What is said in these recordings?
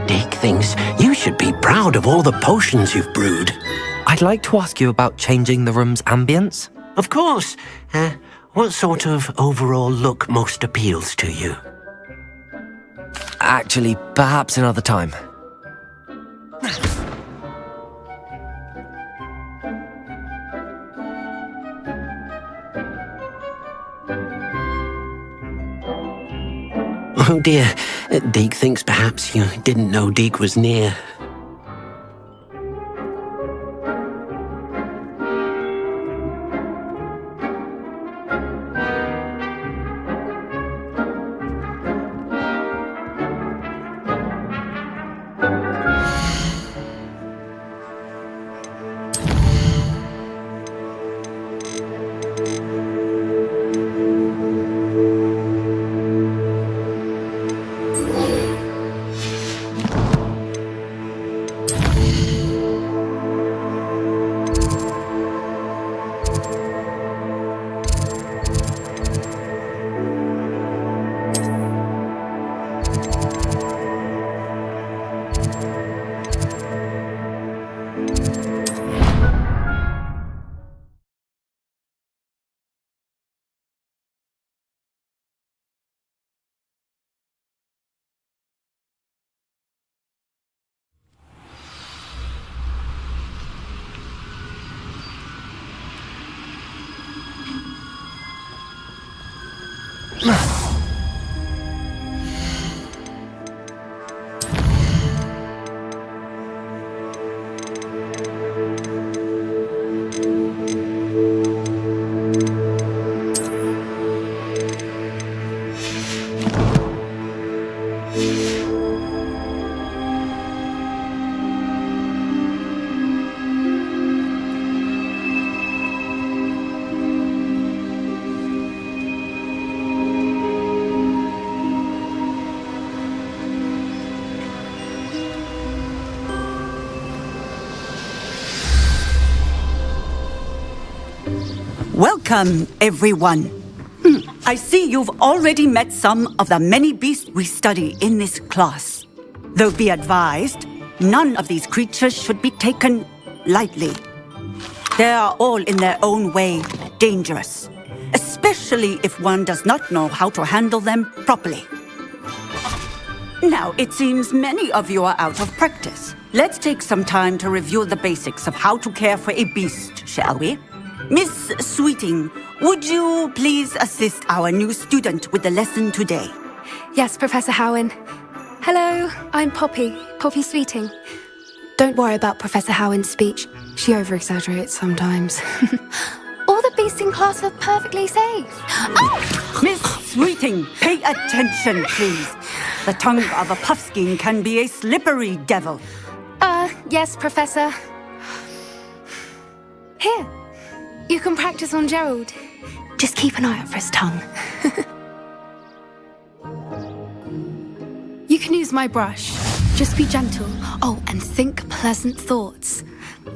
Deek thinks you should be proud of all the potions you've brewed. I'd like to ask you about changing the room's ambience. Of course. What sort of overall look most appeals to you? Actually, perhaps another time. Oh dear, Deek thinks perhaps you didn't know Deek was near. Welcome, everyone. I see you've already met some of the many beasts we study in this class. Though be advised, none of these creatures should be taken lightly. They are all in their own way dangerous, especially if one does not know how to handle them properly. Now, it seems many of you are out of practice. Let's take some time to review the basics of how to care for a beast, shall we? Miss Sweeting, would you please assist our new student with the lesson today? Yes, Professor Howen. Hello, I'm Poppy Sweeting. Don't worry about Professor Howen's speech. She over-exaggerates sometimes. All the beasts in class are perfectly safe. Oh! Miss Sweeting, pay attention, please. The tongue of a puffskein can be a slippery devil. Yes, Professor. Here, you can practice on Gerald. Just keep an eye out for his tongue. You can use my brush. Just be gentle. Oh, and think pleasant thoughts.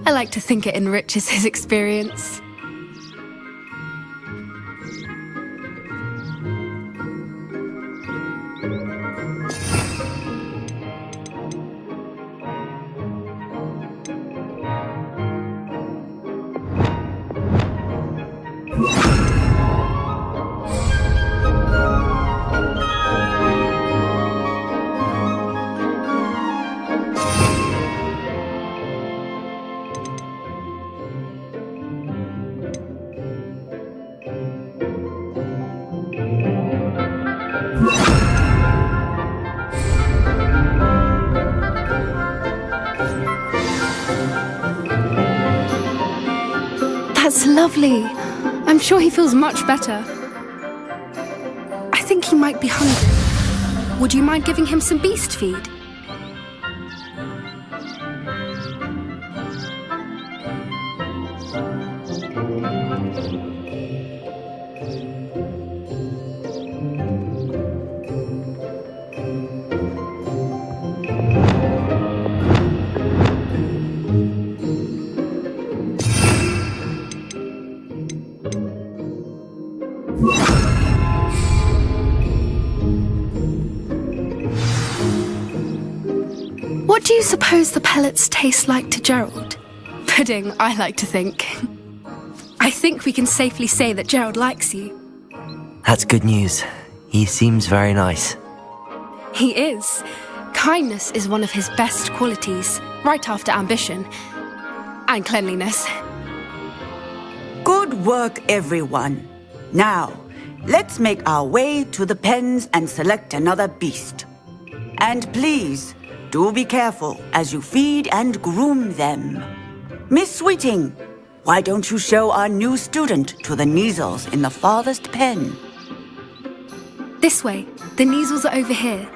I like to think it enriches his experience. That's lovely. I'm sure he feels much better. I think he might be hungry. Would you mind giving him some beast feed? do you suppose the pellets taste like to Gerald? Pudding, I like to think. I think we can safely say that Gerald likes you. That's good news. He seems very nice. He is. Kindness is one of his best qualities, right after ambition. And cleanliness. Good work, everyone. Now, let's make our way to the pens and select another beast. And please, do be careful as you feed and groom them. Miss Sweeting, why don't you show our new student to the Neasels in the farthest pen? This way. The Neasels are over here.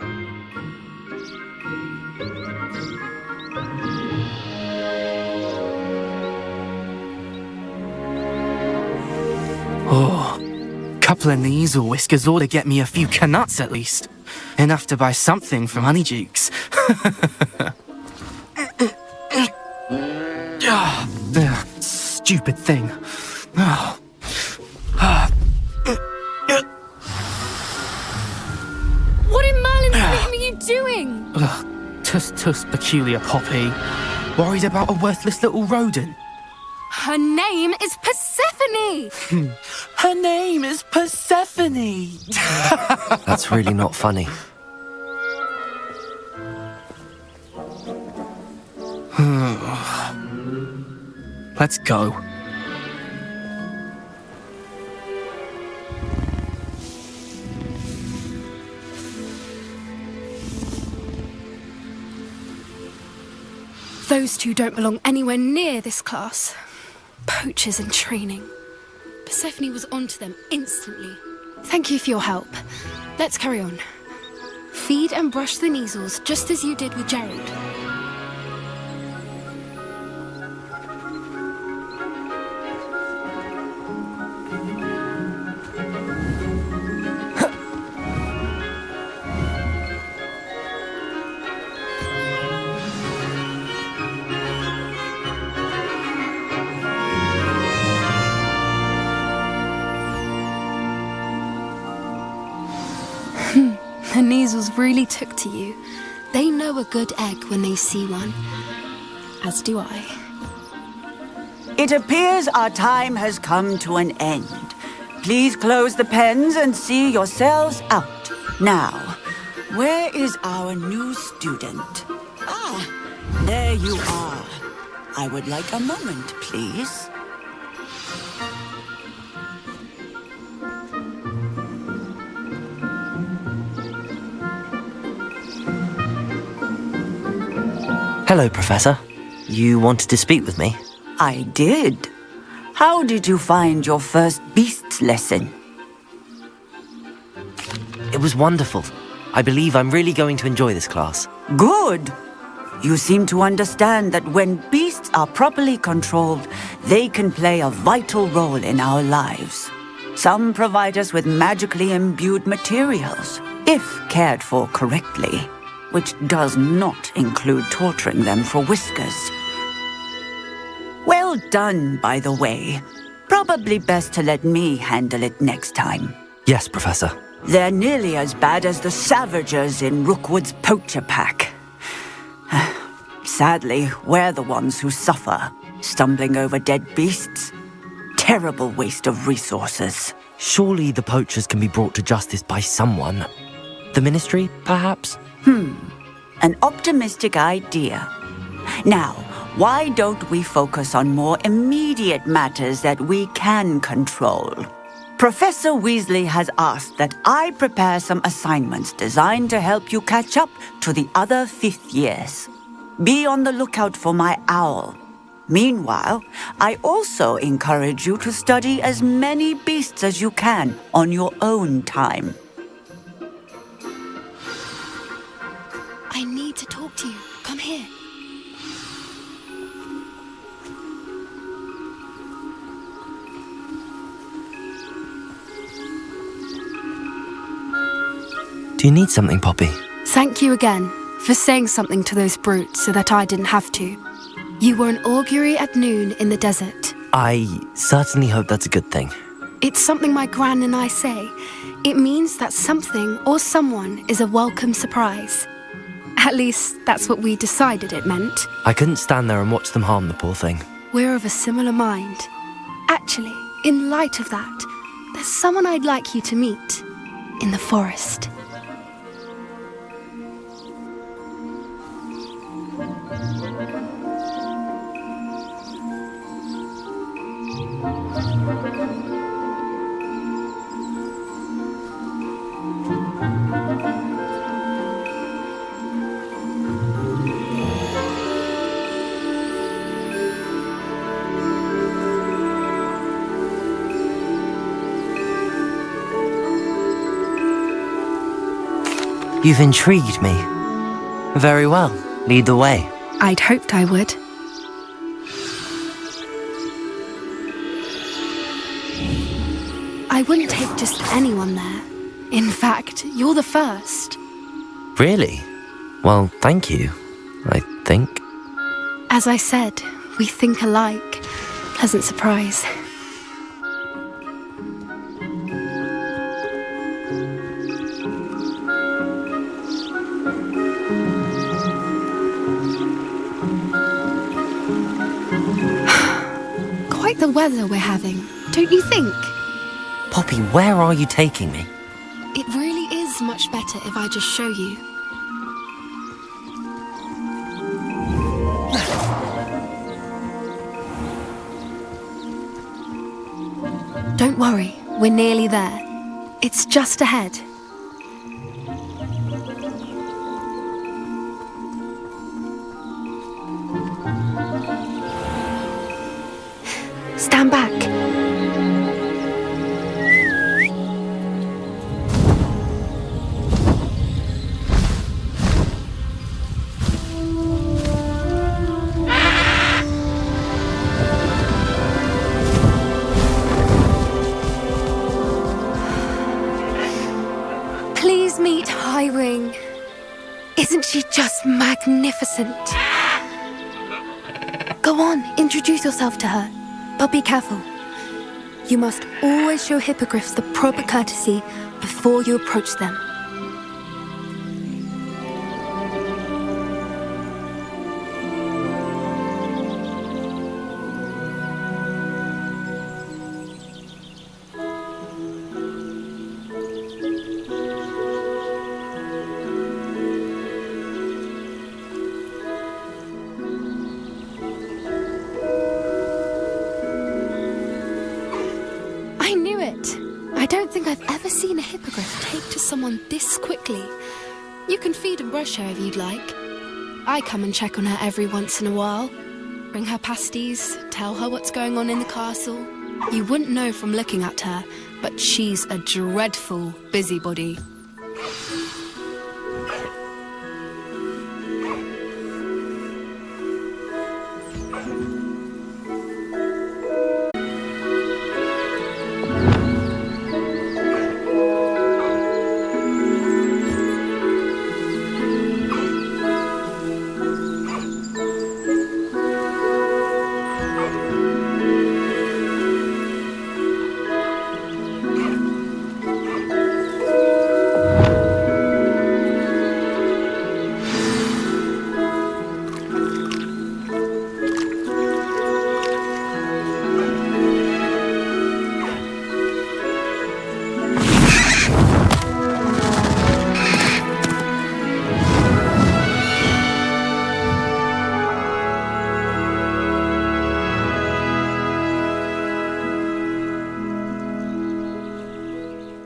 Oh, couple of Neasel whiskers ought to get me a few canuts at least. Enough to buy something from Honeydukes. Stupid thing. What in Merlin's name are you doing? Tuss, peculiar Poppy. Worried about a worthless little rodent. Her name is Persephone! Her name is Persephone! That's really not funny. Let's go. Those two don't belong anywhere near this class. Poachers in training. Persephone was onto them instantly. Thank you for your help. Let's carry on. Feed and brush the Neasels just as you did with Gerald. The Neasels really took to you. They know a good egg when they see one. As do I. It appears our time has come to an end. Please close the pens and see yourselves out. Now, where is our new student? Ah, there you are. I would like a moment, please. Hello, Professor. You wanted to speak with me? I did. How did you find your first beasts lesson? It was wonderful. I believe I'm really going to enjoy this class. Good. You seem to understand that when beasts are properly controlled, they can play a vital role in our lives. Some provide us with magically imbued materials, if cared for correctly, which does not include torturing them for whiskers. Well done, by the way. Probably best to let me handle it next time. Yes, Professor. They're nearly as bad as the Savagers in Rookwood's poacher pack. Sadly, we're the ones who suffer, stumbling over dead beasts. Terrible waste of resources. Surely the poachers can be brought to justice by someone. The Ministry, perhaps? An optimistic idea. Now, why don't we focus on more immediate matters that we can control? Professor Weasley has asked that I prepare some assignments designed to help you catch up to the other fifth years. Be on the lookout for my owl. Meanwhile, I also encourage you to study as many beasts as you can on your own time. I need to talk to you. Come here. Do you need something, Poppy? Thank you again for saying something to those brutes so that I didn't have to. You were an augury at noon in the desert. I certainly hope that's a good thing. It's something my gran and I say. It means that something or someone is a welcome surprise. At least, that's what we decided it meant. I couldn't stand there and watch them harm the poor thing. We're of a similar mind. Actually, in light of that, there's someone I'd like you to meet. In the forest. You've intrigued me. Very well. Lead the way. I'd hoped I would. I wouldn't take just anyone there. In fact, you're the first. Really? Well, thank you, I think. As I said, we think alike. Pleasant surprise. Quite the weather we're having, don't you think? Poppy, where are you taking me? It really is much better if I just show you. Don't worry, we're nearly there. It's just ahead. Stand back. Please meet Highwing. Isn't she just magnificent? Go on, introduce yourself to her. But be careful. You must always show hippogriffs the proper courtesy before you approach them. I knew it. I don't think I've ever seen a hippogriff take to someone this quickly. You can feed and brush her if you'd like. I come and check on her every once in a while. Bring her pasties, tell her what's going on in the castle. You wouldn't know from looking at her, but she's a dreadful busybody.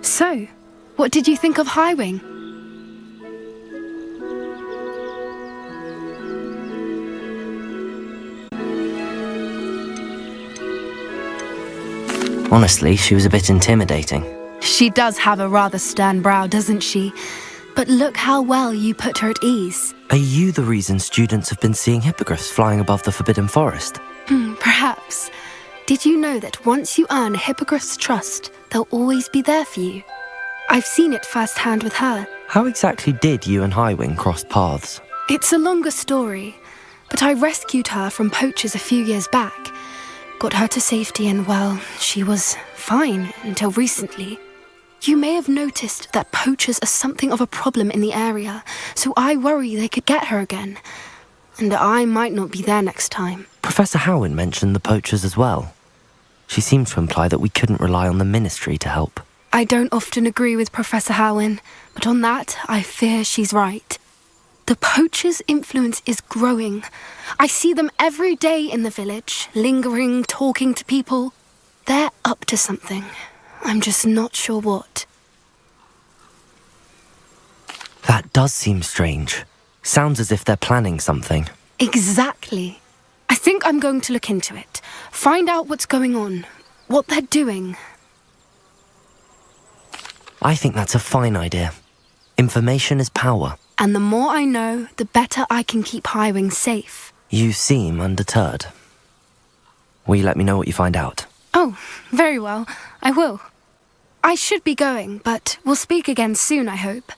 So, what did you think of Highwing? Honestly, she was a bit intimidating. She does have a rather stern brow, doesn't she? But look how well you put her at ease. Are you the reason students have been seeing hippogriffs flying above the Forbidden Forest? Perhaps. Did you know that once you earn a hippogriff's trust, they'll always be there for you? I've seen it firsthand with her. How exactly did you and Highwing cross paths? It's a longer story, but I rescued her from poachers a few years back. Got her to safety and, well, she was fine until recently. You may have noticed that poachers are something of a problem in the area, so I worry they could get her again. And I might not be there next time. Professor Howen mentioned the poachers as well. She seemed to imply that we couldn't rely on the Ministry to help. I don't often agree with Professor Howen, but on that, I fear she's right. The poachers' influence is growing. I see them every day in the village, lingering, talking to people. They're up to something. I'm just not sure what. That does seem strange. Sounds as if they're planning something. Exactly. I think I'm going to look into it. Find out what's going on. What they're doing. I think that's a fine idea. Information is power. And the more I know, the better I can keep Highwing safe. You seem undeterred. Will you let me know what you find out? Oh, very well. I will. I should be going, but we'll speak again soon, I hope.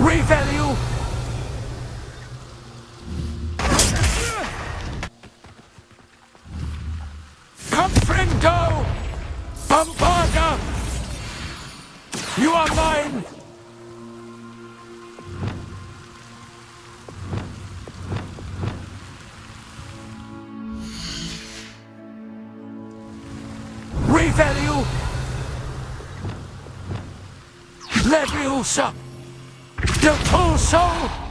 Revelio! Comprendo! Bombarda! You are mine! Revelio! Leviosa! Del Pulso!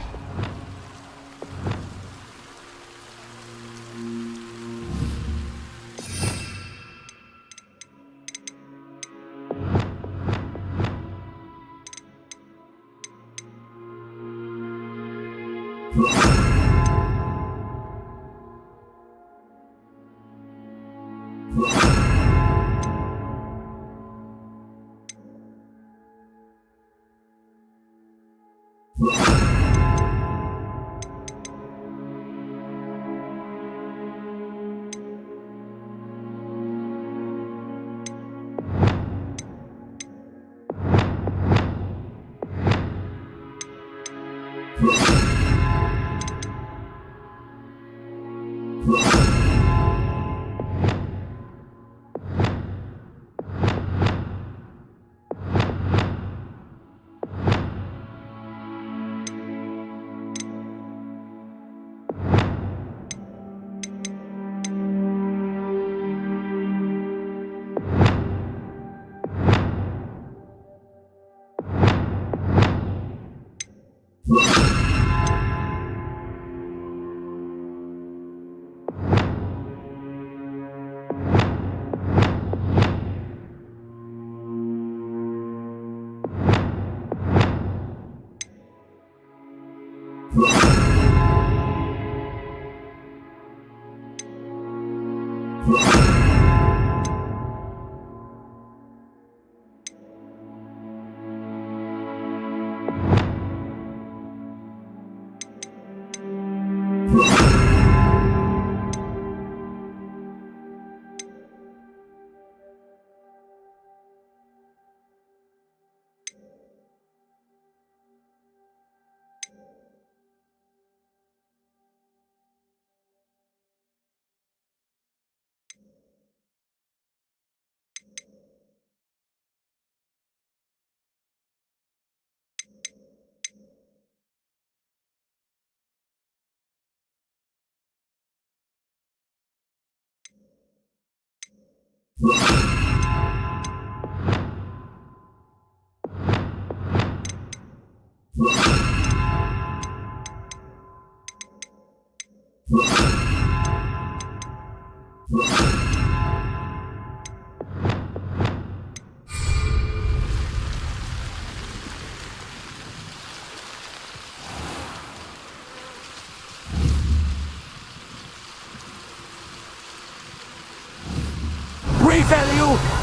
Revelio!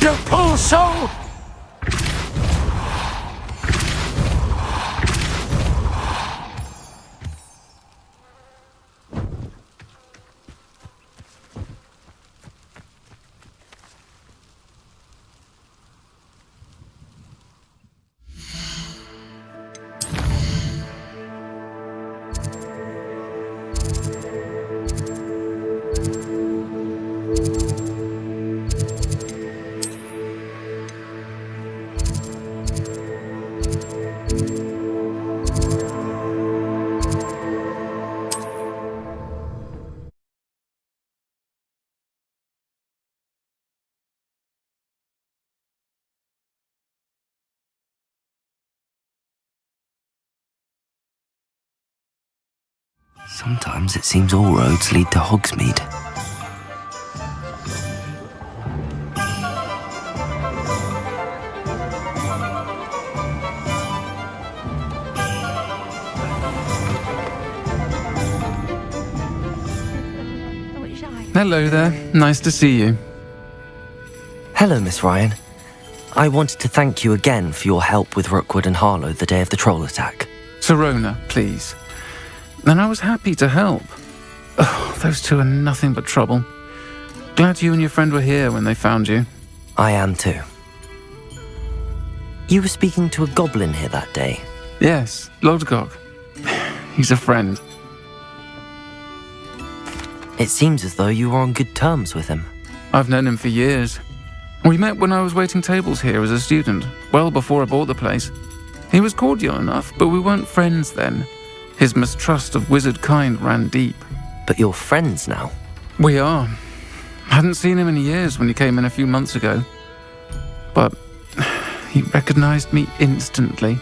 Don't pull so! Sometimes it seems all roads lead to Hogsmeade. Hello there. Nice to see you. Hello, Miss Ryan. I wanted to thank you again for your help with Rookwood and Harlow the day of the troll attack. Sirona, please. And I was happy to help. Oh, those two are nothing but trouble. Glad you and your friend were here when they found you. I am too. You were speaking to a goblin here that day. Yes, Lodgok. He's a friend. It seems as though you were on good terms with him. I've known him for years. We met when I was waiting tables here as a student, well before I bought the place. He was cordial enough, but we weren't friends then. His mistrust of wizard kind ran deep. But you're friends now? We are. Hadn't seen him in years when he came in a few months ago. But he recognized me instantly,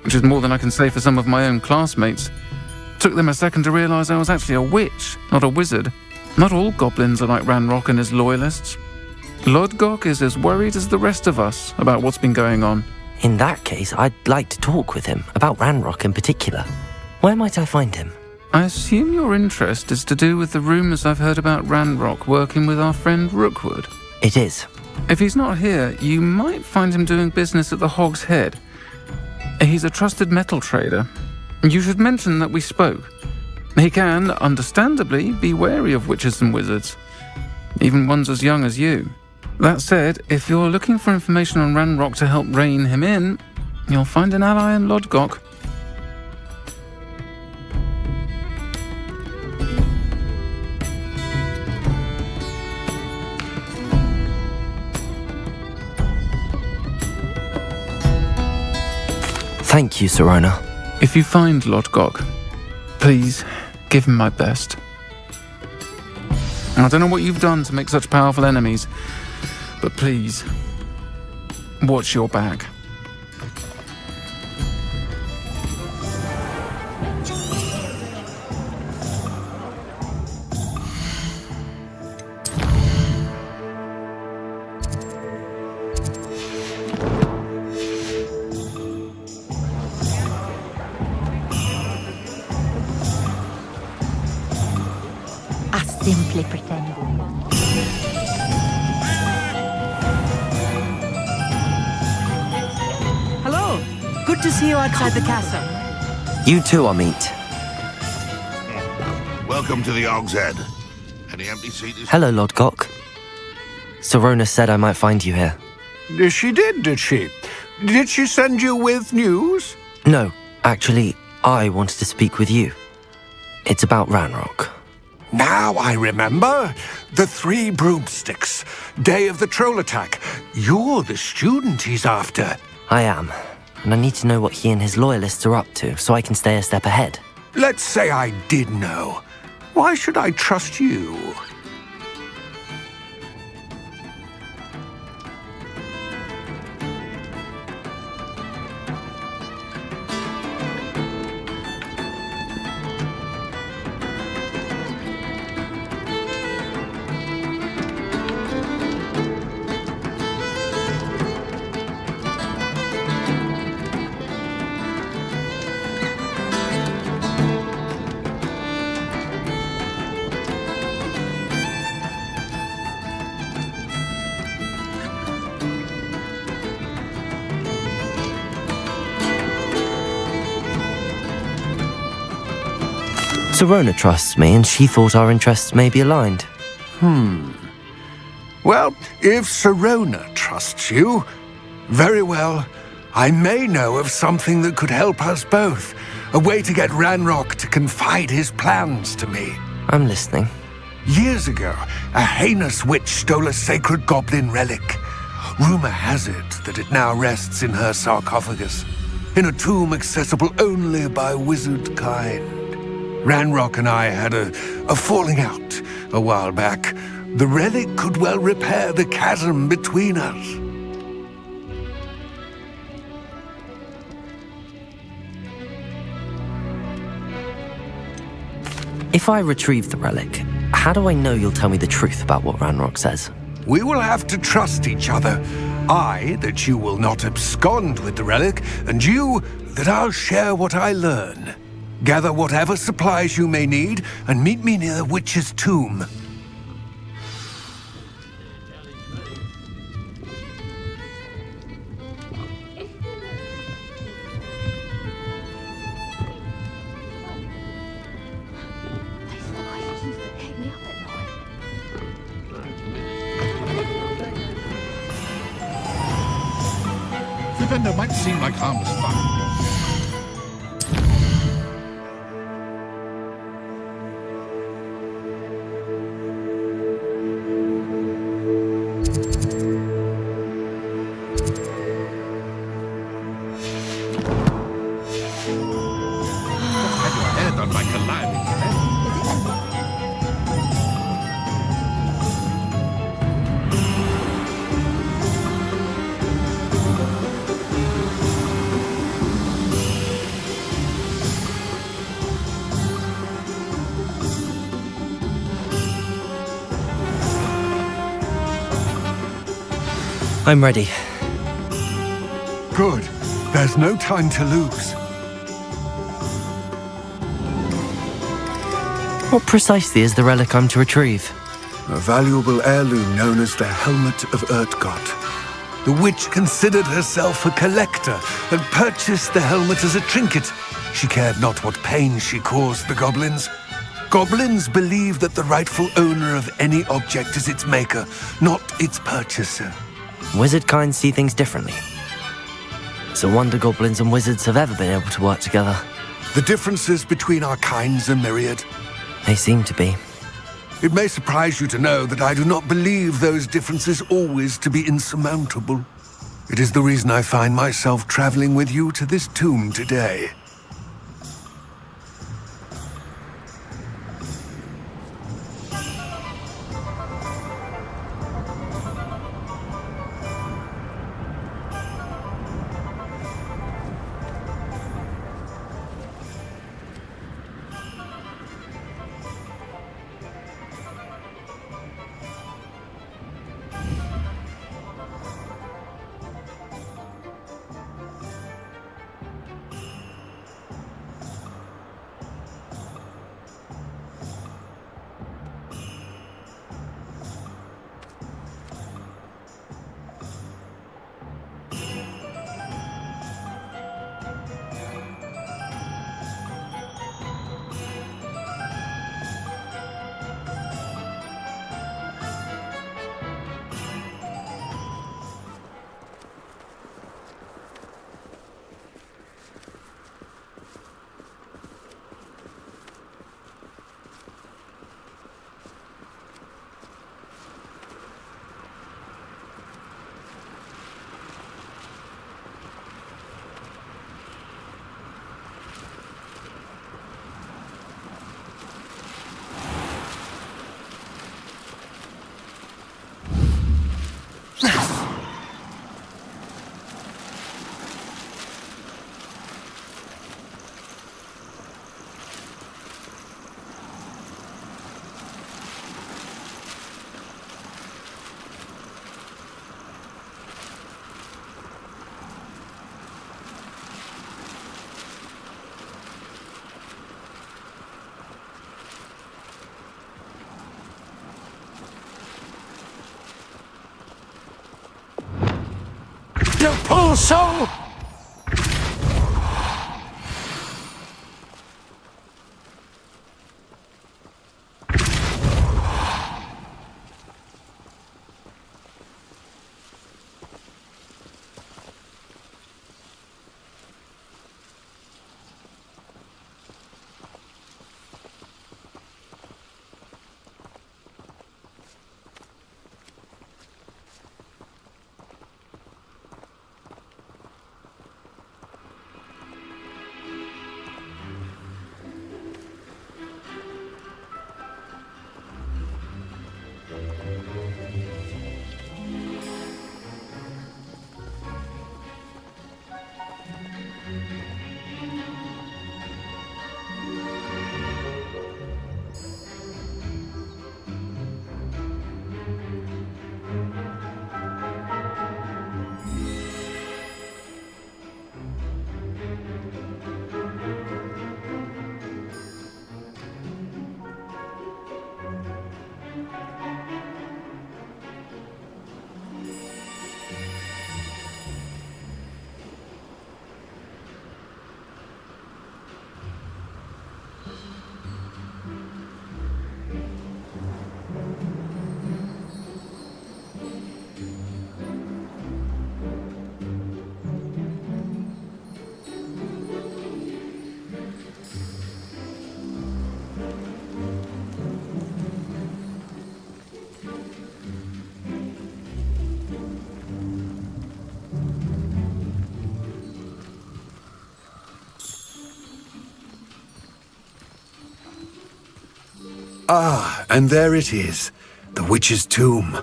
which is more than I can say for some of my own classmates. Took them a second to realize I was actually a witch, not a wizard. Not all goblins are like Ranrock and his loyalists. Lodgok is as worried as the rest of us about what's been going on. In that case, I'd like to talk with him, about Ranrock in particular. Where might I find him? I assume your interest is to do with the rumors I've heard about Ranrock working with our friend Rookwood. It is. If he's not here, you might find him doing business at the Hog's Head. He's a trusted metal trader. You should mention that we spoke. He can, understandably, be wary of witches and wizards, even ones as young as you. That said, if you're looking for information on Ranrock to help rein him in, you'll find an ally in Lodgok. Thank you, Sirona. If you find Lodgok, please give him my best. I don't know what you've done to make such powerful enemies, but please, watch your back. Simply pretending. Hello. Good to see you outside the castle. You too, Amit. Welcome to the Hog's Head. Any empty seats? Hello, Lodgok. Sirona said I might find you here. She did she? Did she send you with news? No, actually, I wanted to speak with you. It's about Ranrock. Now I remember. The 3 broomsticks. Day of the troll attack. You're the student he's after. I am, and I need to know what he and his loyalists are up to so I can stay a step ahead. Let's say I did know. Why should I trust you? Serona trusts me, and she thought our interests may be aligned. Well, if Serona trusts you, very well. I may know of something that could help us both. A way to get Ranrock to confide his plans to me. I'm listening. Years ago, a heinous witch stole a sacred goblin relic. Rumor has it that it now rests in her sarcophagus, in a tomb accessible only by wizard kind. Ranrock and I had a falling out a while back. The relic could well repair the chasm between us. If I retrieve the relic, how do I know you'll tell me the truth about what Ranrock says? We will have to trust each other. I, that you will not abscond with the relic, and you, that I'll share what I learn. Gather whatever supplies you may need, and meet me near the witch's tomb. Defender might seem like harmless fun. I'm ready. Good. There's no time to lose. What precisely is the relic I'm to retrieve? A valuable heirloom known as the Helmet of Urtgott. The witch considered herself a collector and purchased the helmet as a trinket. She cared not what pain she caused the goblins. Goblins believe that the rightful owner of any object is its maker, not its purchaser. Wizard kind see things differently. It's a wonder goblins and wizards have ever been able to work together. The differences between our kinds are myriad. They seem to be. It may surprise you to know that I do not believe those differences always to be insurmountable. It is the reason I find myself traveling with you to this tomb today. You poor soul! Ah, and there it is. The witch's tomb.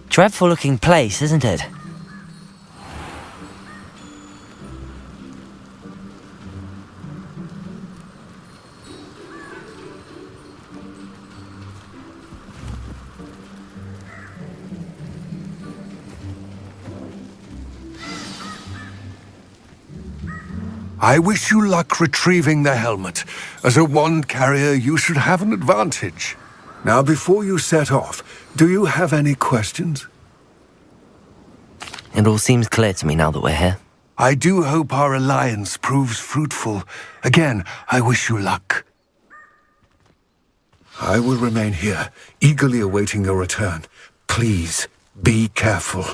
Dreadful looking place, isn't it? I wish you luck retrieving the helmet. As a wand carrier, you should have an advantage. Now, before you set off, do you have any questions? It all seems clear to me now that we're here. I do hope our alliance proves fruitful. Again, I wish you luck. I will remain here, eagerly awaiting your return. Please, be careful.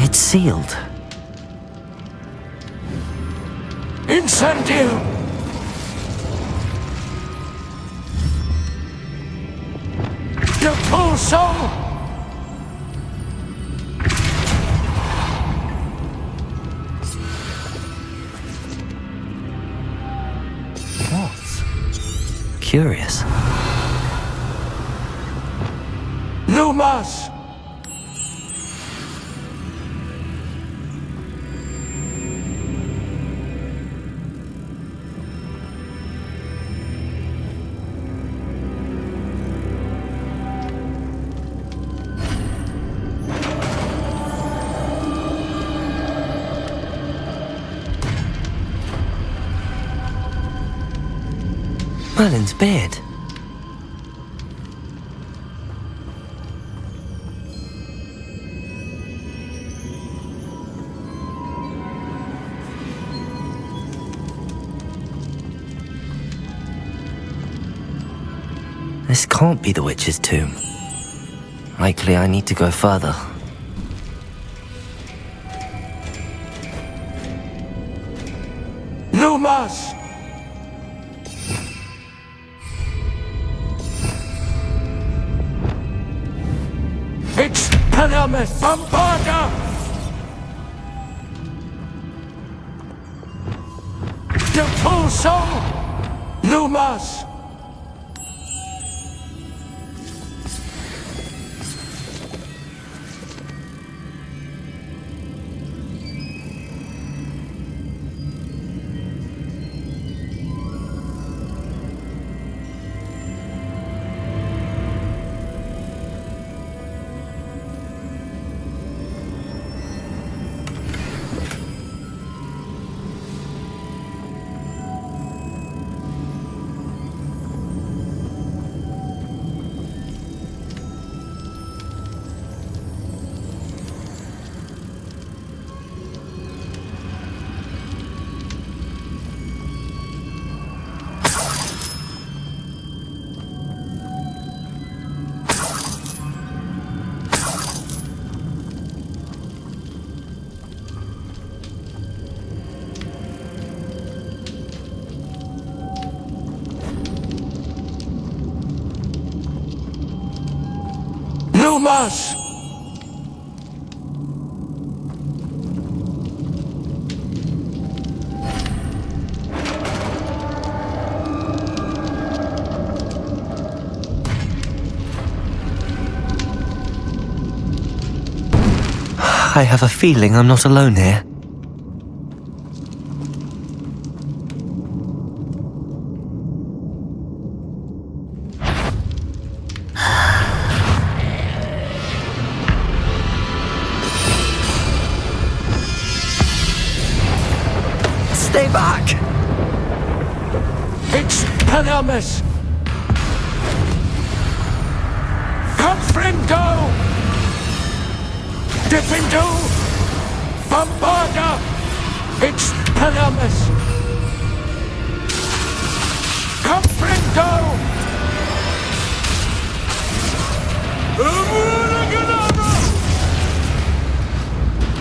It's sealed. Incendio! Depulso! What? Curious. Lumas! Merlin's beard. This can't be the witch's tomb. Likely I need to go further. Lumas! It's Panamis Bombarda! Depulso! Lumas! Lumas! I have a feeling I'm not alone here. Stay back! It's Panamis! Confrindo! Gryffindor! Bombarda! It's Panamis! Confrindo!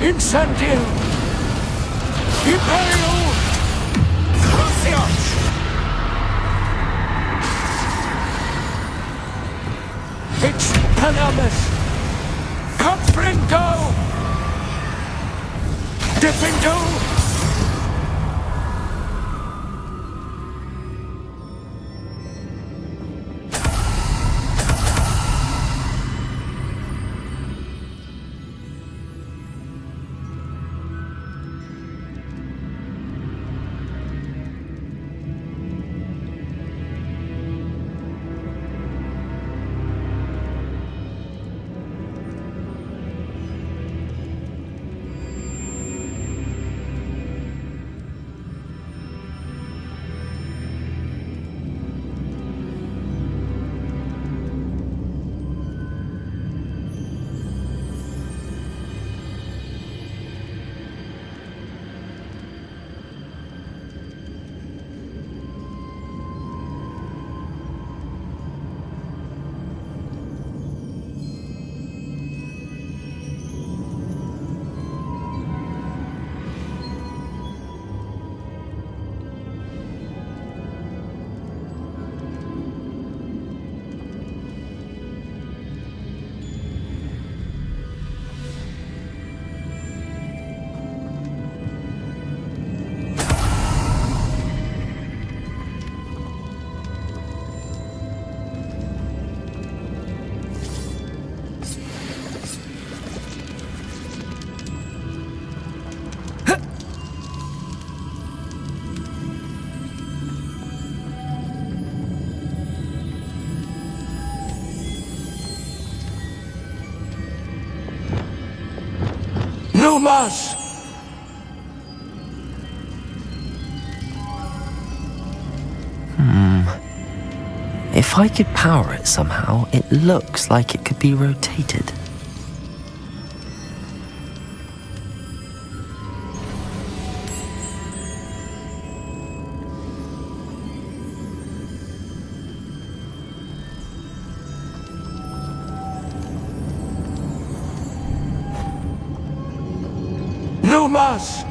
Incendio! Imperial! Crucius! Gryffindor! Numas! If I could power it somehow, it looks like it could be rotated. Numas!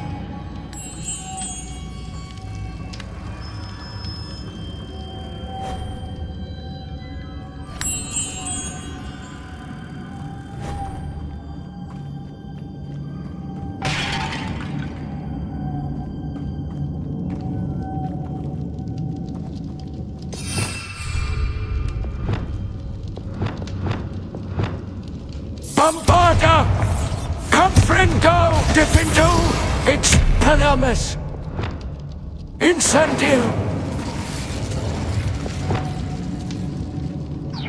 Bombarda! Confringo! Defendo! Expelliarmus! Incendio!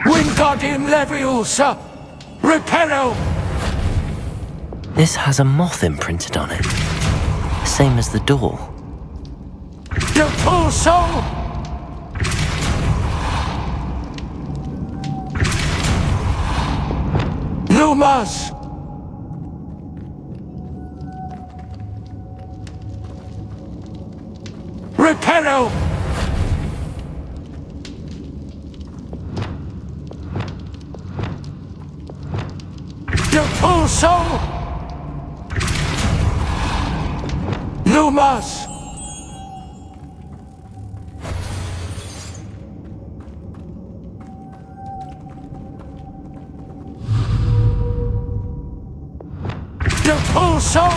Wingardium Leviosa! Repello! This has a moth imprinted on it. Same as the door. Depulso! Numas! Repello! Depulso! Numas! Depulso!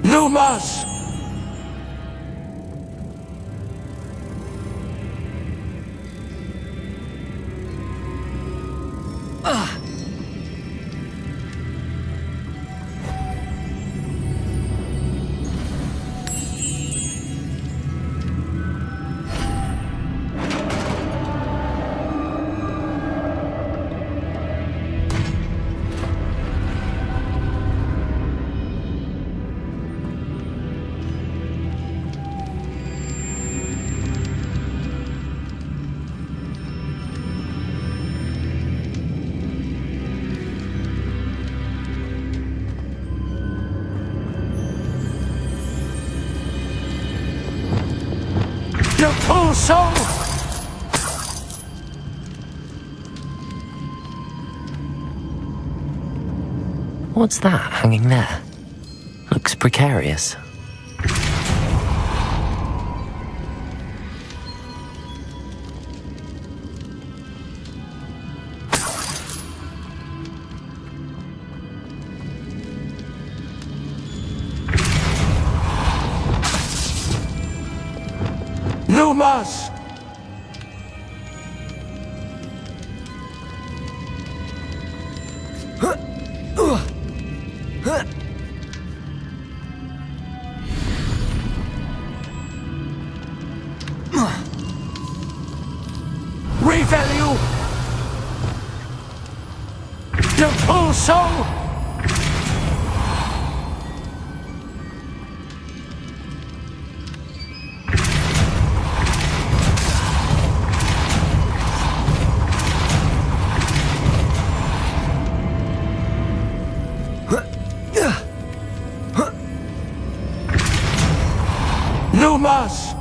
Numas! Depulso! What's that hanging there? Looks precarious. Numas! Revalue! Depulso! Numas!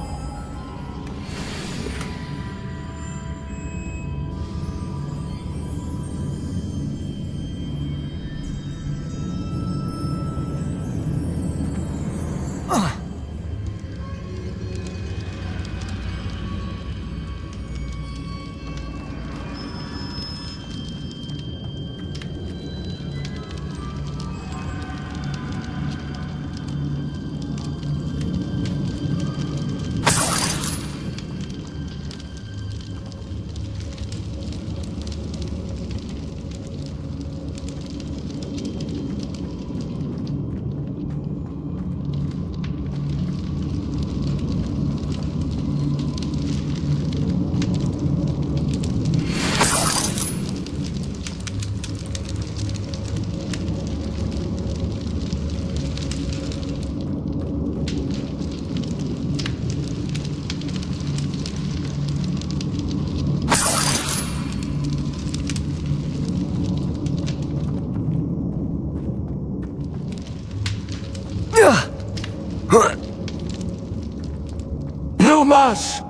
Numas!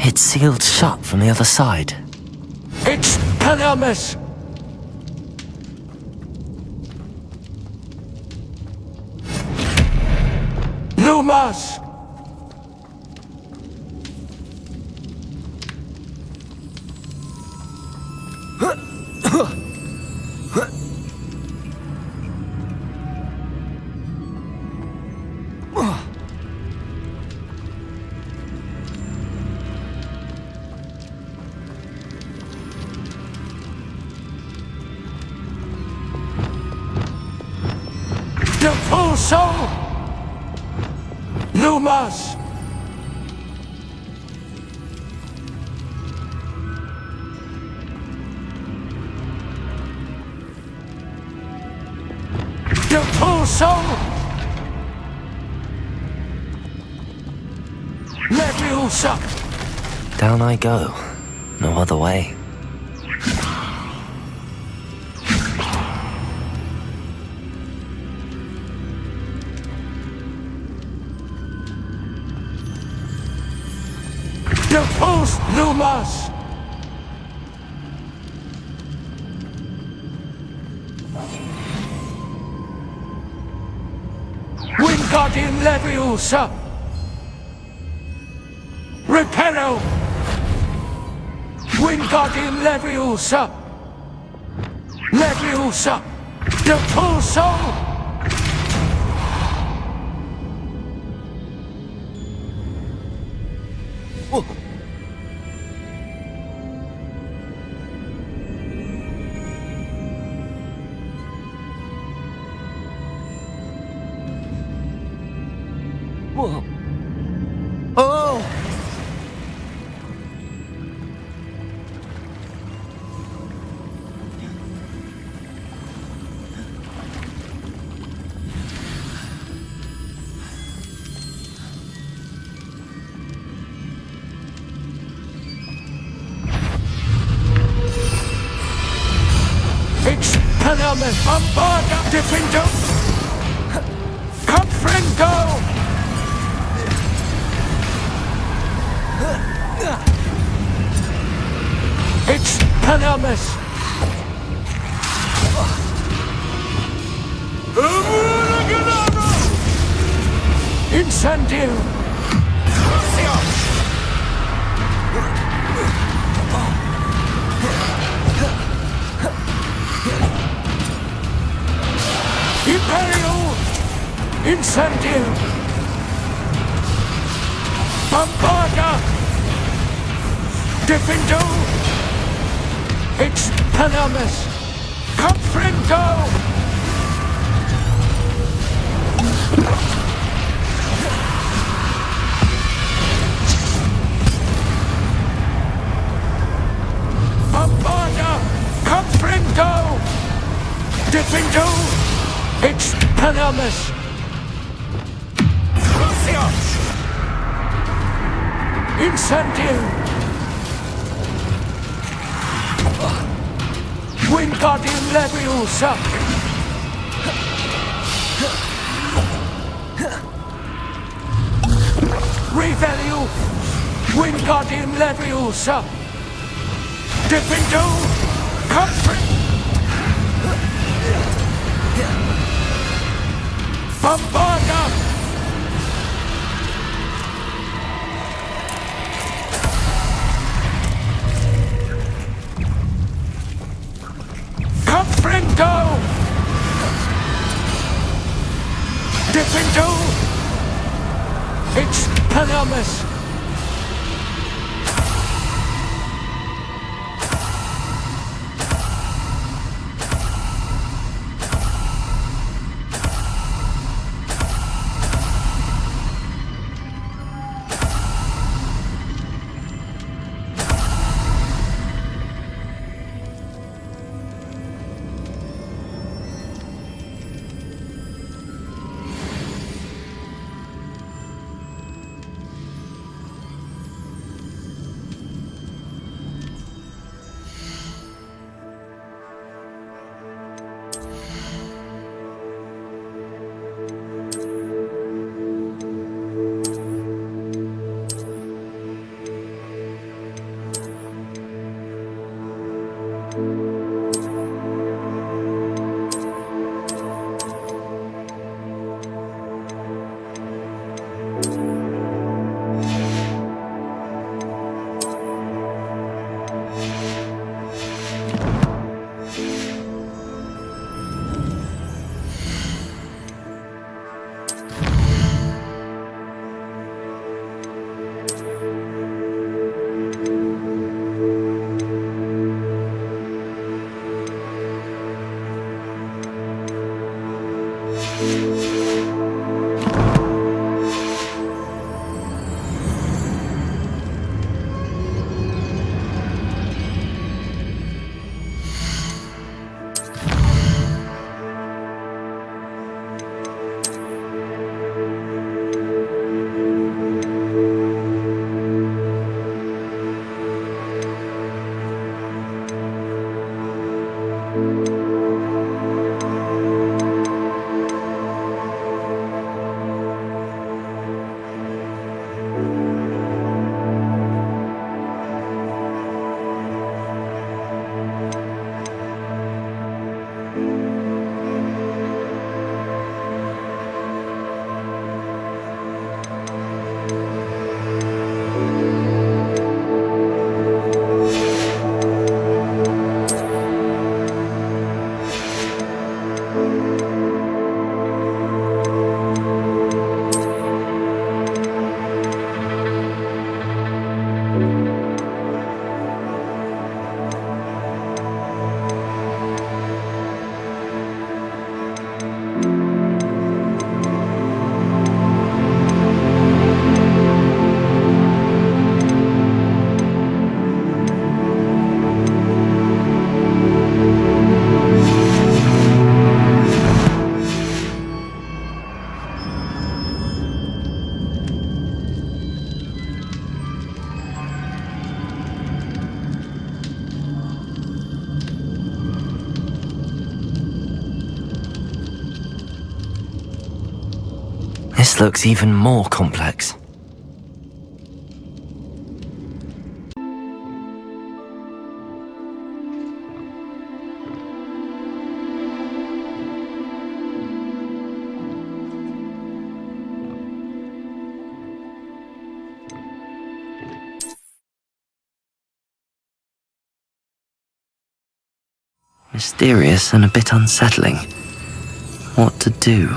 It's sealed shut from the other side. It's Canamus! Numas! Depulso! Numas! Depulso! Leviosa! Down I go. No other way. Depuls Numas! Wingardium Leviosa! Reparo! Wingardium Leviosa! Leviosa! Depulso! Whoa. Oh! Panamas, Bombarda, Gryffindor, Confringo! It's Panamas! Incendio! Imperial! Incendio! Bombarda! Gryffindor! It's Panamas! Confringo! Bombarda! Confringo! Gryffindor! It's Panamas! Incendio! Wingardium Leviosa! Revelio! Wingardium Leviosa! Gryffindor! Comfort! Bombarda! Confringo! Gryffindor! It's Panamas! This looks even more complex. Mysterious and a bit unsettling. What to do?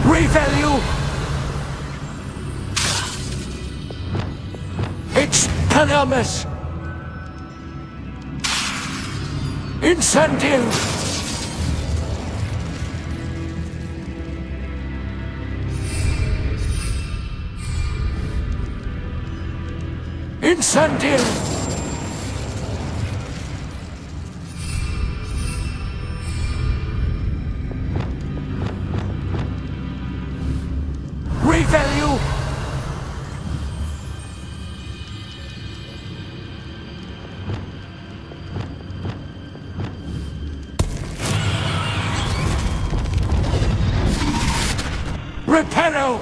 Revalue! It's Panamas! Incendium! Incendium! Revalue! Reparo!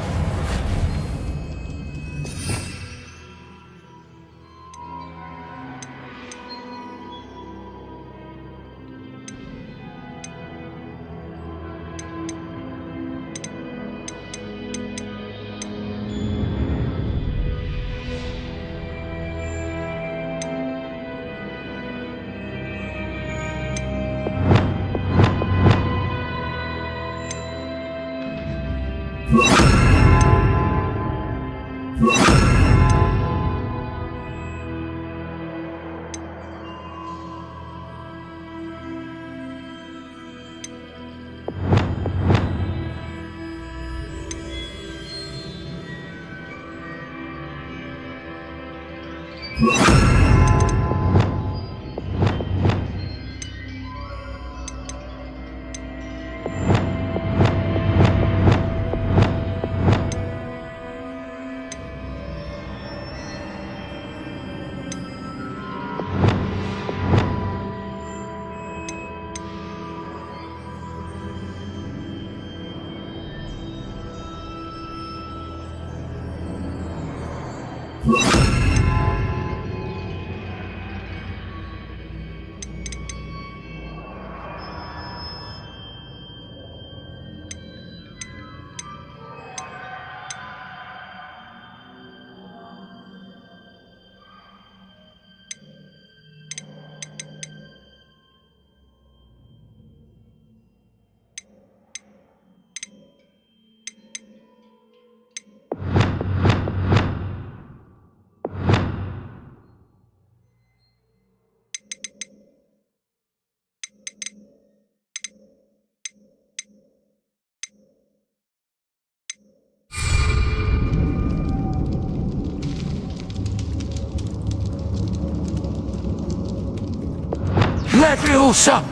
Leviosa!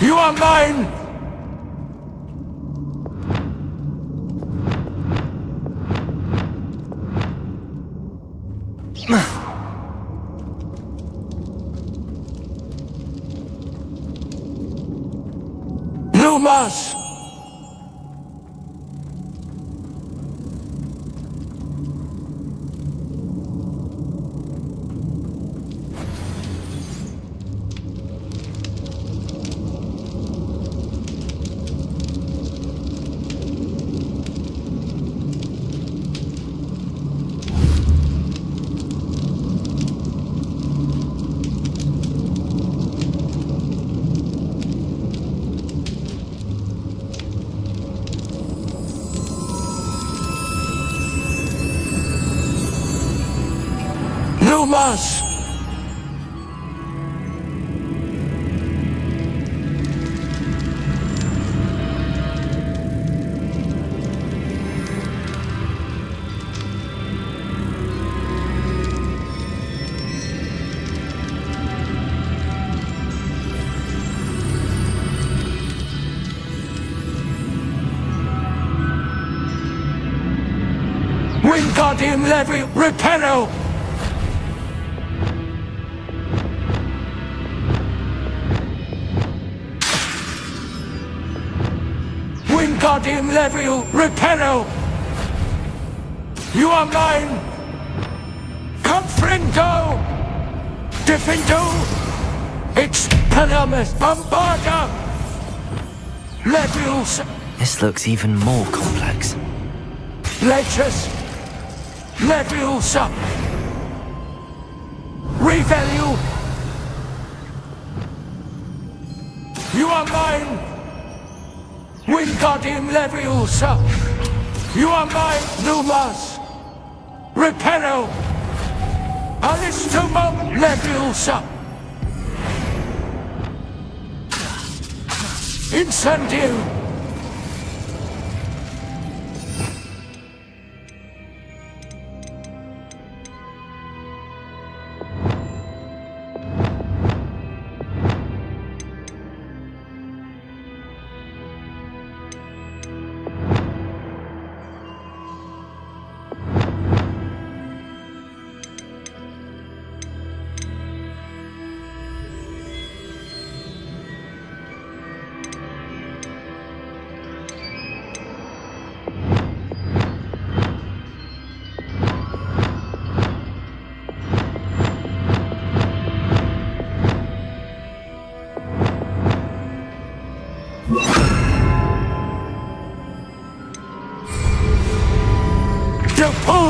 You are mine! Lumas! Lumas! Wingardium Levy Reparo! Wingardium Levy Reparo! You are mine! Confrinto! Diffindo! Expelliarmus Bombarda! Levius! This looks even more complex. Leches! Leviosa! Revelio! You are mine! Wingardium Leviosa! You are mine, Numas! Reparo! Alistumum Leviosa! Incendio!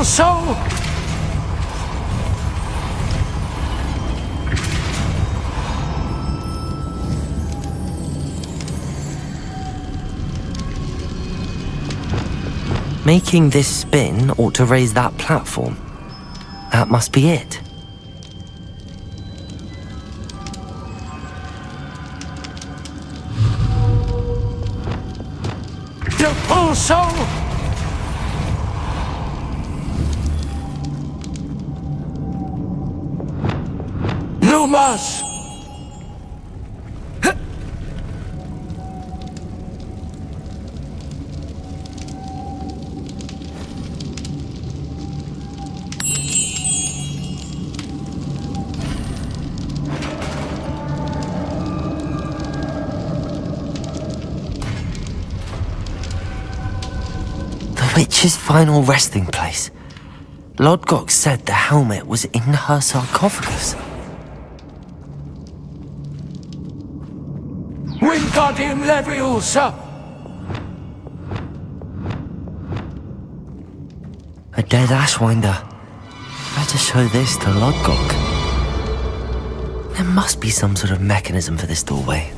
So Making this spin ought to raise that platform. That must be it. Lumas! The witch's final resting place. Lodgok said the helmet was in her sarcophagus. Wingardium Leviosa! A dead Ashwinder. Better show this to Lodgok. There must be some sort of mechanism for this doorway.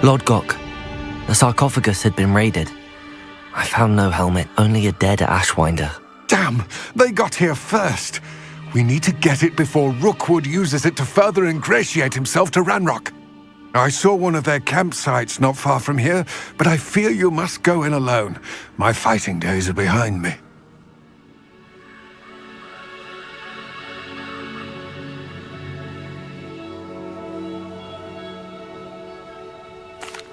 Lodgok, the sarcophagus had been raided. I found no helmet, only a dead Ashwinder. Damn, they got here first. We need to get it before Rookwood uses it to further ingratiate himself to Ranrock. I saw one of their campsites not far from here, but I fear you must go in alone. My fighting days are behind me.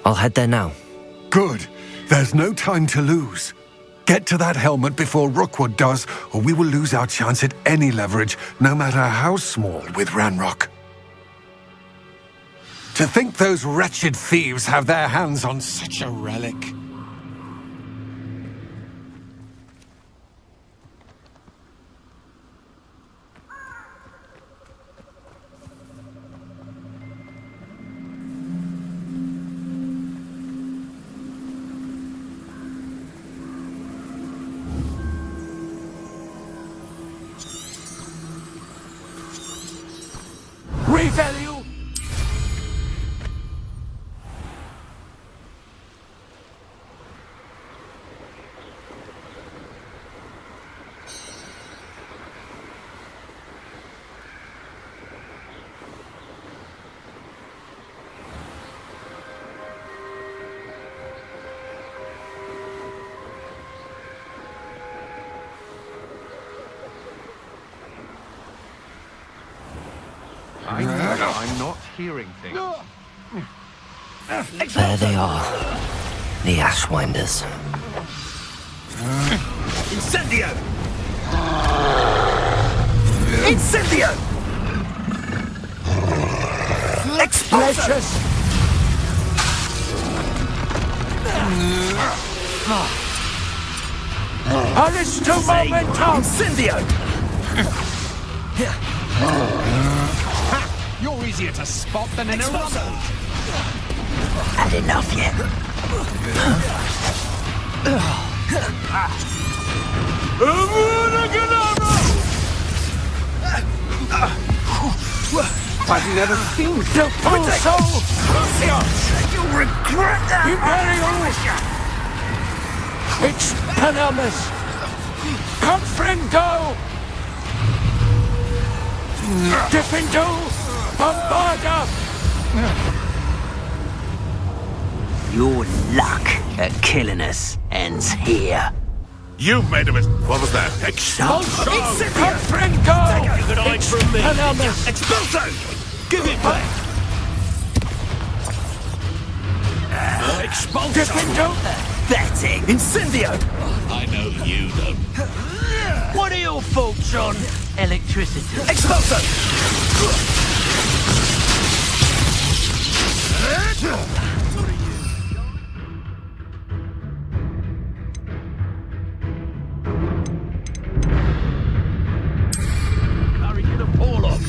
I'll head there now. Good. There's no time to lose. Get to that helmet before Rookwood does, or we will lose our chance at any leverage, no matter how small, with Ranrock. To think those wretched thieves have their hands on such a relic. hearing things. There they are. The Ashwinders. Incendio! Incendio! Explosions! Aristo momentum! Incendio! You're easier to spot than an eruption. Had enough yet? I've never seen the full soul! You'll regret that! Imperial! It's Panamas! Come, friend, go! Gryffindor! Bombarda! Your luck at killing us ends here. You've made a mistake. What was that? Expulso! Come, friend, go! Good eye It's from me. Panamas! Expulso! Give it back! Expulso! Gryffindor! That's it! Incendio! I know you don't. What are your thoughts on electricity? Expulso! Hurry, get a ball off.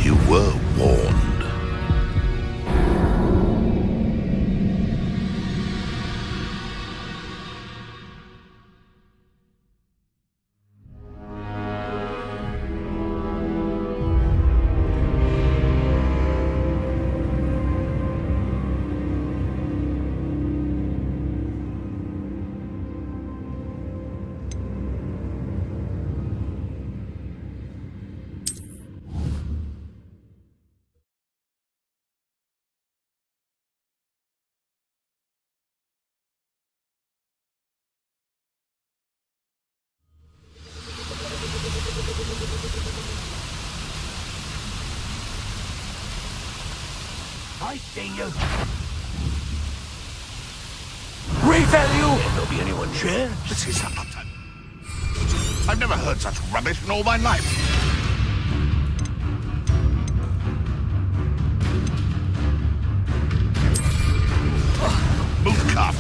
You were warned. I see you. Revelio! There'll be anyone here. This is utter. I've never heard such rubbish in all my life. Move cuff.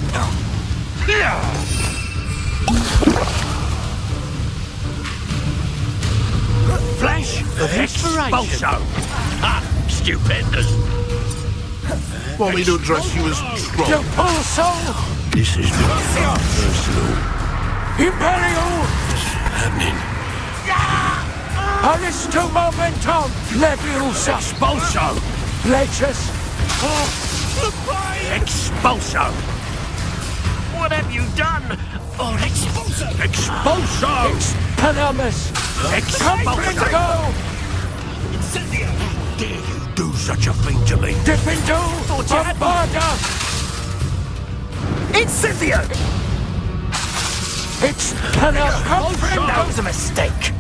Flash of inspiration. Expulso. Ah, stupendous. Want me to address you as The strong? full soul! This is not personal. Imperial! Happening. Aristo momentum! Leviosa! Expulso. Leches! Expulso. What have you done? Oh, expulso. Expulso. Panamas! Come, friend, go! Incendio. How dare you do such a thing to me? Gryffindor! Thought you had me. Bombarda! Incendio. It's Panamas! Come, friend, That go! was a mistake.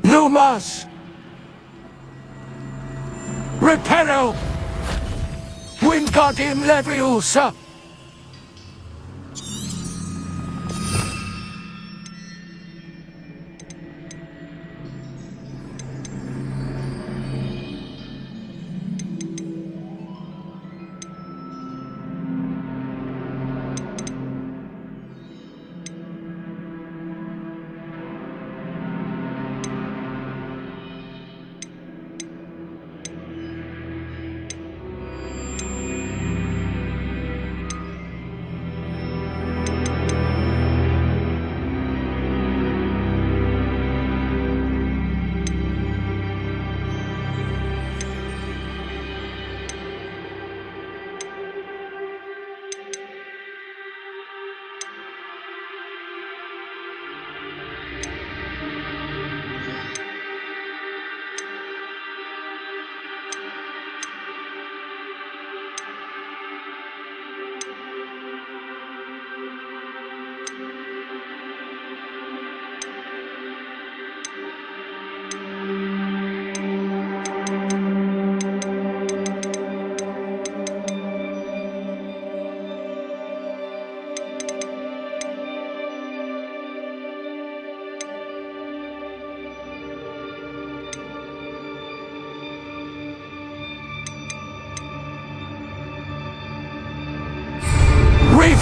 Lumas! Repello! Wingardium Leviosa!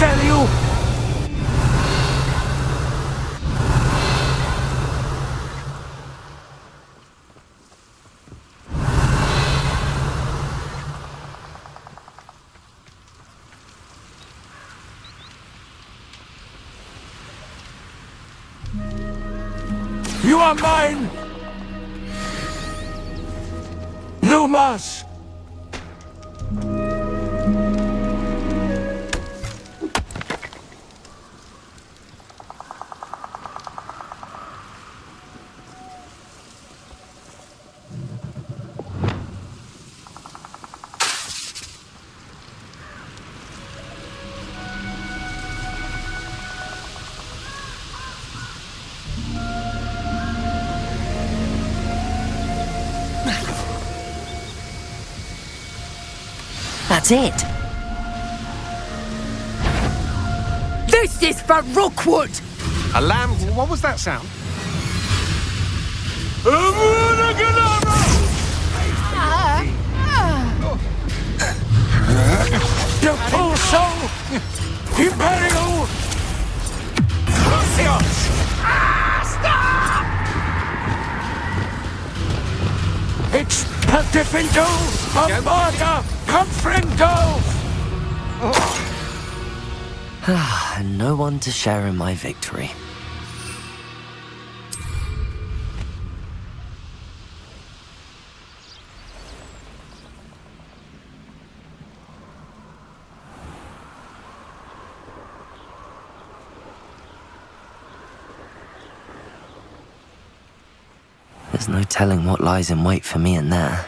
tell you! You are mine! Numas! That's it. This is for Rookwood! A lamb? What was that sound? Depulso! Imperial! It's Gryffindor! Armada! Confrendo! And no one to share in my victory. There's no telling what lies in wait for me in there.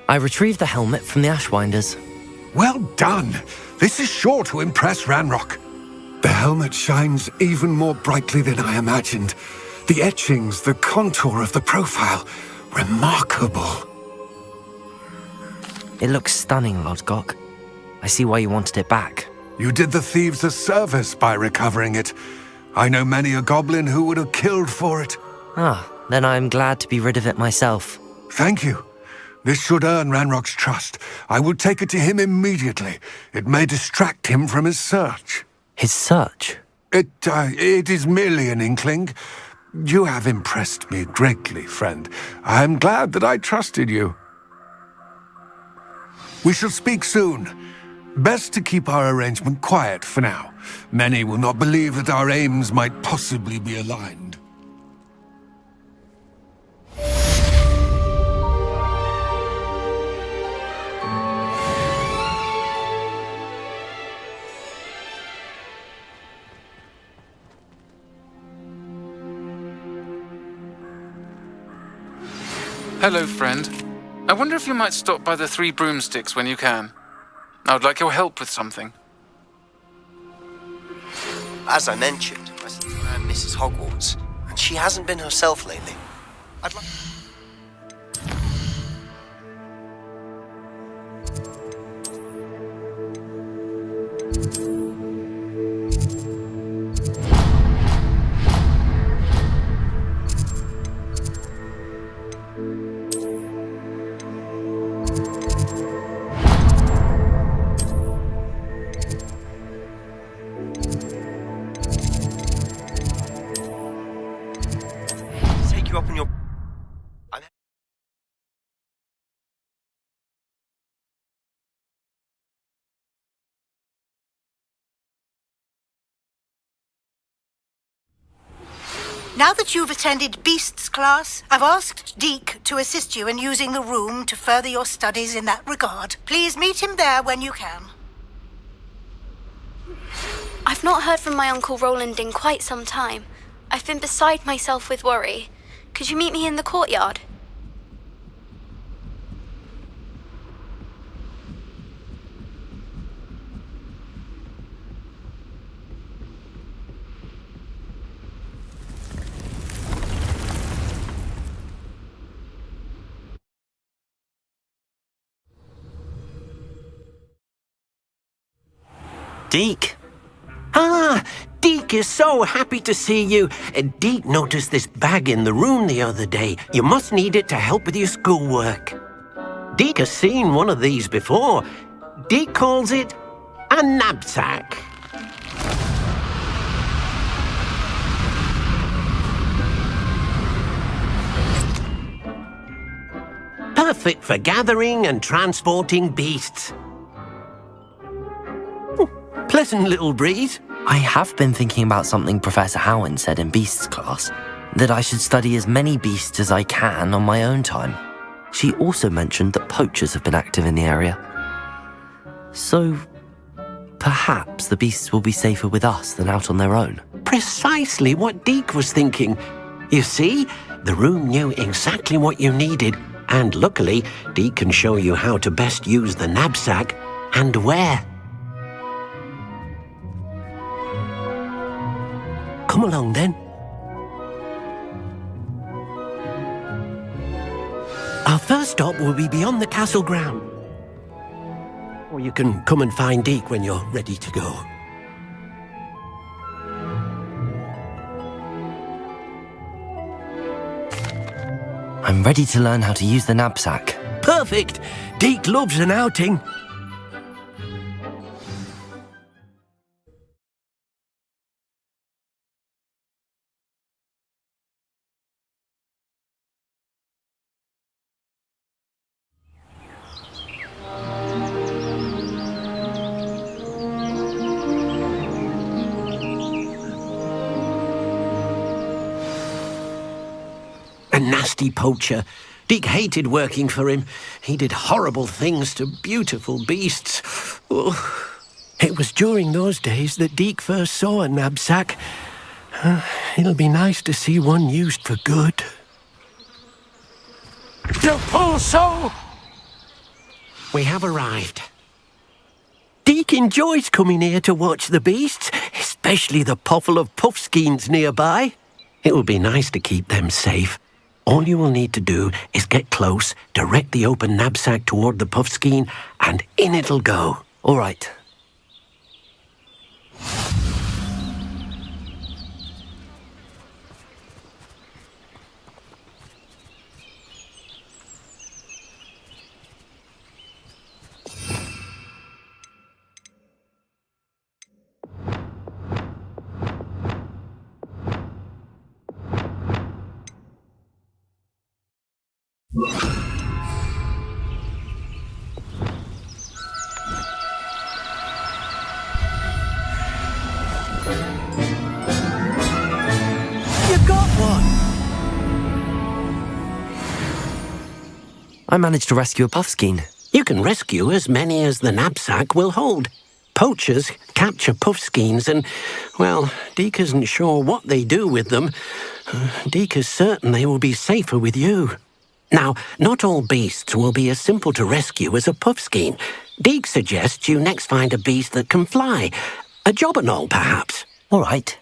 I retrieved the helmet from the Ashwinders. Well done! This is sure to impress Ranrock. The helmet shines even more brightly than I imagined. The etchings, the contour of the profile, remarkable. It looks stunning, Lodgok. I see why you wanted it back. You did the thieves a service by recovering it. I know many a goblin who would have killed for it. Ah, then I'm glad to be rid of it myself. Thank you. This should earn Ranrock's trust. I will take it to him immediately. It may distract him from his search. His search? It is merely an inkling. You have impressed me greatly, friend. I am glad that I trusted you. We shall speak soon. Best to keep our arrangement quiet for now. Many will not believe that our aims might possibly be aligned. Hello, friend. I wonder if you might stop by the Three Broomsticks when you can. I would like your help with something. As I mentioned, I'm Mrs. Hogwarts, and she hasn't been herself lately. I'd like... up on your... Now that you've attended Beasts class, I've asked Deke to assist you in using the room to further your studies in that regard. Please meet him there when you can. I've not heard from my Uncle Roland in quite some time. I've been beside myself with worry. Could you meet me in the courtyard? Deke. Ah, Deke is so happy to see you. Deke noticed this bag in the room the other day. You must need it to help with your schoolwork. Deke has seen one of these before. Deke calls it a knapsack. Perfect for gathering and transporting beasts. Pleasant little breeze. I have been thinking about something Professor Howin said in Beasts class, that I should study as many beasts as I can on my own time. She also mentioned that poachers have been active in the area. So, perhaps the beasts will be safer with us than out on their own. Precisely what Deke was thinking. You see, the room knew exactly what you needed, and luckily, Deke can show you how to best use the knapsack and where. Come along then. Our first stop will be beyond the castle ground. Or you can come and find Deke when you're ready to go. I'm ready to learn how to use the knapsack. Perfect! Deke loves an outing. A nasty poacher. Deke hated working for him. He did horrible things to beautiful beasts. Oh. It was during those days that Deke first saw a knapsack. It'll be nice to see one used for good. The pulso! We have arrived. Deke enjoys coming here to watch the beasts, especially the potful of puffskeins nearby. It will be nice to keep them safe. All you will need to do is get close, direct the open knapsack toward the puffskein, and in it'll go. All right. I managed to rescue a puffskein. You can rescue as many as the knapsack will hold. Poachers capture puffskeins and, well, Deke isn't sure what they do with them. Deke is certain they will be safer with you. Now, not all beasts will be as simple to rescue as a puffskein. Deke suggests you next find a beast that can fly. A jobberknoll, perhaps. All right.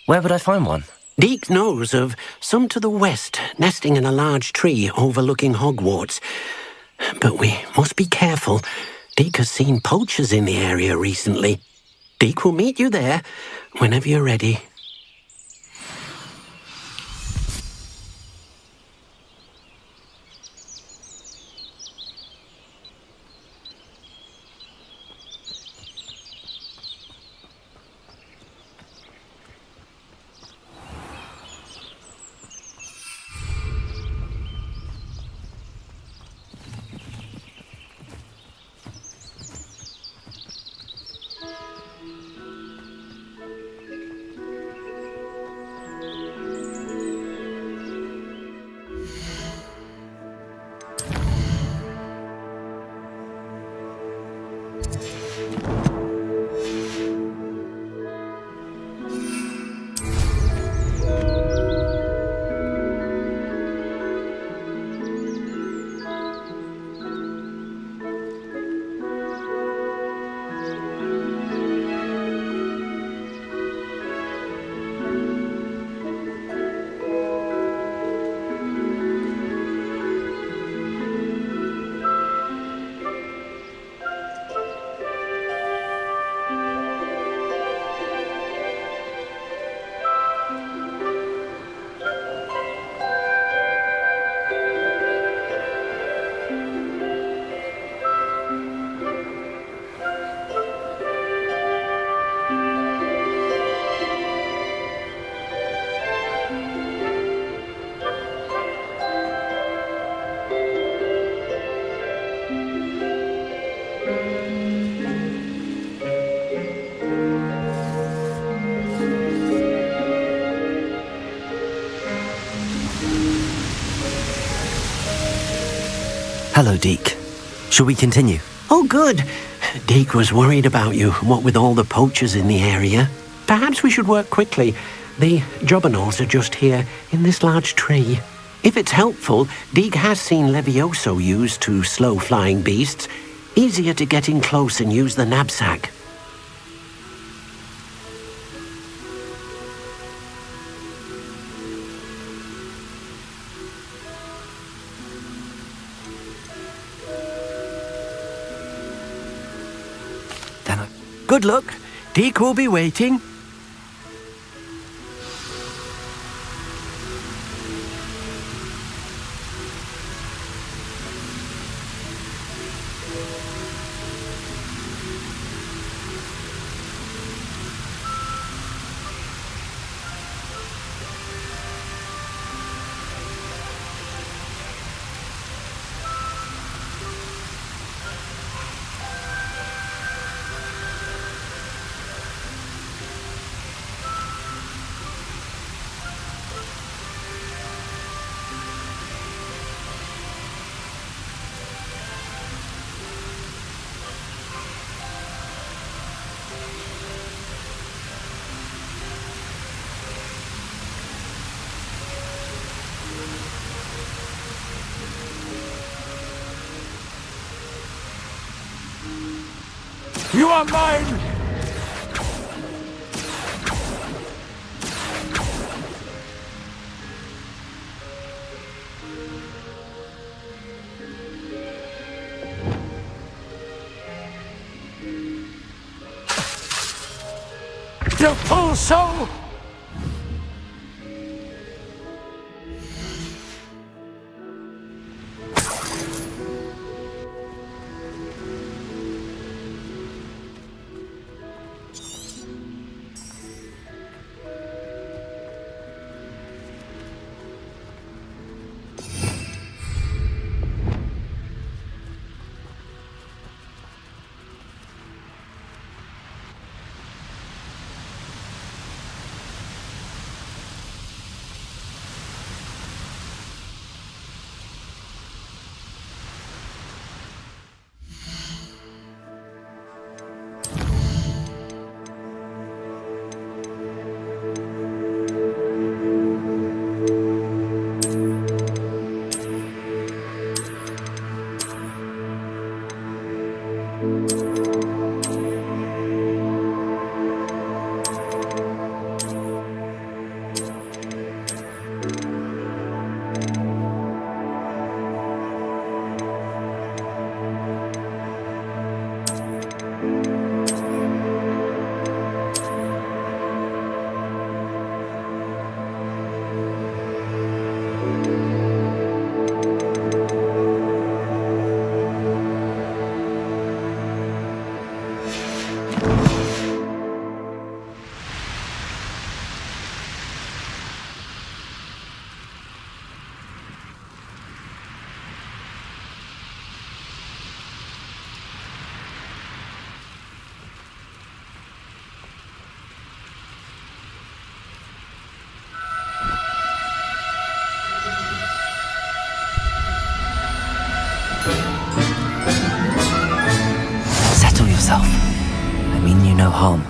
Where would I find one? Deke knows of some to the west, nesting in a large tree overlooking Hogwarts. But we must be careful. Deke has seen poachers in the area recently. Deke will meet you there whenever you're ready. Hello, Deke. Shall we continue? Oh, good. Deke was worried about you, what with all the poachers in the area. Perhaps we should work quickly. The jobberknolls are just here, in this large tree. If it's helpful, Deke has seen Levioso used to slow flying beasts. Easier to get in close and use the knapsack. Good luck. Deke will be waiting. You are mine! The full soul! I mean you no harm.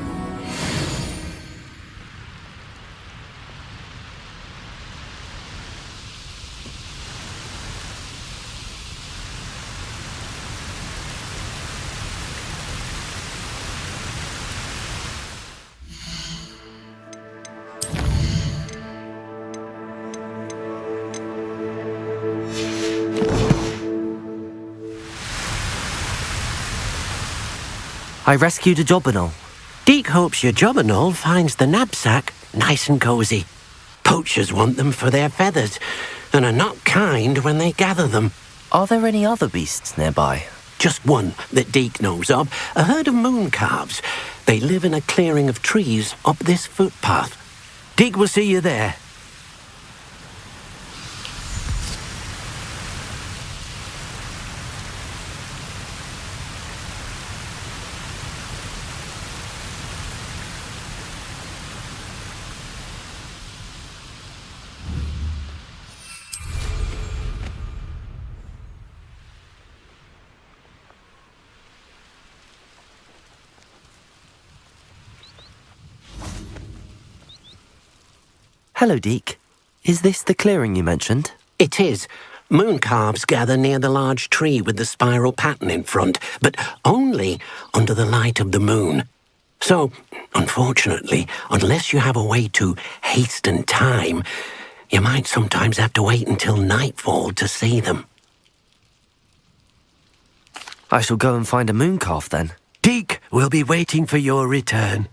I rescued a jobberknoll. Deke hopes your jobberknoll finds the knapsack nice and cozy. Poachers want them for their feathers, and are not kind when they gather them. Are there any other beasts nearby? Just one that Deke knows of, a herd of moon calves. They live in a clearing of trees up this footpath. Deke will see you there. Hello, Deke. Is this the clearing you mentioned? It is. Moon calves gather near the large tree with the spiral pattern in front, but only under the light of the moon. So, unfortunately, unless you have a way to hasten time, you might sometimes have to wait until nightfall to see them. I shall go and find a moon calf then. Deke will be waiting for your return.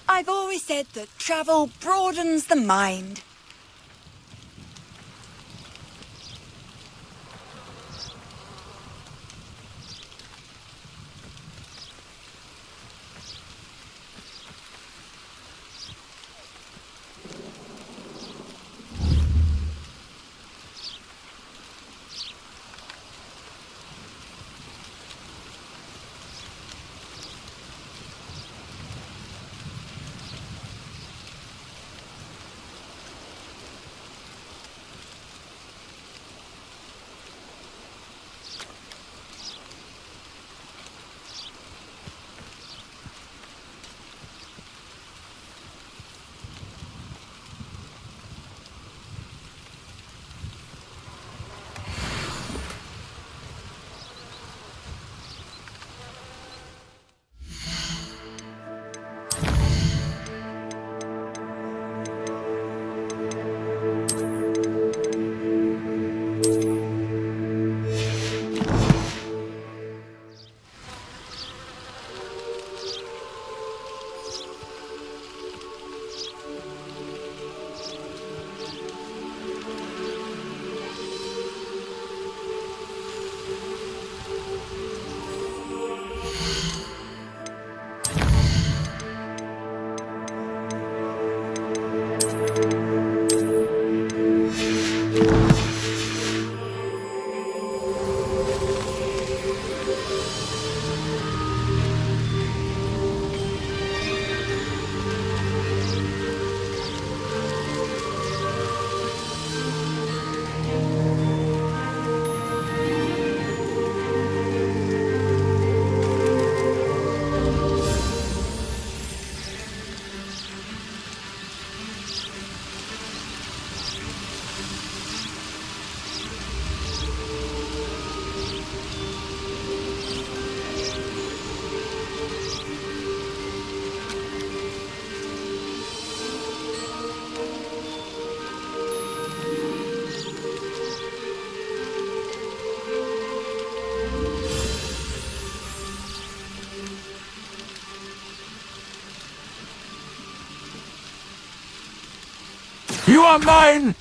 I've always said that travel broadens the mind. You are mine!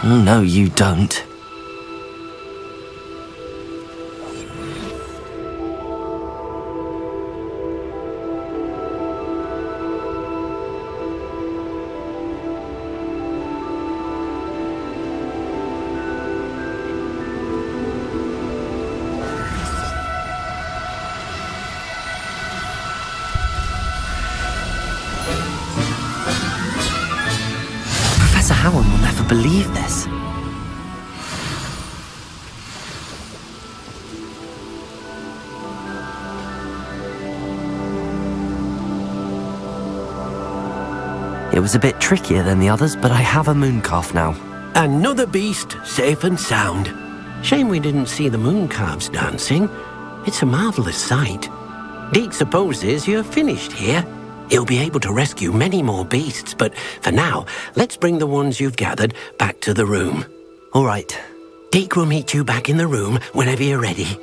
No, you don't. Professor Howard will never believe this. It was a bit trickier than the others, but I have a mooncalf now. Another beast, safe and sound. Shame we didn't see the mooncalves dancing. It's a marvellous sight. Deke supposes you're finished here. He'll be able to rescue many more beasts, but for now, let's bring the ones you've gathered back to the room. All right. Deke will meet you back in the room whenever you're ready.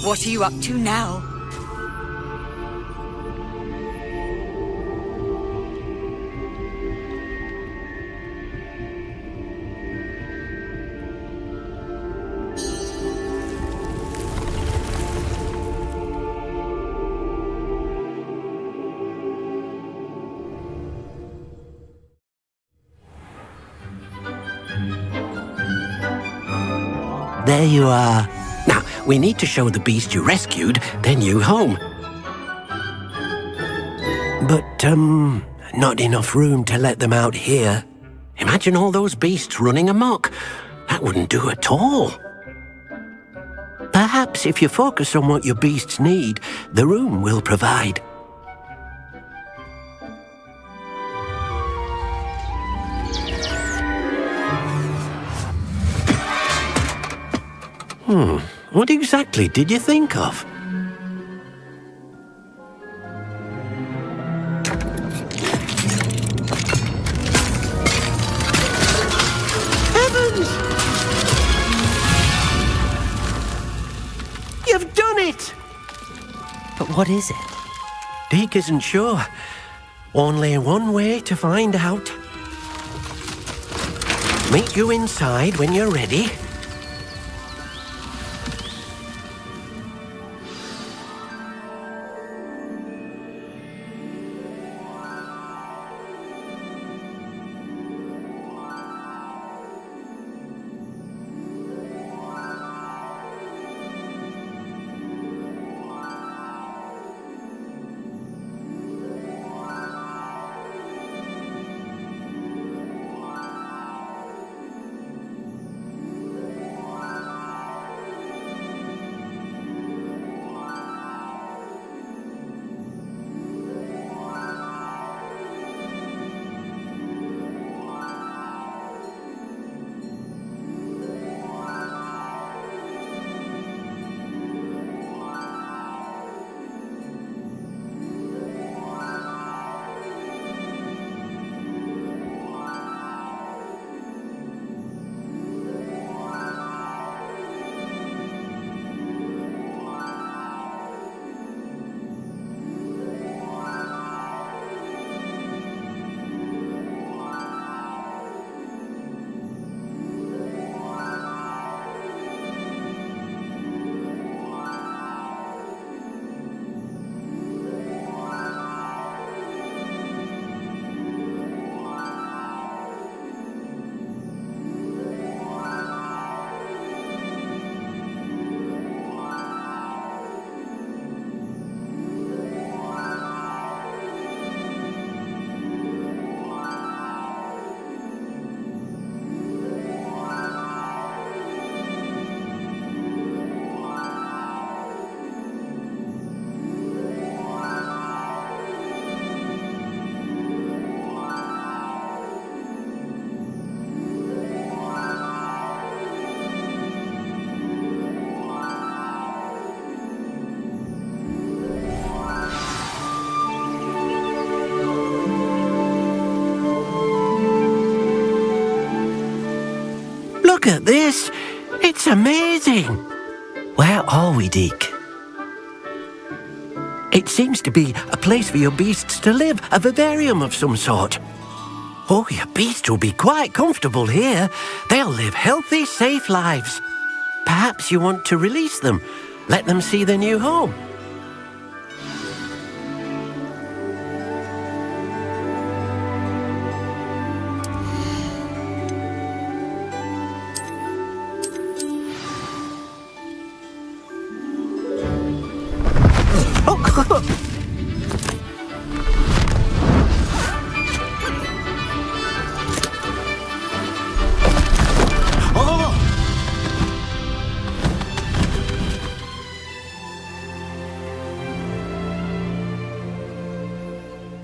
What are you up to now? There you are. Now, we need to show the beast you rescued their new home. But, not enough room to let them out here. Imagine all those beasts running amok. That wouldn't do at all. Perhaps if you focus on what your beasts need, the room will provide. What exactly did you think of? Heavens! You've done it! But what is it? Deke isn't sure. Only one way to find out. Meet you inside when you're ready. Look at this! It's amazing! Where are we, Deke? It seems to be a place for your beasts to live, a vivarium of some sort. Oh, your beasts will be quite comfortable here. They'll live healthy, safe lives. Perhaps you want to release them, let them see their new home.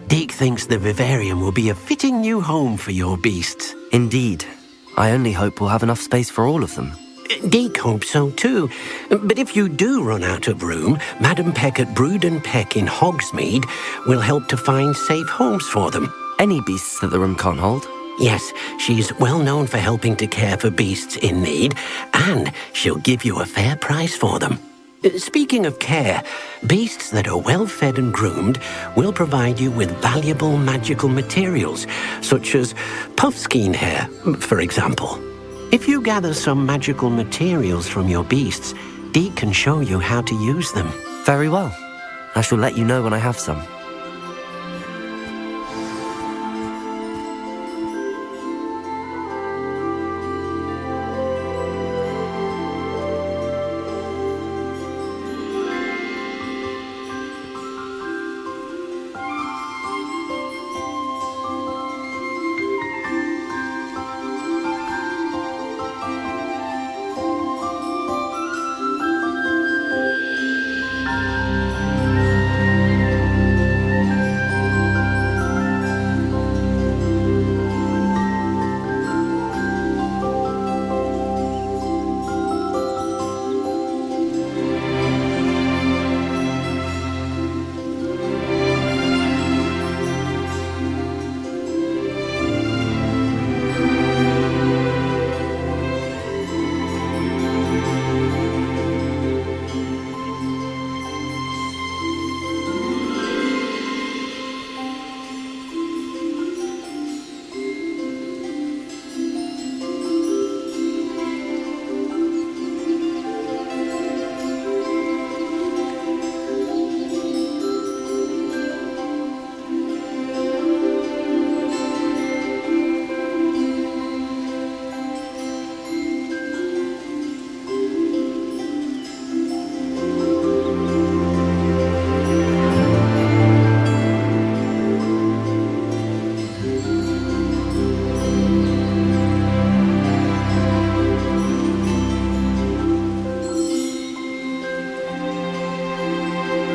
Deke thinks the vivarium will be a fitting new home for your beasts. Indeed. I only hope we'll have enough space for all of them. Deke hopes so too. But if you do run out of room, Madam Peck at Brood and Peck in Hogsmeade will help to find safe homes for them. Any beasts that the room can't hold? Yes, she's well known for helping to care for beasts in need, and she'll give you a fair price for them. Speaking of care, beasts that are well fed and groomed will provide you with valuable magical materials, such as puffskein hair, for example. If you gather some magical materials from your beasts, Deke can show you how to use them. Very well. I shall let you know when I have some.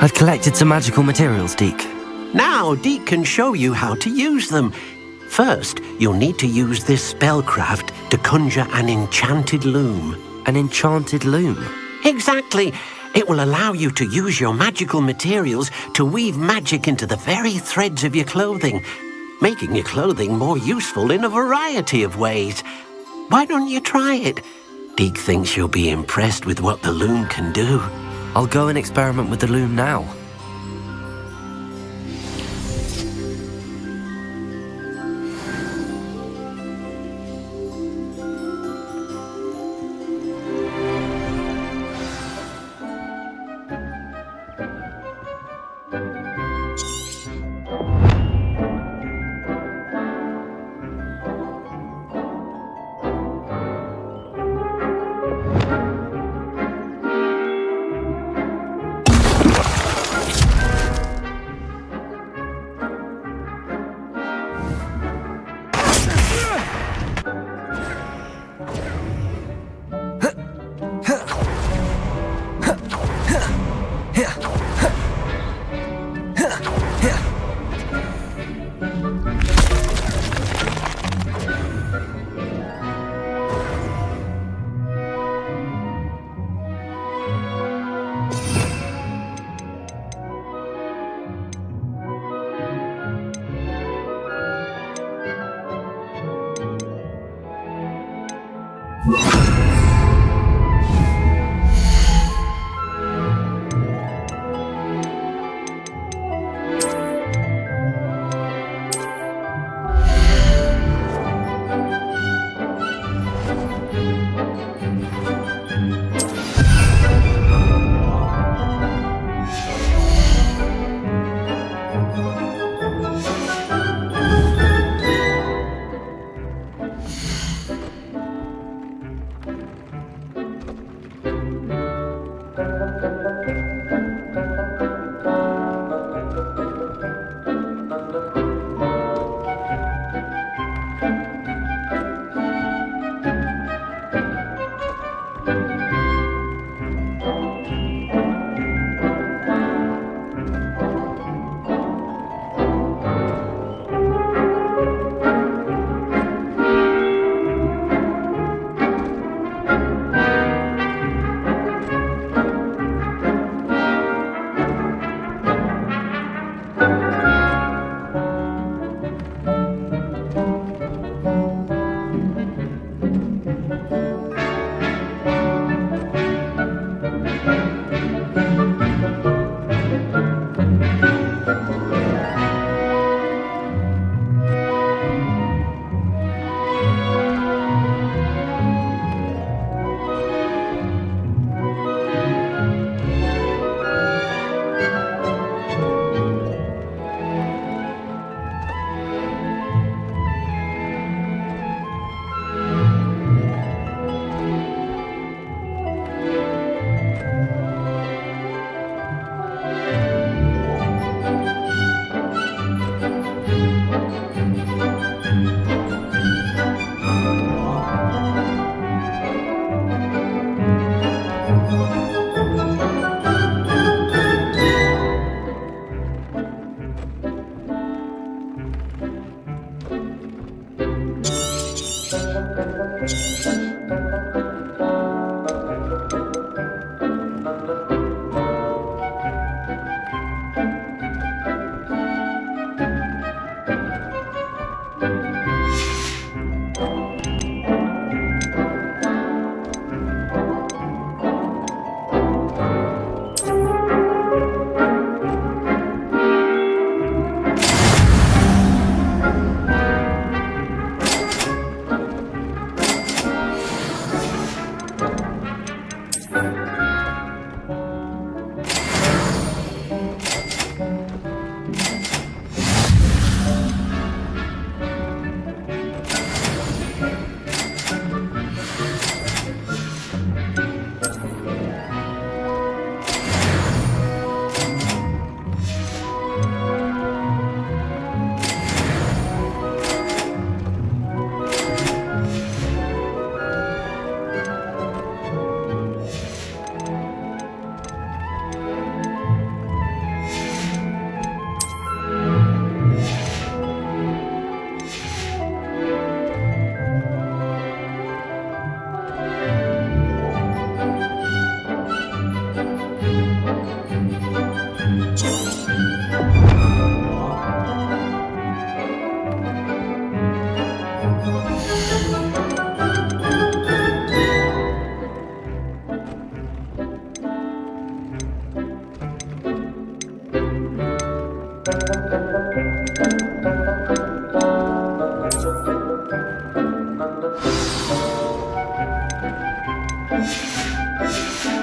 I've collected some magical materials, Deke. Now Deke can show you how to use them. First, you'll need to use this spellcraft to conjure an enchanted loom. An enchanted loom? Exactly. It will allow you to use your magical materials to weave magic into the very threads of your clothing, making your clothing more useful in a variety of ways. Why don't you try it? Deke thinks you'll be impressed with what the loom can do. I'll go and experiment with the loom now.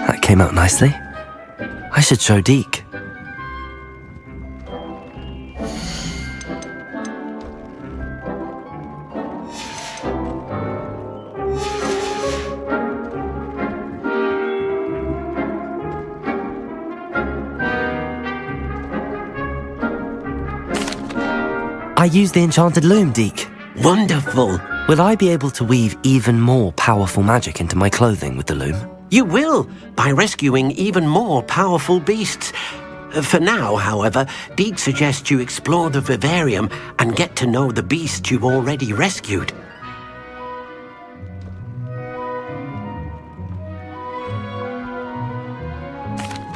That came out nicely. I should show Deke. I used the enchanted loom, Deke. Wonderful. Will I be able to weave even more powerful magic into my clothing with the loom? You will, by rescuing even more powerful beasts. For now, however, Deke suggests you explore the vivarium and get to know the beasts you've already rescued.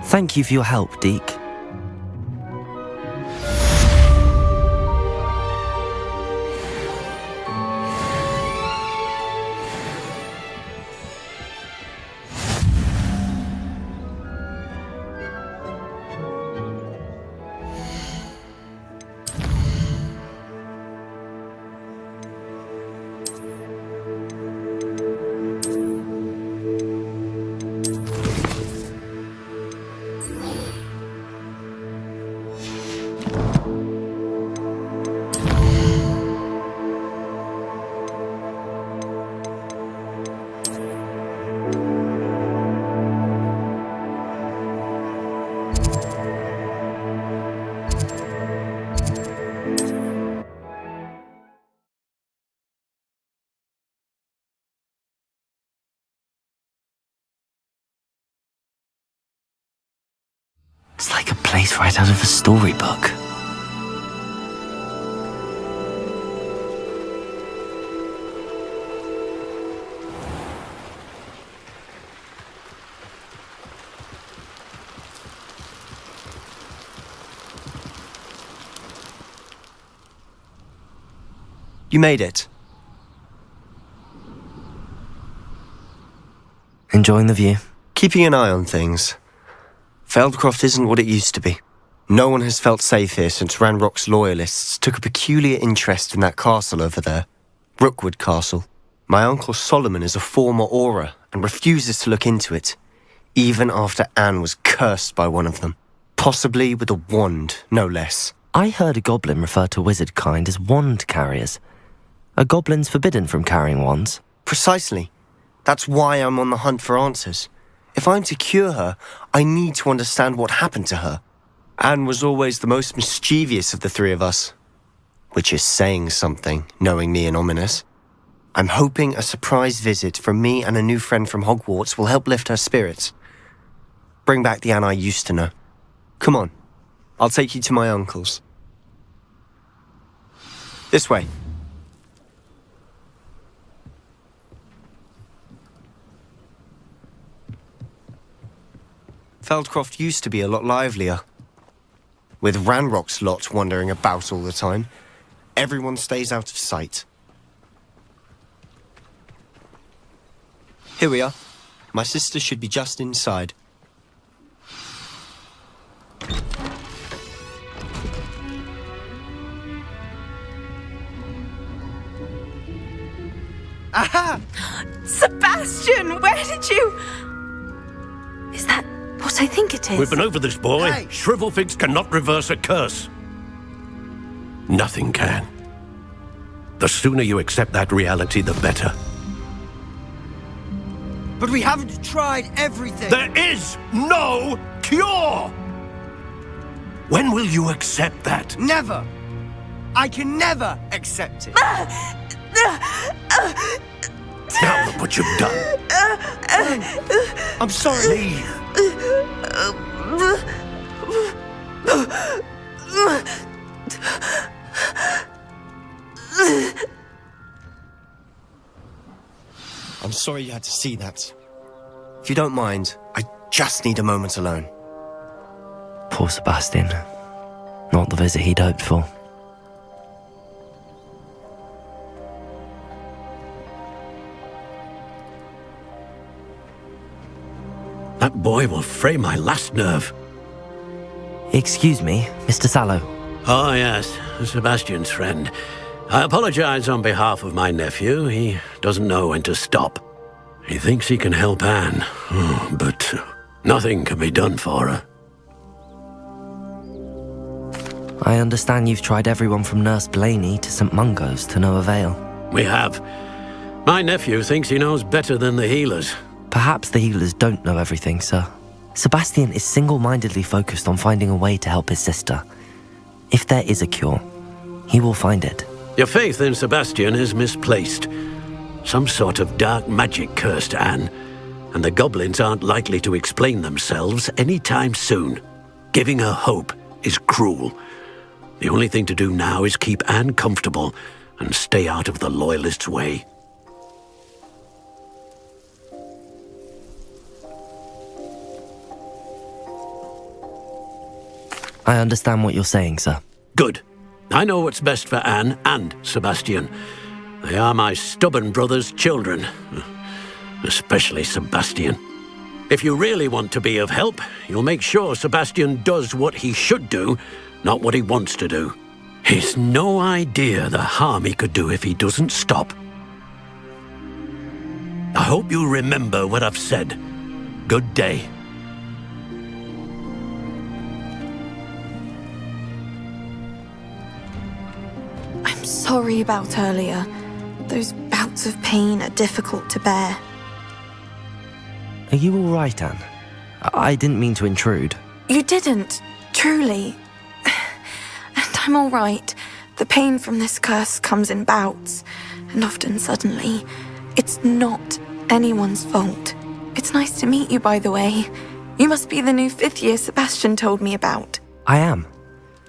Thank you for your help, Deke. It's like a place right out of a storybook. You made it. Enjoying the view? Keeping an eye on things. Feldcroft isn't what it used to be. No one has felt safe here since Ranrock's loyalists took a peculiar interest in that castle over there. Rookwood Castle. My uncle Solomon is a former Auror and refuses to look into it, even after Anne was cursed by one of them. Possibly with a wand, no less. I heard a goblin refer to wizard kind as wand carriers. Are goblins forbidden from carrying wands? Precisely. That's why I'm on the hunt for answers. If I'm to cure her, I need to understand what happened to her. Anne was always the most mischievous of the three of us. Which is saying something, knowing me and ominous. I'm hoping a surprise visit from me and a new friend from Hogwarts will help lift her spirits. Bring back the Anne I used to know. Come on, I'll take you to my uncle's. This way. Feldcroft used to be a lot livelier. With Ranrock's lot wandering about all the time, everyone stays out of sight. Here we are. My sister should be just inside. Aha! Sebastian, where did you... Is that what I think it is? We've been over this, boy. Hey. Shrivelfigs cannot reverse a curse. Nothing can. The sooner you accept that reality, the better. But we haven't tried everything. There is no cure! When will you accept that? Never. I can never accept it. Now look what you've done. I'm sorry. I'm sorry you had to see that. If you don't mind, I just need a moment alone. Poor Sebastian. Not the visit he'd hoped for. That boy will fray my last nerve. Excuse me, Mr. Sallow. Oh, yes, Sebastian's friend. I apologize on behalf of my nephew. He doesn't know when to stop. He thinks he can help Anne, but nothing can be done for her. I understand you've tried everyone from Nurse Blaney to St. Mungo's to no avail. We have. My nephew thinks he knows better than the healers. Perhaps the healers don't know everything, sir. Sebastian is single-mindedly focused on finding a way to help his sister. If there is a cure, he will find it. Your faith in Sebastian is misplaced. Some sort of dark magic cursed Anne, and the goblins aren't likely to explain themselves anytime soon. Giving her hope is cruel. The only thing to do now is keep Anne comfortable and stay out of the Loyalists' way. I understand what you're saying, sir. Good. I know what's best for Anne and Sebastian. They are my stubborn brother's children. Especially Sebastian. If you really want to be of help, you'll make sure Sebastian does what he should do, not what he wants to do. He's no idea the harm he could do if he doesn't stop. I hope you remember what I've said. Good day. I'm sorry about earlier. Those bouts of pain are difficult to bear. Are you all right, Anne? I didn't mean to intrude. You didn't, truly. And I'm all right. The pain from this curse comes in bouts, and often suddenly. It's not anyone's fault. It's nice to meet you, by the way. You must be the new 5th year Sebastian told me about. I am.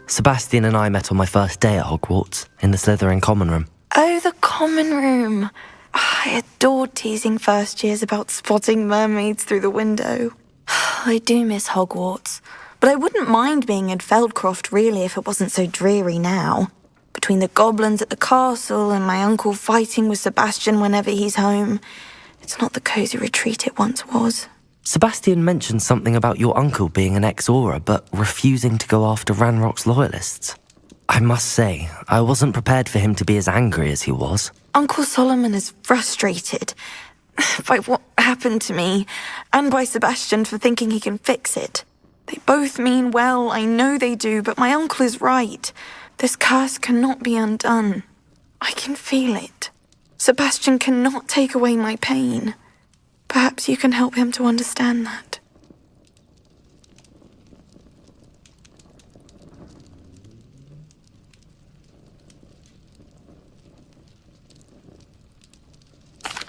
Sebastian and I met on my first day at Hogwarts, in the Slytherin common room. Oh, the common room. I adored teasing first years about spotting mermaids through the window. I do miss Hogwarts, but I wouldn't mind being in Feldcroft really if it wasn't so dreary now. Between the goblins at the castle and my uncle fighting with Sebastian whenever he's home, it's not the cosy retreat it once was. Sebastian mentioned something about your uncle being an ex-Auror, but refusing to go after Ranrock's loyalists. I must say, I wasn't prepared for him to be as angry as he was. Uncle Solomon is frustrated by what happened to me, and by Sebastian for thinking he can fix it. They both mean well, I know they do, but my uncle is right. This curse cannot be undone. I can feel it. Sebastian cannot take away my pain. Perhaps you can help him to understand that.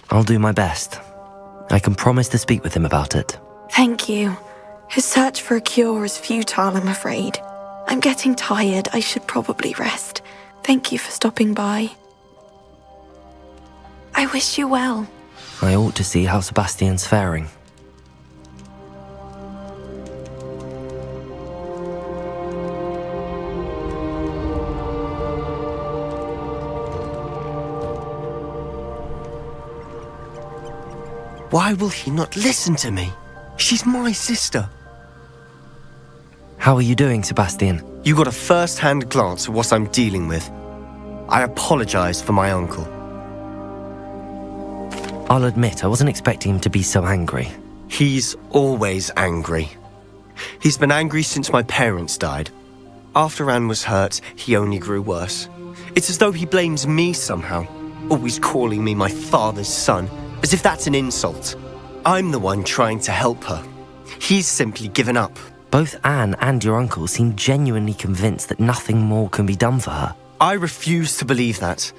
I'll do my best. I can promise to speak with him about it. Thank you. His search for a cure is futile, I'm afraid. I'm getting tired. I should probably rest. Thank you for stopping by. I wish you well. I ought to see how Sebastian's faring. Why will he not listen to me? She's my sister. How are you doing, Sebastian? You got a first-hand glance at what I'm dealing with. I apologize for my uncle. I'll admit, I wasn't expecting him to be so angry. He's always angry. He's been angry since my parents died. After Anne was hurt, he only grew worse. It's as though he blames me somehow, always calling me my father's son, as if that's an insult. I'm the one trying to help her. He's simply given up. Both Anne and your uncle seem genuinely convinced that nothing more can be done for her. I refuse to believe that.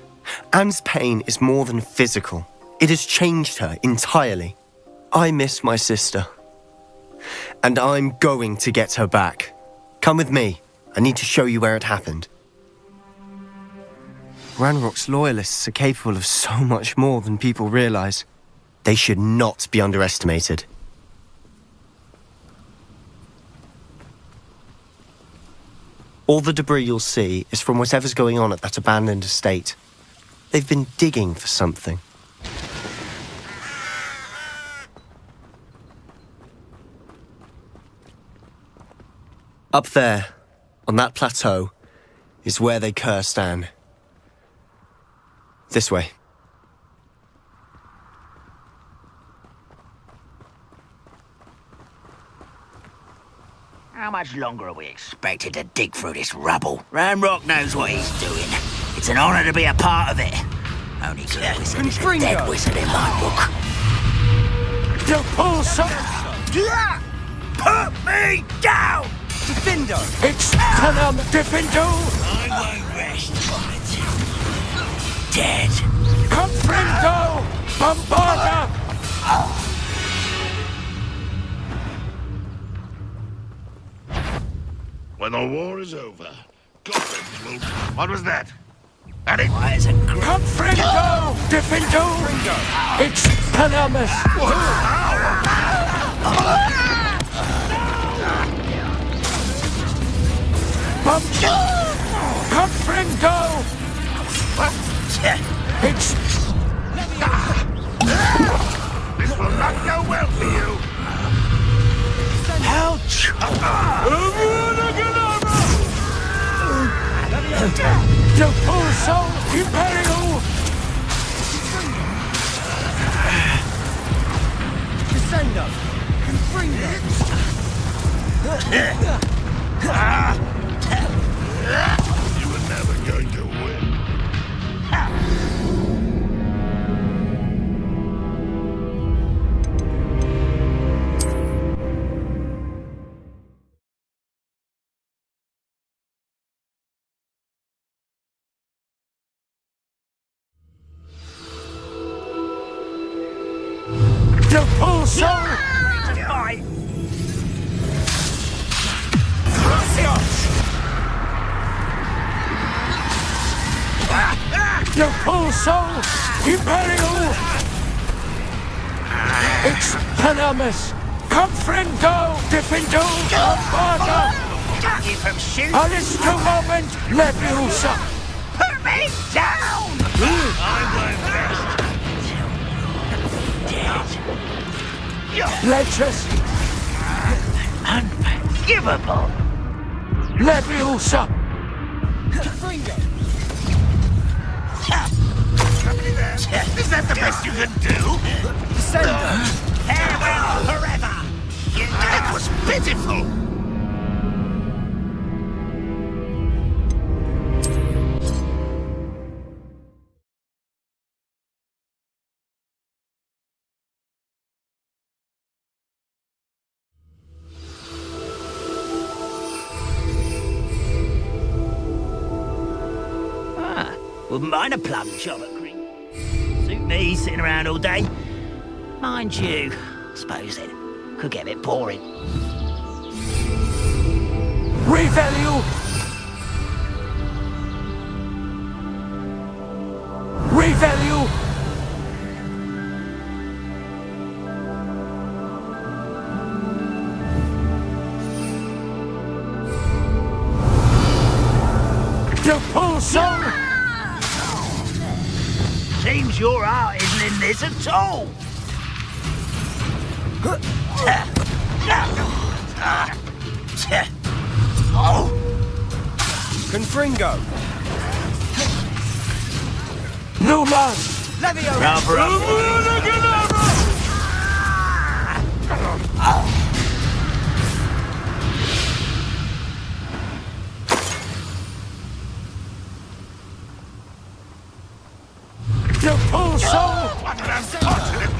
Anne's pain is more than physical. It has changed her entirely. I miss my sister. And I'm going to get her back. Come with me. I need to show you where it happened. Ranrock's loyalists are capable of so much more than people realize. They should not be underestimated. All the debris you'll see is from whatever's going on at that abandoned estate. They've been digging for something. Up there, on that plateau, is where they cursed Anne. This way. How much longer are we expected to dig through this rubble? Ranrock knows what he's doing. It's an honor to be a part of it. Only good wizard is a dead wizard in my book. You pull some... Put me down! Gryffindor! It's Gryffindor! I won't rest until dead. Gryffindor! Bombarda! When the war is over, goblins will... What was that? And it... Why is it... Gryffindor! Gryffindor! It's Canamus! Gryffindor! It's... This will not go well for you. Ouch! You pull so Imperial! Descendo! Confringo! You were never going to win. You pull so... You pull so Imperial! It's Canamus! Gryffindor! Gryffindor! Bombarda! Keep him shooting! Alistair moment! Leviosa! Put me down! I won't rest until dead. Ledges! Unforgivable! Leviosa! Confringo! Somebody there? Is that the best you can do? Descendo! Farewell forever! That was pitiful! Wouldn't mind a plum job at Green. Suit me, sitting around all day. Mind you, I suppose it could get a bit boring. Revalue! Revalue! You pull some... Seems your heart isn't in this at all. Confringo! No man! The full soul! What an unfortunate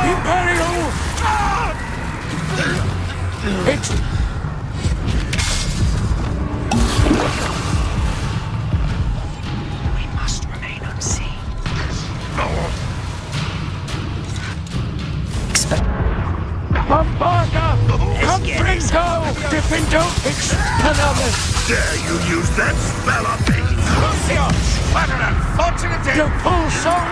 Imperial! It's... We must remain unseen. Bombarda! Confringo! Gryffindor! Expelliarmus! Dare you use that spell on me? What an unfortunate day! The full soul!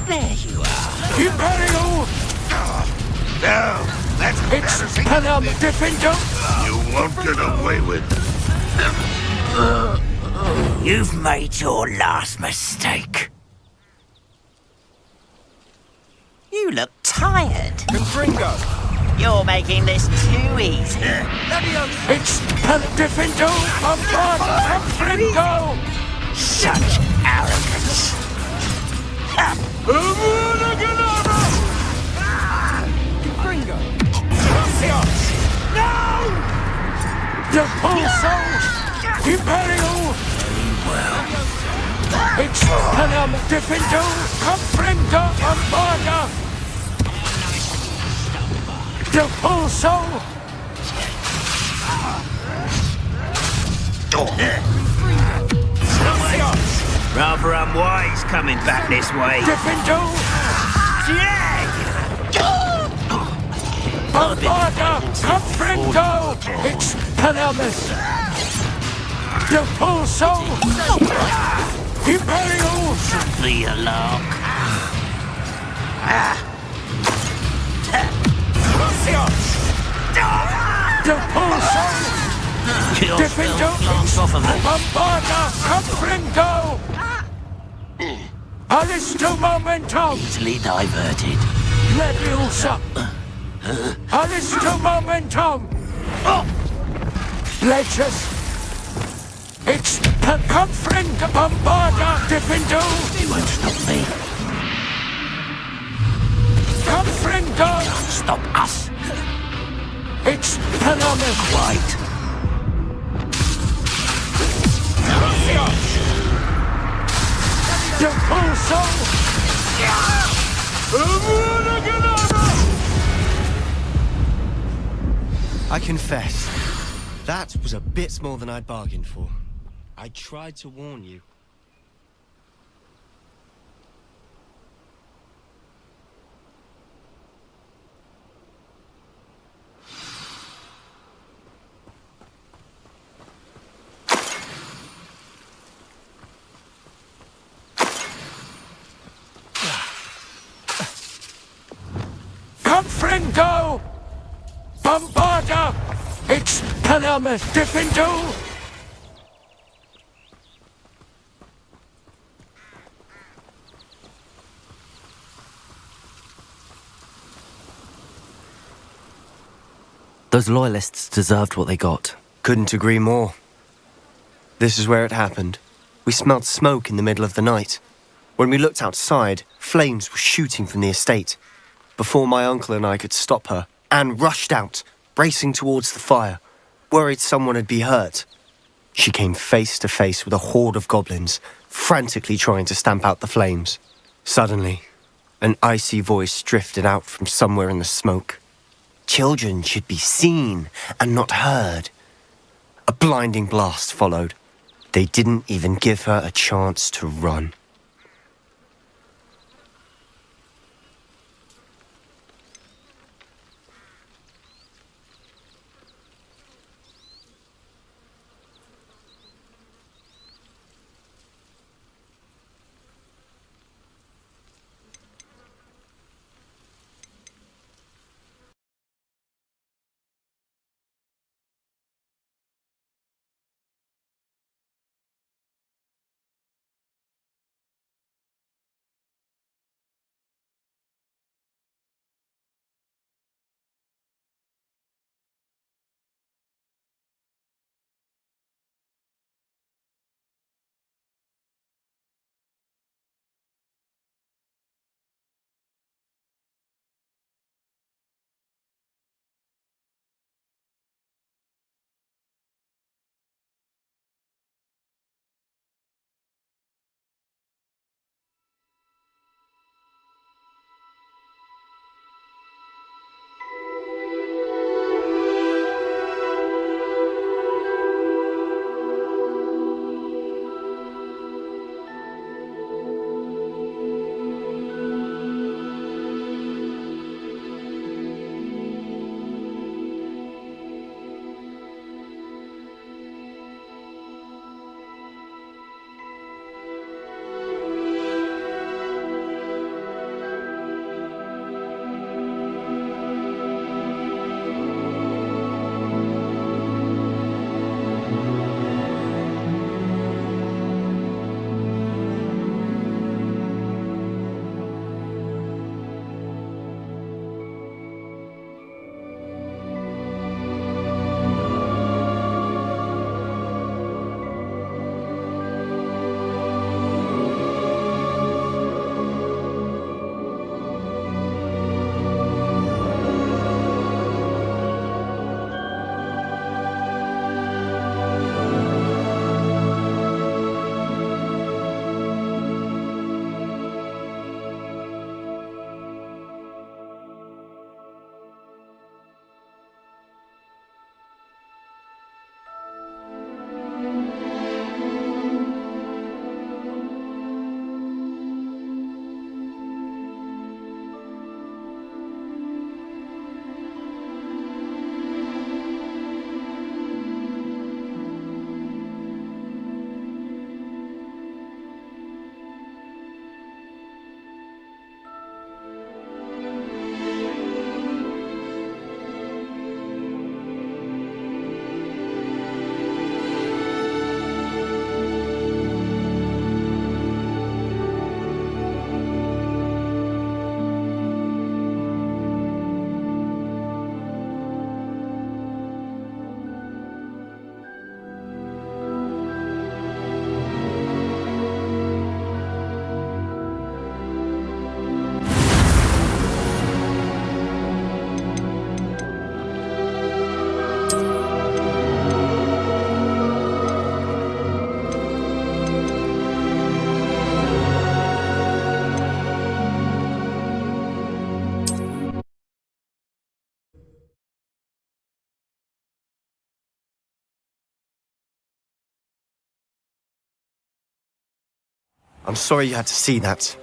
There you are. Imperial! Now, that's Expelliarmus! Gryffindor! You won't get away with You've made your last mistake. You look tired. Confringo! You're making this too easy. Expelliarmus! Gryffindor! Bombarda! Confringo! Such arrogance. Confringo! The full soul! Imperial! Expelliarmus! Gryffindor! Confringo! Bombarda! The full soul! Rather unwise coming back this way. Gryffindor! Bombarda! Confringo! Expelliarmus! The full soul! Imperial! The alarm. The full soul! Gryffindor! Bombarda! Confringo! Alisto momentum! Easily diverted. Leviosa! Alisto momentum! Leches! It's Confringo! Bombarda! Gryffindor! You won't stop me. Confringo! Stop us. It's Expelliarmus! Quite. The full soul! I confess, that was a bit more than I'd bargained for. I tried to warn you. Confringo! Bombarda! Expelliarmus! Gryffindor! Those loyalists deserved what they got. Couldn't agree more. This is where it happened. We smelled smoke in the middle of the night. When we looked outside, flames were shooting from the estate. Before my uncle and I could stop her, Anne rushed out, racing towards the fire, worried someone would be hurt. She came face to face with a horde of goblins, frantically trying to stamp out the flames. Suddenly, an icy voice drifted out from somewhere in the smoke. Children should be seen and not heard. A blinding blast followed. They didn't even give her a chance to run. I'm sorry you had to see that.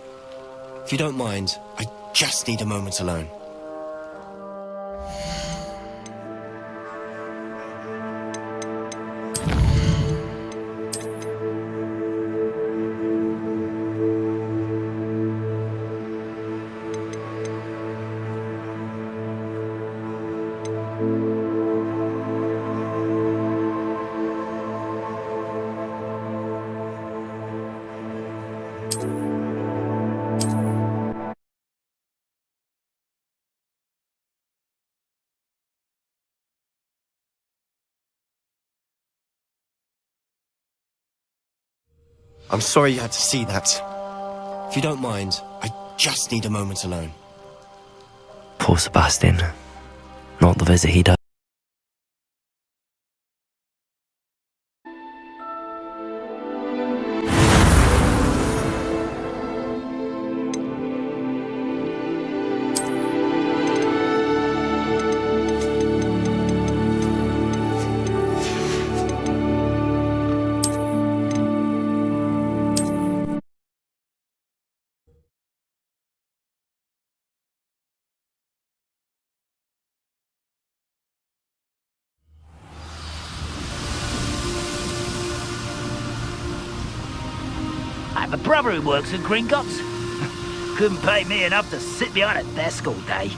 If you don't mind, I just need a moment alone. I'm sorry you had to see that. If you don't mind, I just need a moment alone. Poor Sebastian. Not the visit he does. I have a brother who works in Gringotts. Couldn't pay me enough to sit behind a desk all day.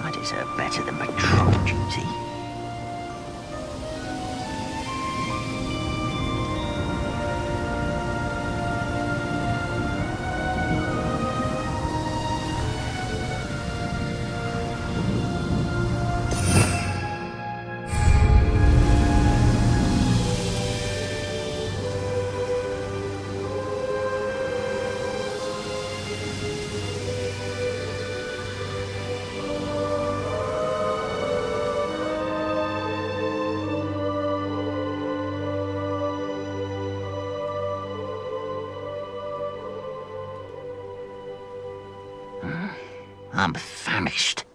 I deserve better than patrol duty. I'm famished.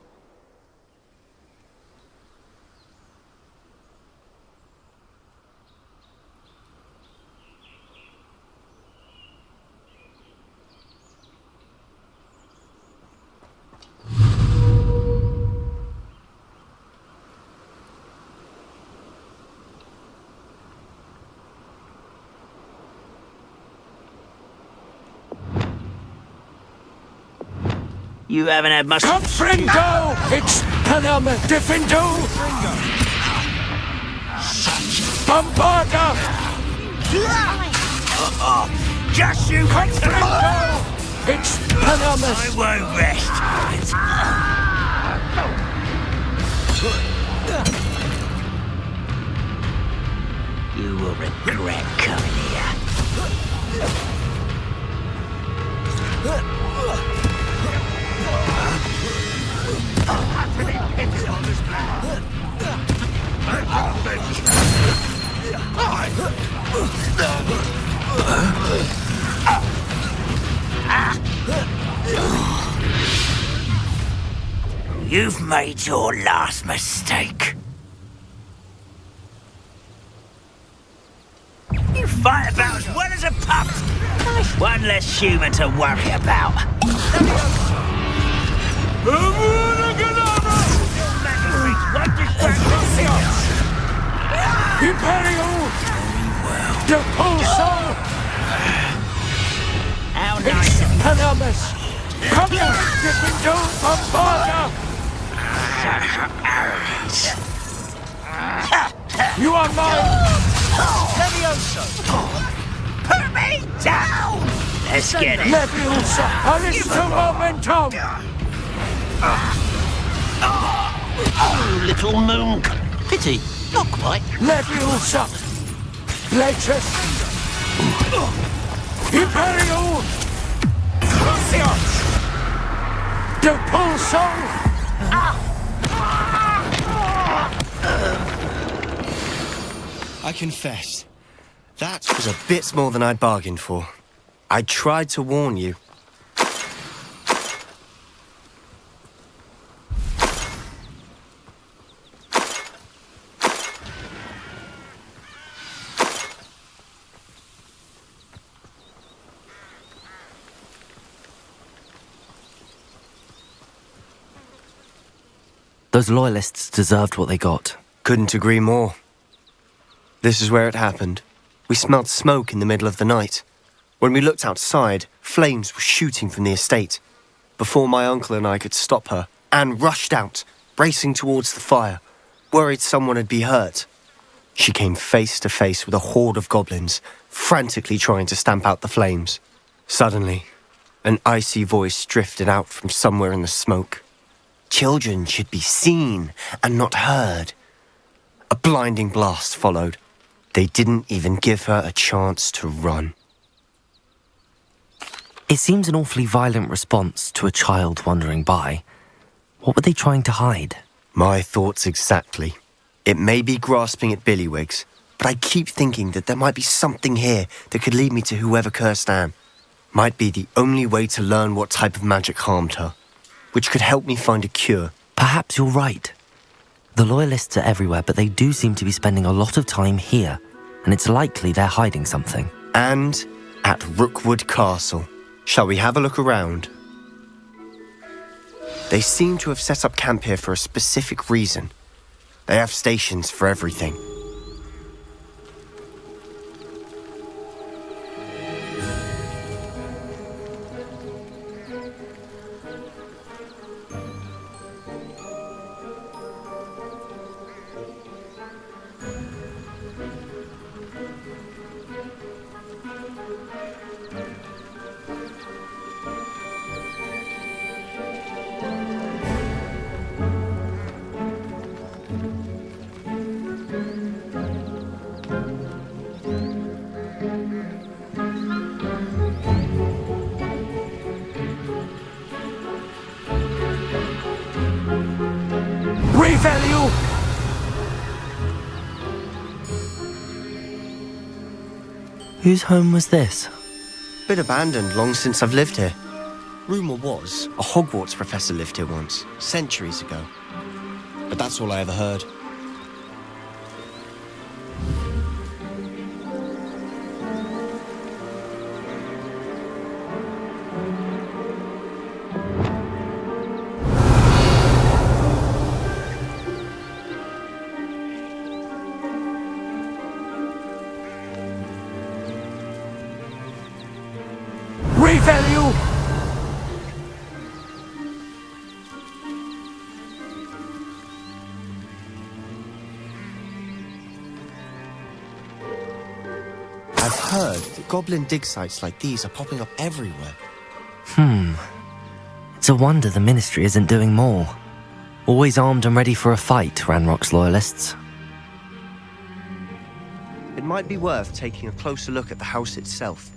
You haven't had much... Confringo! It's Panama Gryffindor! Bombarda! Just you Confringo! It's Panama! I won't rest. You will regret coming here. You've made your last mistake. You fight about as well as a pup. One less human to worry about. Imperial! The Pulso! How It's nice of you. Panamas! Come on, Gryffindor Bombarda! You are mine! Levioso! Put me down! Let's get it. Leviosa! Aristo Momentum! Oh, little moon. Pity, not quite. Leviosa! Leches! Imperial! The Pulso! I confess, that was a bit more than I'd bargained for. I tried to warn you. Those loyalists deserved what they got. Couldn't agree more. This is where it happened. We smelled smoke in the middle of the night. When we looked outside, flames were shooting from the estate. Before my uncle and I could stop her, Anne rushed out, racing towards the fire, worried someone had been hurt. She came face to face with a horde of goblins, frantically trying to stamp out the flames. Suddenly, an icy voice drifted out from somewhere in the smoke. Children should be seen and not heard. A blinding blast followed. They didn't even give her a chance to run. It seems an awfully violent response to a child wandering by. What were they trying to hide? My thoughts exactly. It may be grasping at billywhigs, but I keep thinking that there might be something here that could lead me to whoever cursed Anne. Might be the only way to learn what type of magic harmed her, which could help me find a cure. Perhaps you're right. The loyalists are everywhere, but they do seem to be spending a lot of time here, and it's likely they're hiding something. And at Rookwood Castle. Shall we have a look around? They seem to have set up camp here for a specific reason. They have stations for everything. Value! Whose home was this? Bit abandoned long since I've lived here. Rumour was a Hogwarts professor lived here once, centuries ago. But that's all I ever heard. Value! I've heard that goblin dig sites like these are popping up everywhere. It's a wonder the Ministry isn't doing more. Always armed and ready for a fight, Ranrock's loyalists. It might be worth taking a closer look at the house itself.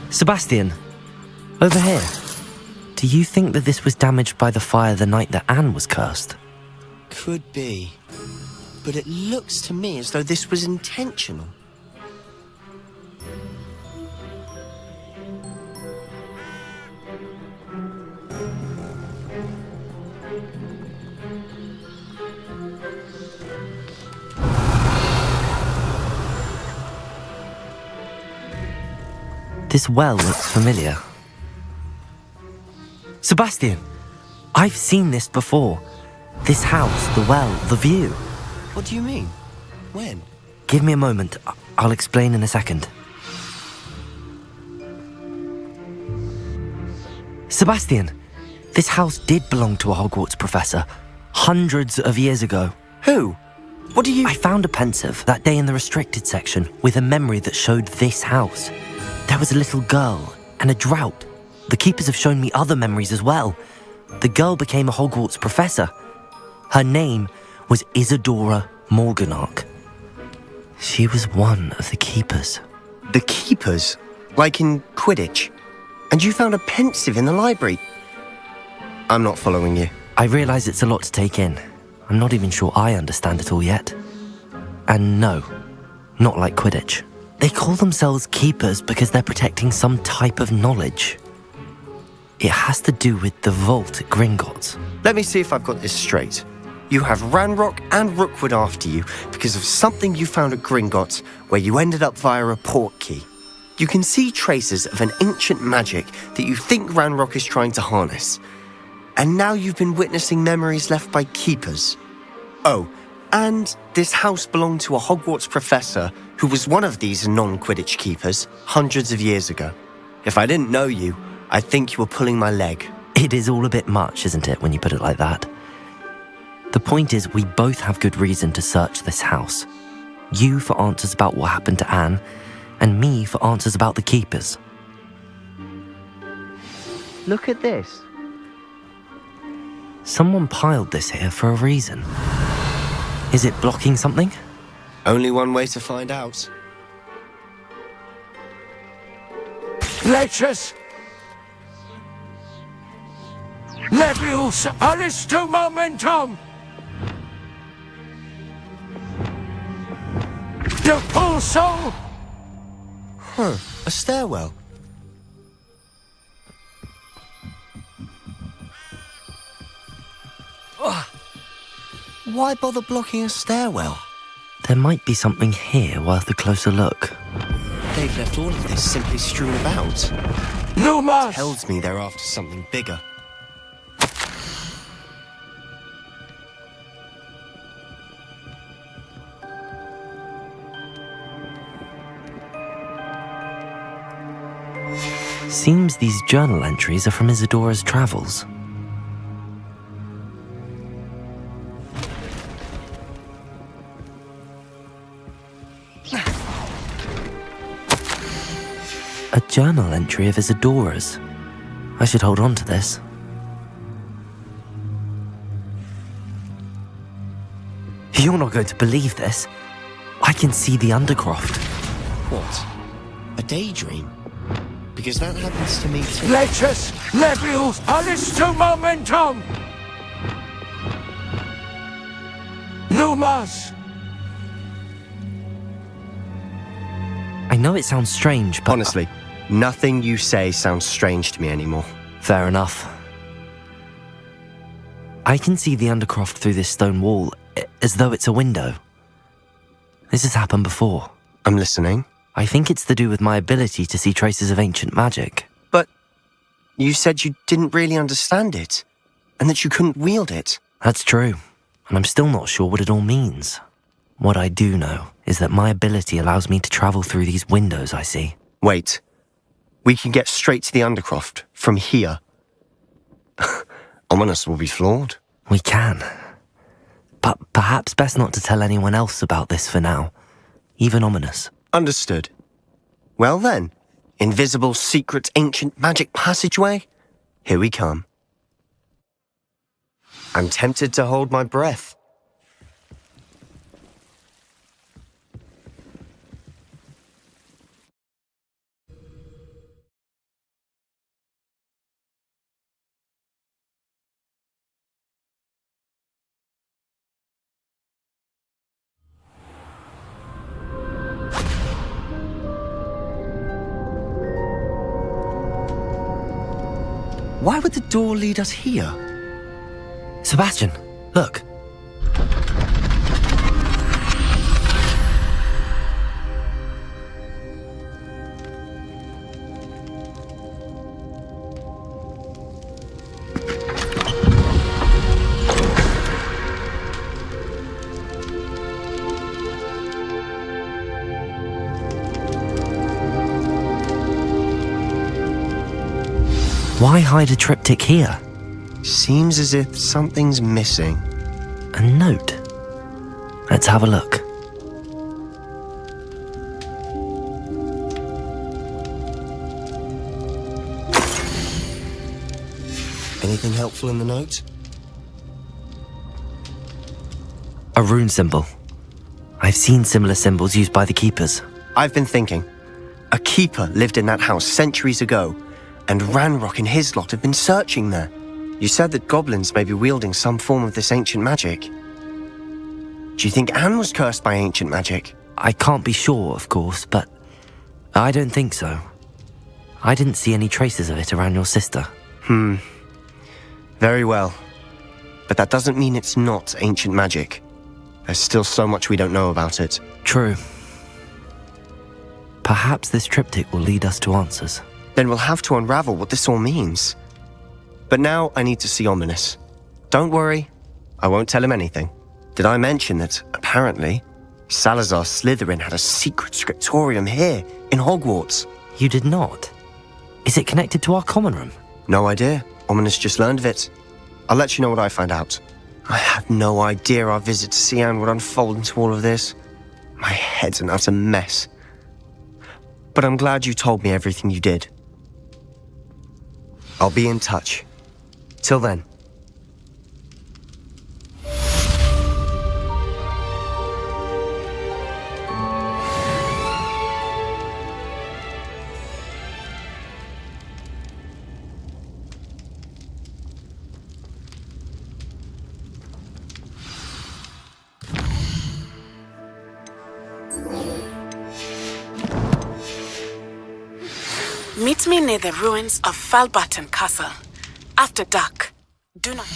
Sebastian, over here. Do you think that this was damaged by the fire the night that Anne was cursed? Could be. But it looks to me as though this was intentional. This well looks familiar. Sebastian, I've seen this before. This house, the well, the view. What do you mean? When? Give me a moment. I'll explain in a second. Sebastian, this house did belong to a Hogwarts professor. Hundreds of years ago. Who? What do you... I found a pensive that day in the restricted section with a memory that showed this house. There was a little girl and a drought. The keepers have shown me other memories as well. The girl became a Hogwarts professor. Her name was Isadora Morganach. She was one of the keepers. The keepers? Like in Quidditch? And you found a pensive in the library? I'm not following you. I realise it's a lot to take in. I'm not even sure I understand it all yet. And no, not like Quidditch. They call themselves keepers because they're protecting some type of knowledge. It has to do with the vault at Gringotts. Let me see if I've got this straight. You have Ranrock and Rookwood after you because of something you found at Gringotts where you ended up via a port key. You can see traces of an ancient magic that you think Ranrock is trying to harness. And now you've been witnessing memories left by keepers. Oh, and this house belonged to a Hogwarts professor who was one of these non-Quidditch keepers hundreds of years ago. If I didn't know you, I'd think you were pulling my leg. It is all a bit much, isn't it, when you put it like that? The point is, we both have good reason to search this house. You for answers about what happened to Anne, and me for answers about the keepers. Look at this. Someone piled this here for a reason. Is it blocking something? Only one way to find out. Fletchers! Levius alisto momentum! Depulso! Huh, a stairwell. Why bother blocking a stairwell? There might be something here worth a closer look. They've left all of this simply strewn about. Lumos! Tells me they're after something bigger. Seems these journal entries are from Isadora's travels. A journal entry of Isadora's. I should hold on to this. You're not going to believe this. I can see the Undercroft. What? A daydream? Because that happens to me too. Fletchers! Levius alisto momentum! Lumos! I know it sounds strange, but... Honestly, nothing you say sounds strange to me anymore. Fair enough. I can see the Undercroft through this stone wall, as though it's a window. This has happened before. I'm listening. I think it's to do with my ability to see traces of ancient magic. But you said you didn't really understand it, and that you couldn't wield it. That's true, and I'm still not sure what it all means. What I do know is that my ability allows me to travel through these windows I see. Wait. We can get straight to the Undercroft from here. Ominous will be flawed. We can. But perhaps best not to tell anyone else about this for now. Even Ominous. Understood. Well then, invisible, secret, ancient magic passageway? Here we come. I'm tempted to hold my breath. Why would the door lead us here? Sebastian, look. Why hide a triptych here? Seems as if something's missing. A note? At Let's have a look. Anything helpful in the note? A rune symbol. I've seen similar symbols used by the keepers. I've been thinking. A keeper lived in that house centuries ago, and Ranrock and his lot have been searching there. You said that goblins may be wielding some form of this ancient magic. Do you think Anne was cursed by ancient magic? I can't be sure, of course, but I don't think so. I didn't see any traces of it around your sister. Very well. But that doesn't mean it's not ancient magic. There's still so much we don't know about it. True. Perhaps this triptych will lead us to answers. Then we'll have to unravel what this all means. But now I need to see Ominous. Don't worry, I won't tell him anything. Did I mention that, apparently, Salazar Slytherin had a secret scriptorium here in Hogwarts? You did not? Is it connected to our common room? No idea. Ominous just learned of it. I'll let you know what I find out. I had no idea our visit to Sian would unfold into all of this. My head's an utter mess. But I'm glad you told me everything you did. I'll be in touch. Till then. Meet me near the ruins of Falbaton Castle. After dark. Do not...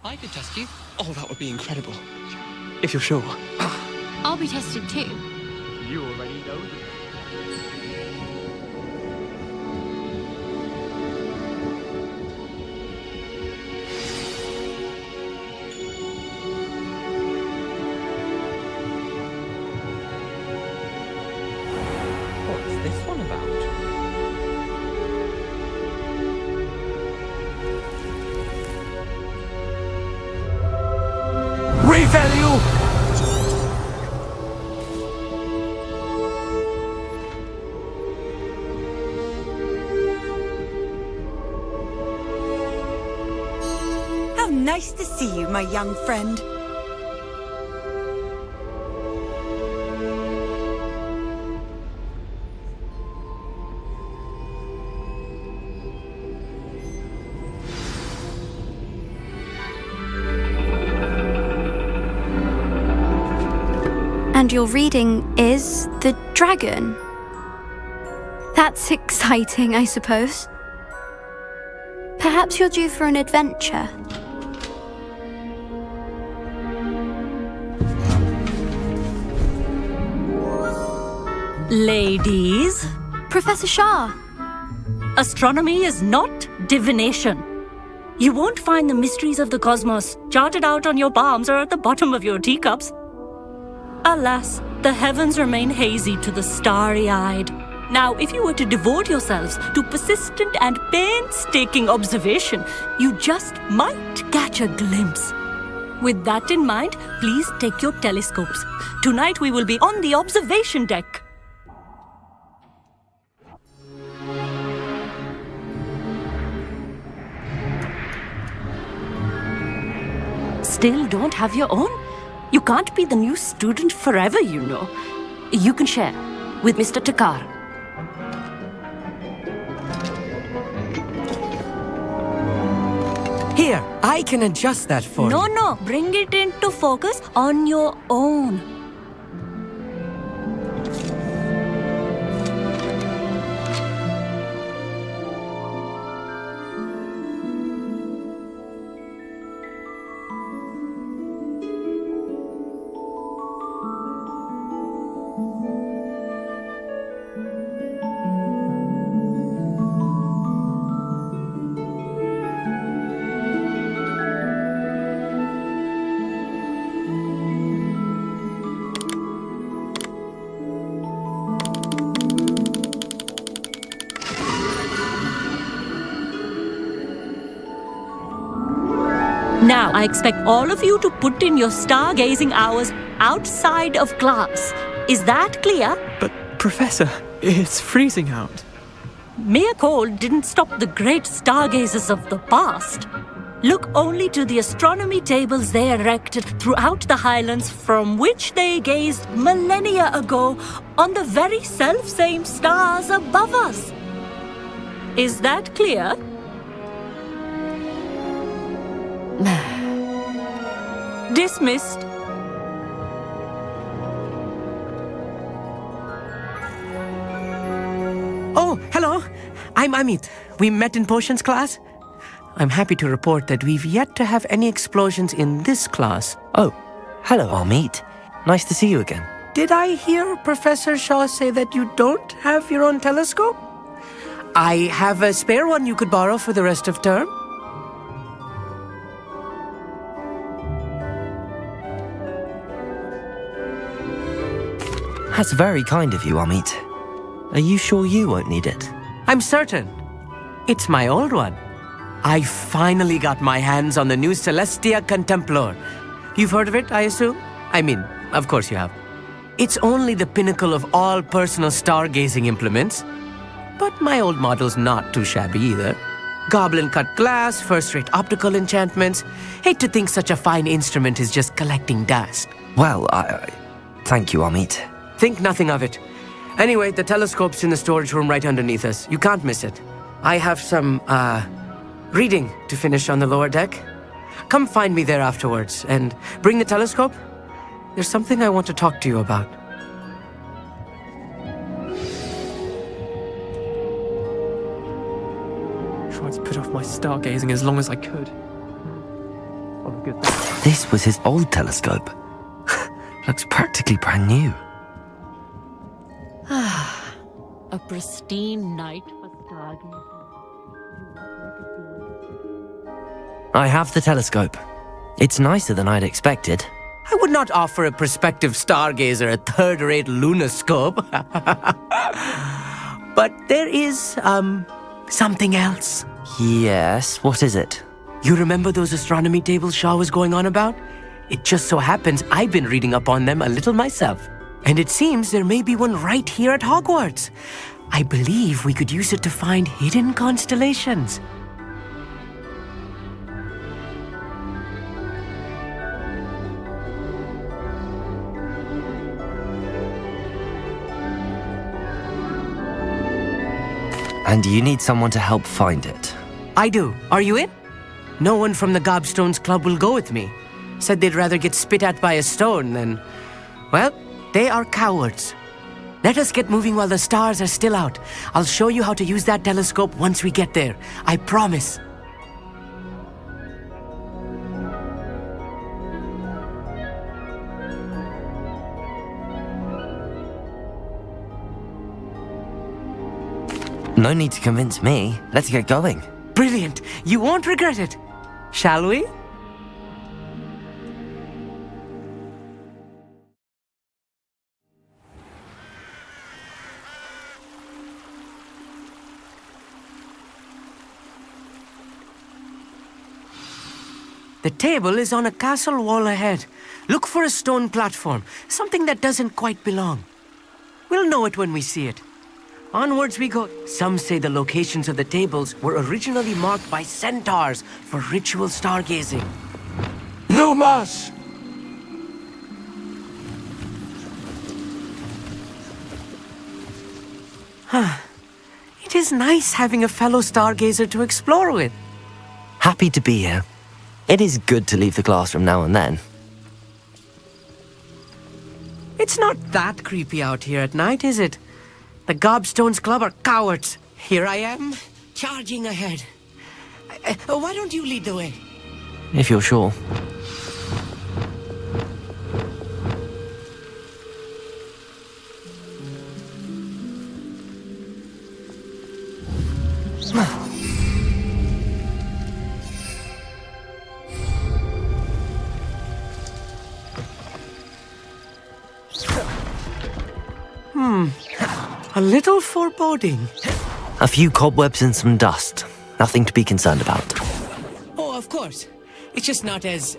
I could test you. Oh, that would be incredible. If you're sure. I'll be tested too. You already know. What's this one about? Revelio! How nice to see you, my young friend. And your reading is The Dragon. That's exciting, I suppose. Perhaps you're due for an adventure. Ladies, Professor Shah. astronomy is not divination. You won't find the mysteries of the cosmos charted out on your palms or at the bottom of your teacups. Alas, the heavens remain hazy to the starry-eyed. Now, if you were to devote yourselves to persistent and painstaking observation, you just might catch a glimpse. With that in mind, please take your telescopes. Tonight we will be on the observation deck. Still don't have your own? You can't be the new student forever, you know. You can share with Mr. Takar. Here, I can adjust that for you. No, bring it into focus on your own. Now, I expect all of you to put in your stargazing hours outside of class. Is that clear? But, Professor, it's freezing out. Mere cold didn't stop the great stargazers of the past. Look only to the astronomy tables they erected throughout the Highlands from which they gazed millennia ago on the very self-same stars above us. Is that clear? Dismissed. Oh, hello. I'm Amit. We met in potions class. I'm happy to report that we've yet to have any explosions in this class. Oh, hello, Amit. Nice to see you again. Did I hear Professor Shaw say that you don't have your own telescope? I have a spare one you could borrow for the rest of term. That's very kind of you, Amit. Are you sure you won't need it? I'm certain. It's my old one. I finally got my hands on the new Celestia Contemplar. You've heard of it, I assume? I mean, of course you have. It's only the pinnacle of all personal stargazing implements. But my old model's not too shabby either. Goblin-cut glass, first-rate optical enchantments. Hate to think such a fine instrument is just collecting dust. Well, thank you, Amit. Think nothing of it. Anyway, the telescope's in the storage room right underneath us. You can't miss it. I have some, reading to finish on the lower deck. Come find me there afterwards, and bring the telescope. There's something I want to talk to you about. Tried to put off my stargazing as long as I could. Oh, good. This was his old telescope. Looks practically brand new. A pristine night for stargazing. I have the telescope. It's nicer than I'd expected. I would not offer a prospective stargazer a third-rate lunoscope. But there is, something else. Yes, what is it? You remember those astronomy tables Shaw was going on about? It just so happens I've been reading up on them a little myself. And it seems there may be one right here at Hogwarts. I believe we could use it to find hidden constellations. And you need someone to help find it. I do. Are you in? No one from the Gobstones Club will go with me. Said they'd rather get spit at by a stone than... Well, they are cowards. Let us get moving while the stars are still out. I'll show you how to use that telescope once we get there. I promise. No need to convince me. Let's get going. Brilliant. You won't regret it. Shall we? The table is on a castle wall ahead. Look for a stone platform, something that doesn't quite belong. We'll know it when we see it. Onwards we go. Some say the locations of the tables were originally marked by centaurs for ritual stargazing. Lumas! It is nice having a fellow stargazer to explore with. Happy to be here. It is good to leave the classroom now and then. It's not that creepy out here at night, is it? The Gobstones Club are cowards. Here I am, charging ahead. Why don't you lead the way? If you're sure. A little foreboding. A few cobwebs and some dust. Nothing to be concerned about. Oh, of course. It's just not as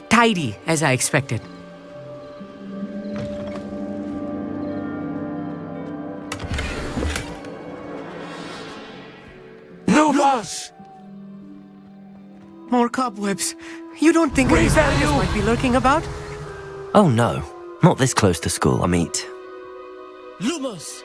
tidy as I expected. No loss! More cobwebs. You don't think any spiders might be lurking about? Oh no, not this close to school, Amit. Lumos!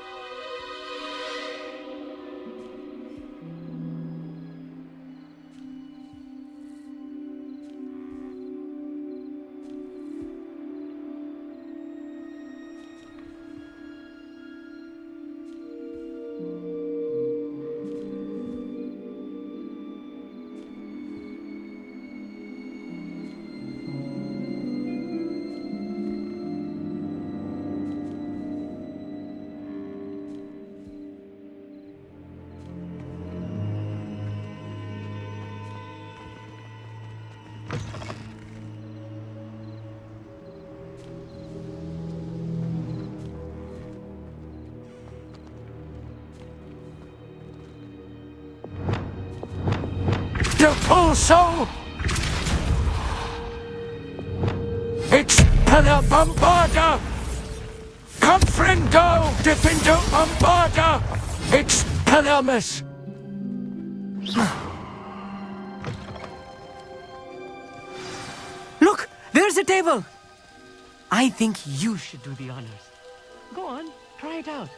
Also, Expella Bombarda! Confringo Defendo Bombarda! Expelliarmus! Look! There's a table! I think you should do the honors. Go on, try it out.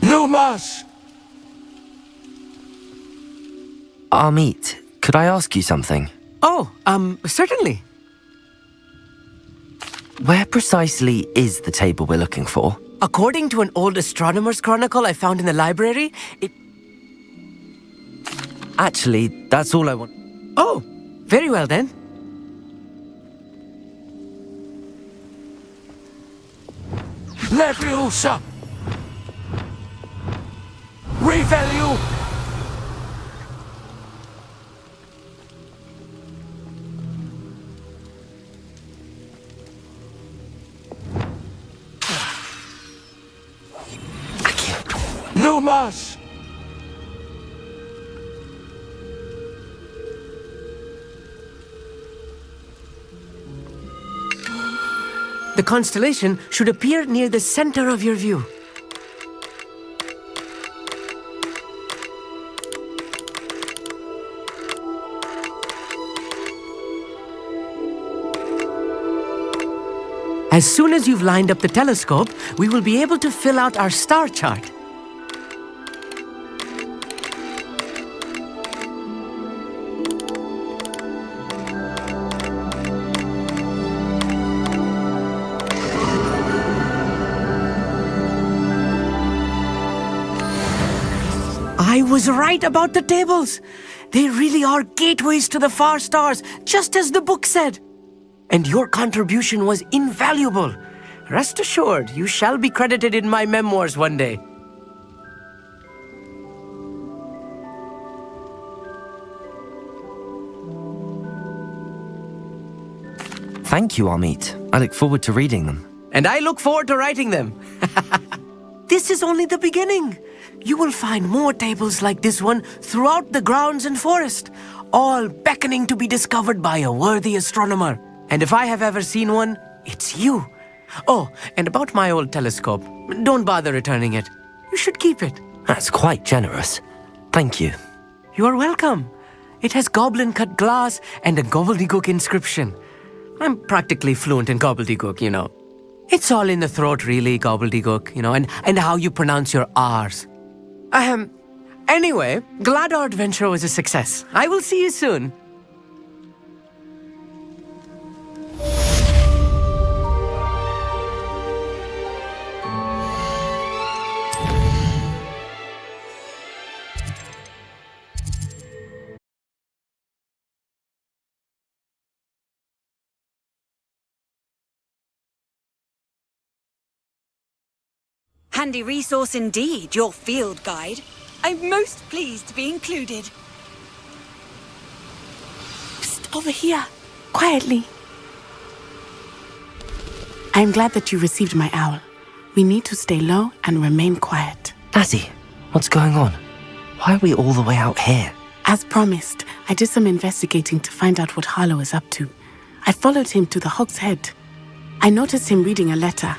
Lumos! Amit, could I ask you something? Oh, certainly. Where precisely is the table we're looking for? According to an old astronomer's chronicle I found in the library, it... Actually, that's all I want. Oh, very well then. Leviosa! Revelio! Lumos! The constellation should appear near the center of your view. As soon as you've lined up the telescope, we will be able to fill out our star chart. I was right about the tables. They really are gateways to the far stars, just as the book said. And your contribution was invaluable. Rest assured, you shall be credited in my memoirs one day. Thank you, Amit. I look forward to reading them. And I look forward to writing them. This is only the beginning. You will find more tables like this one throughout the grounds and forest, all beckoning to be discovered by a worthy astronomer. And if I have ever seen one, it's you. Oh, and about my old telescope, don't bother returning it. You should keep it. That's quite generous. Thank you. You are welcome. It has goblin-cut glass and a gobbledygook inscription. I'm practically fluent in gobbledygook, you know. It's all in the throat, really, gobbledygook, you know, and how you pronounce your R's. Anyway, glad our adventure was a success. I will see you soon. Handy resource indeed, your field guide. I'm most pleased to be included. Psst, over here. Quietly. I'm glad that you received my owl. We need to stay low and remain quiet. Natty, what's going on? Why are we all the way out here? As promised, I did some investigating to find out what Harlow is up to. I followed him to the Hog's Head. I noticed him reading a letter.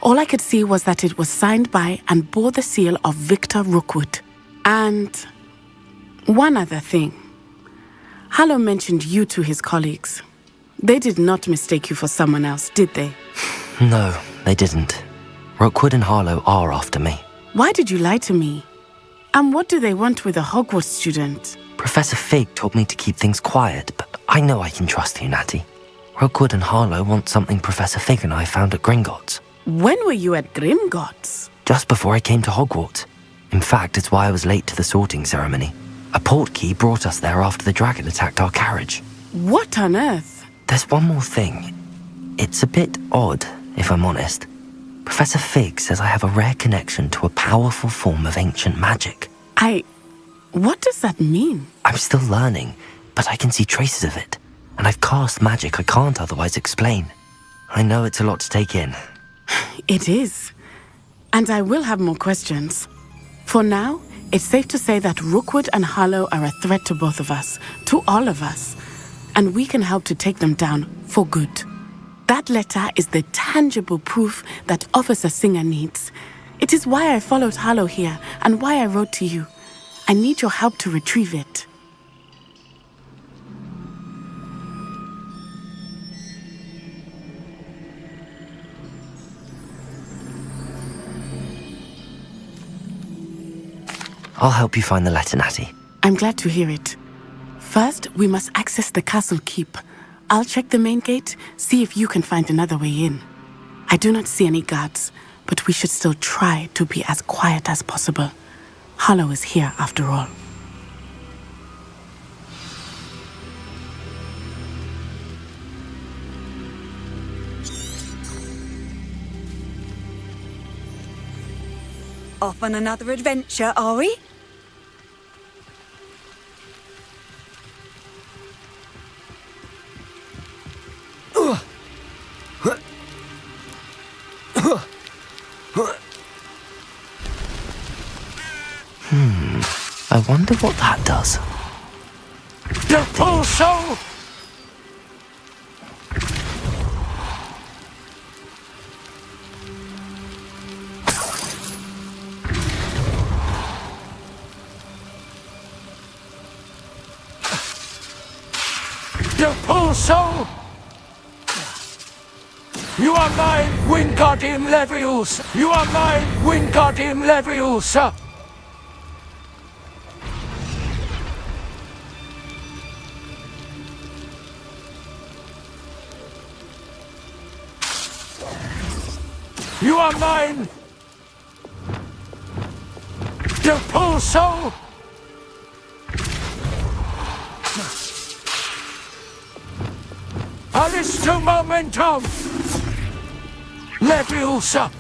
All I could see was that it was signed by and bore the seal of Victor Rookwood. And one other thing. Harlow mentioned you to his colleagues. They did not mistake you for someone else, did they? No, they didn't. Rookwood and Harlow are after me. Why did you lie to me? And what do they want with a Hogwarts student? Professor Fig told me to keep things quiet, but I know I can trust you, Natty. Rookwood and Harlow want something Professor Fig and I found at Gringotts. When were you at Gringotts? Just before I came to Hogwarts. In fact, it's why I was late to the sorting ceremony. A portkey brought us there after the dragon attacked our carriage. What on earth? There's one more thing. It's a bit odd, if I'm honest. Professor Fig says I have a rare connection to a powerful form of ancient magic. What does that mean? I'm still learning, but I can see traces of it. And I've cast magic I can't otherwise explain. I know it's a lot to take in. It is. And I will have more questions. For now, it's safe to say that Rookwood and Harlow are a threat to both of us, to all of us. And we can help to take them down for good. That letter is the tangible proof that Officer Singer needs. It is why I followed Harlow here and why I wrote to you. I need your help to retrieve it. I'll help you find the letter, Natty. I'm glad to hear it. First, we must access the castle keep. I'll check the main gate, see if you can find another way in. I do not see any guards, but we should still try to be as quiet as possible. Harlow is here after all. Off on another adventure, are we? I wonder what that does. The full soul! The full soul! You are mine, Wingardium Leviosa! You are mine, Wingardium Leviosa! You are mine! The full soul! Alisto Momentum! Leviosa!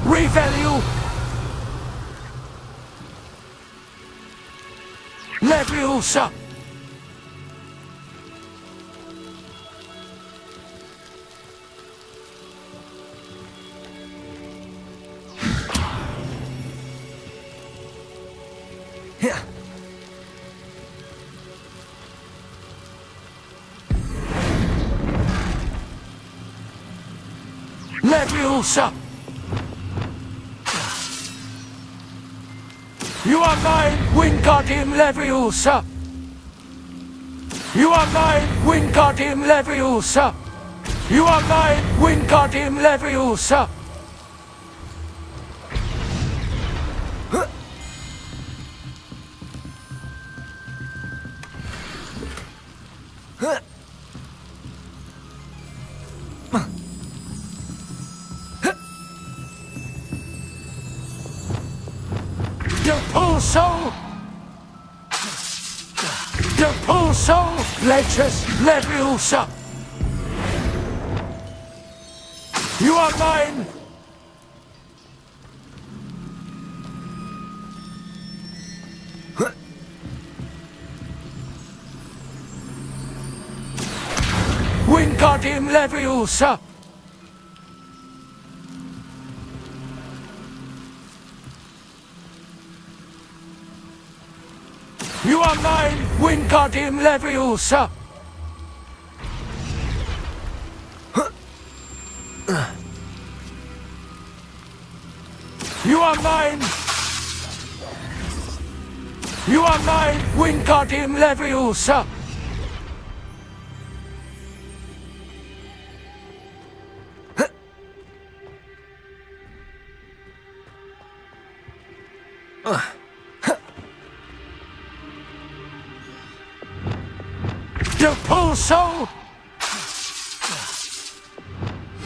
Revalue! Leviosa! Leviosa! You are mine, Wingardium Leviosa! You are mine, Wingardium Leviosa! You are mine, Wingardium Leviosa! Repulso Leches Leviosa. You are mine. Wingardium Leviosa. You are mine, Wingardium Leviosa! You are mine! You are mine, Wingardium Leviosa! Repulso!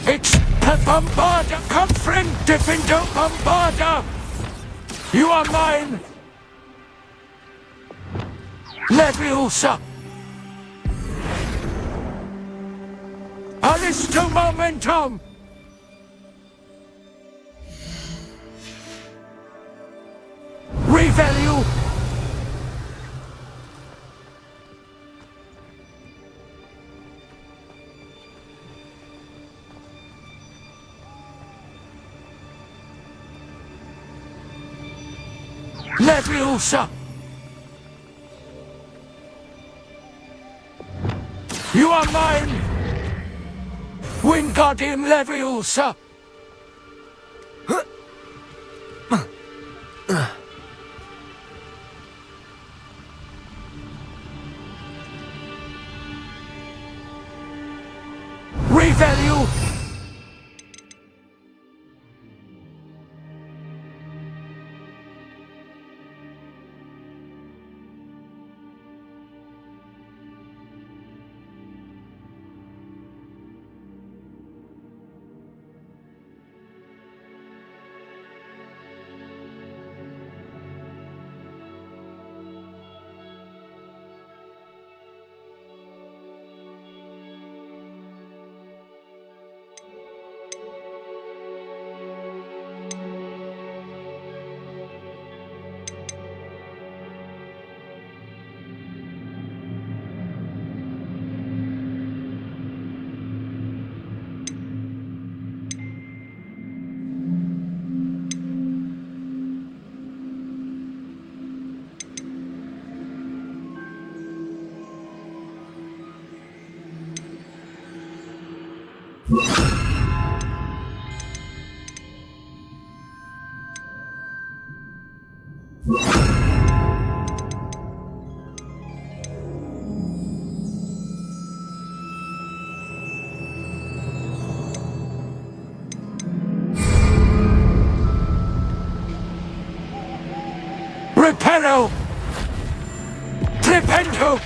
It's the Bombarda! Confront Gryffindor Bombarda! You are mine! Leviosa! Aristo Momentum! Revalue! Leviosa! You are mine! Wingardium Leviosa! Revalue! Repello! Tripendo!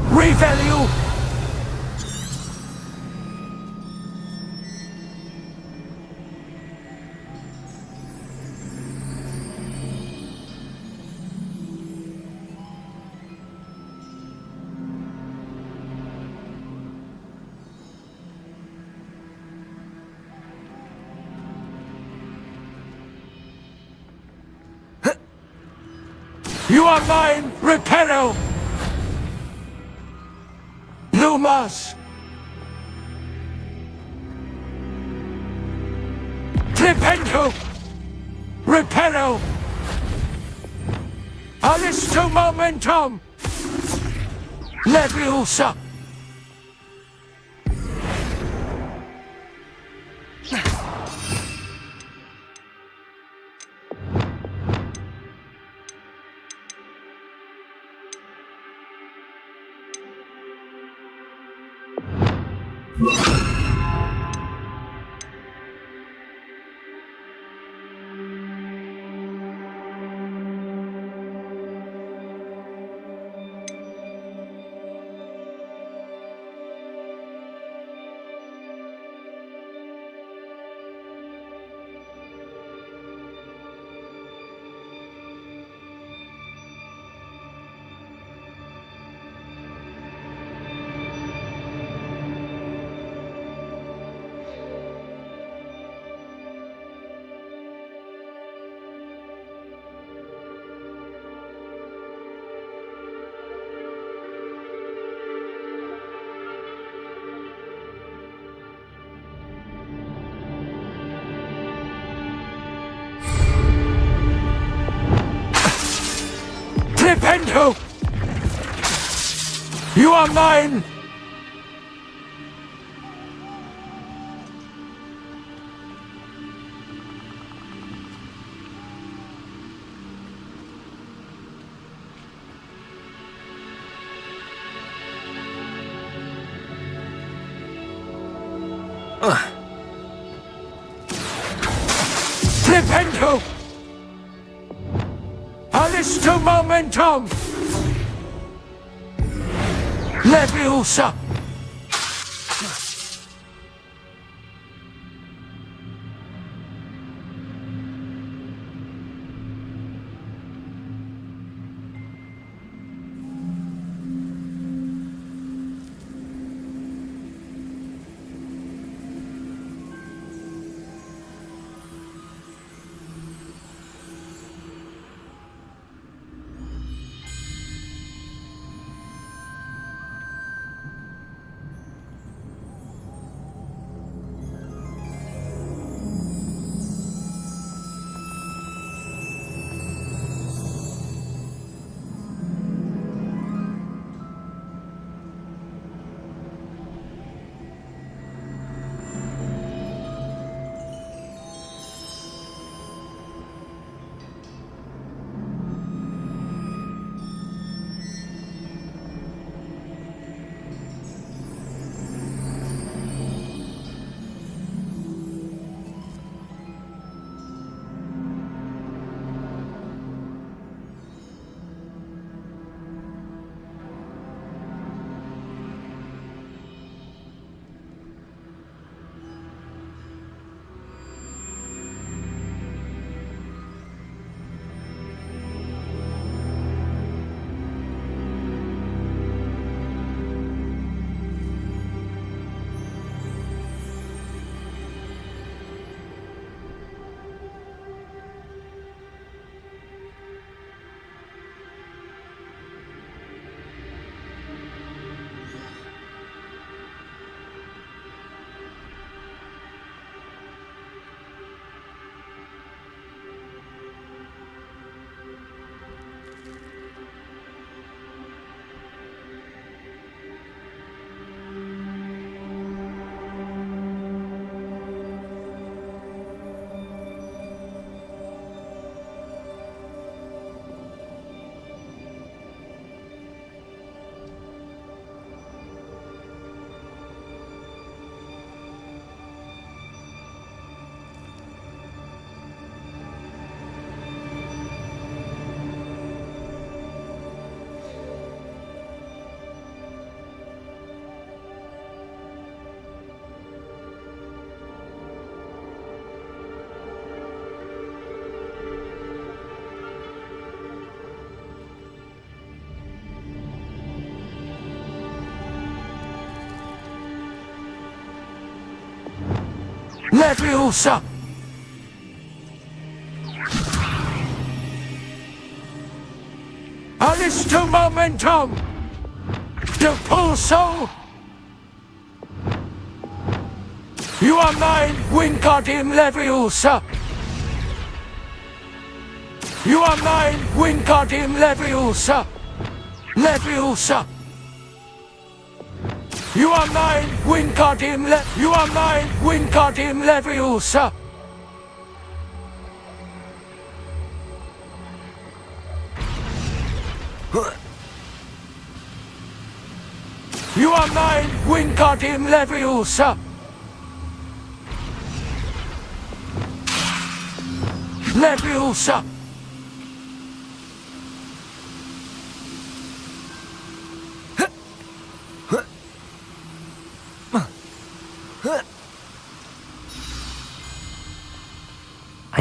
Revalue! You are mine, Repello! Lumas! Tripendo! Repello! Aristo Momentum! Leviosa! into! You are mine! Flipendo! Alisto momentum! Leviosa! Leviosa! Alisto momentum! Depulso! You are mine, Wingardium Leviosa! You are mine, Wingardium Leviosa! Leviosa! You are mine, Wingardium You are mine, Wingardium Leviosa! You are mine, Wingardium Leviosa! Leviosa!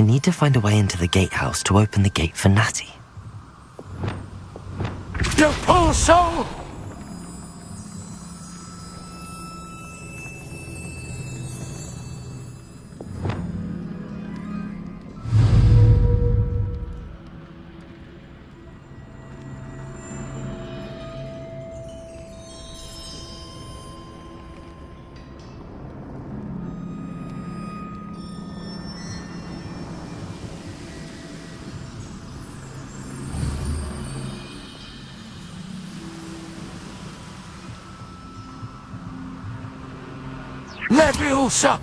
I need to find a way into the gatehouse to open the gate for Natty. Depulso! Leviosa!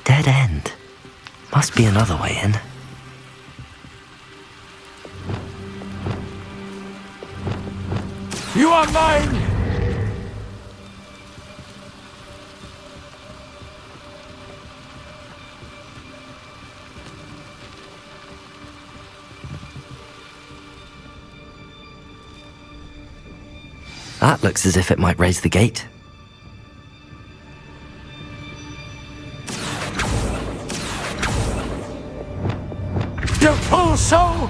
Dead end. Must be another way in. You are mine! That looks as if it might raise the gate. You fool soul!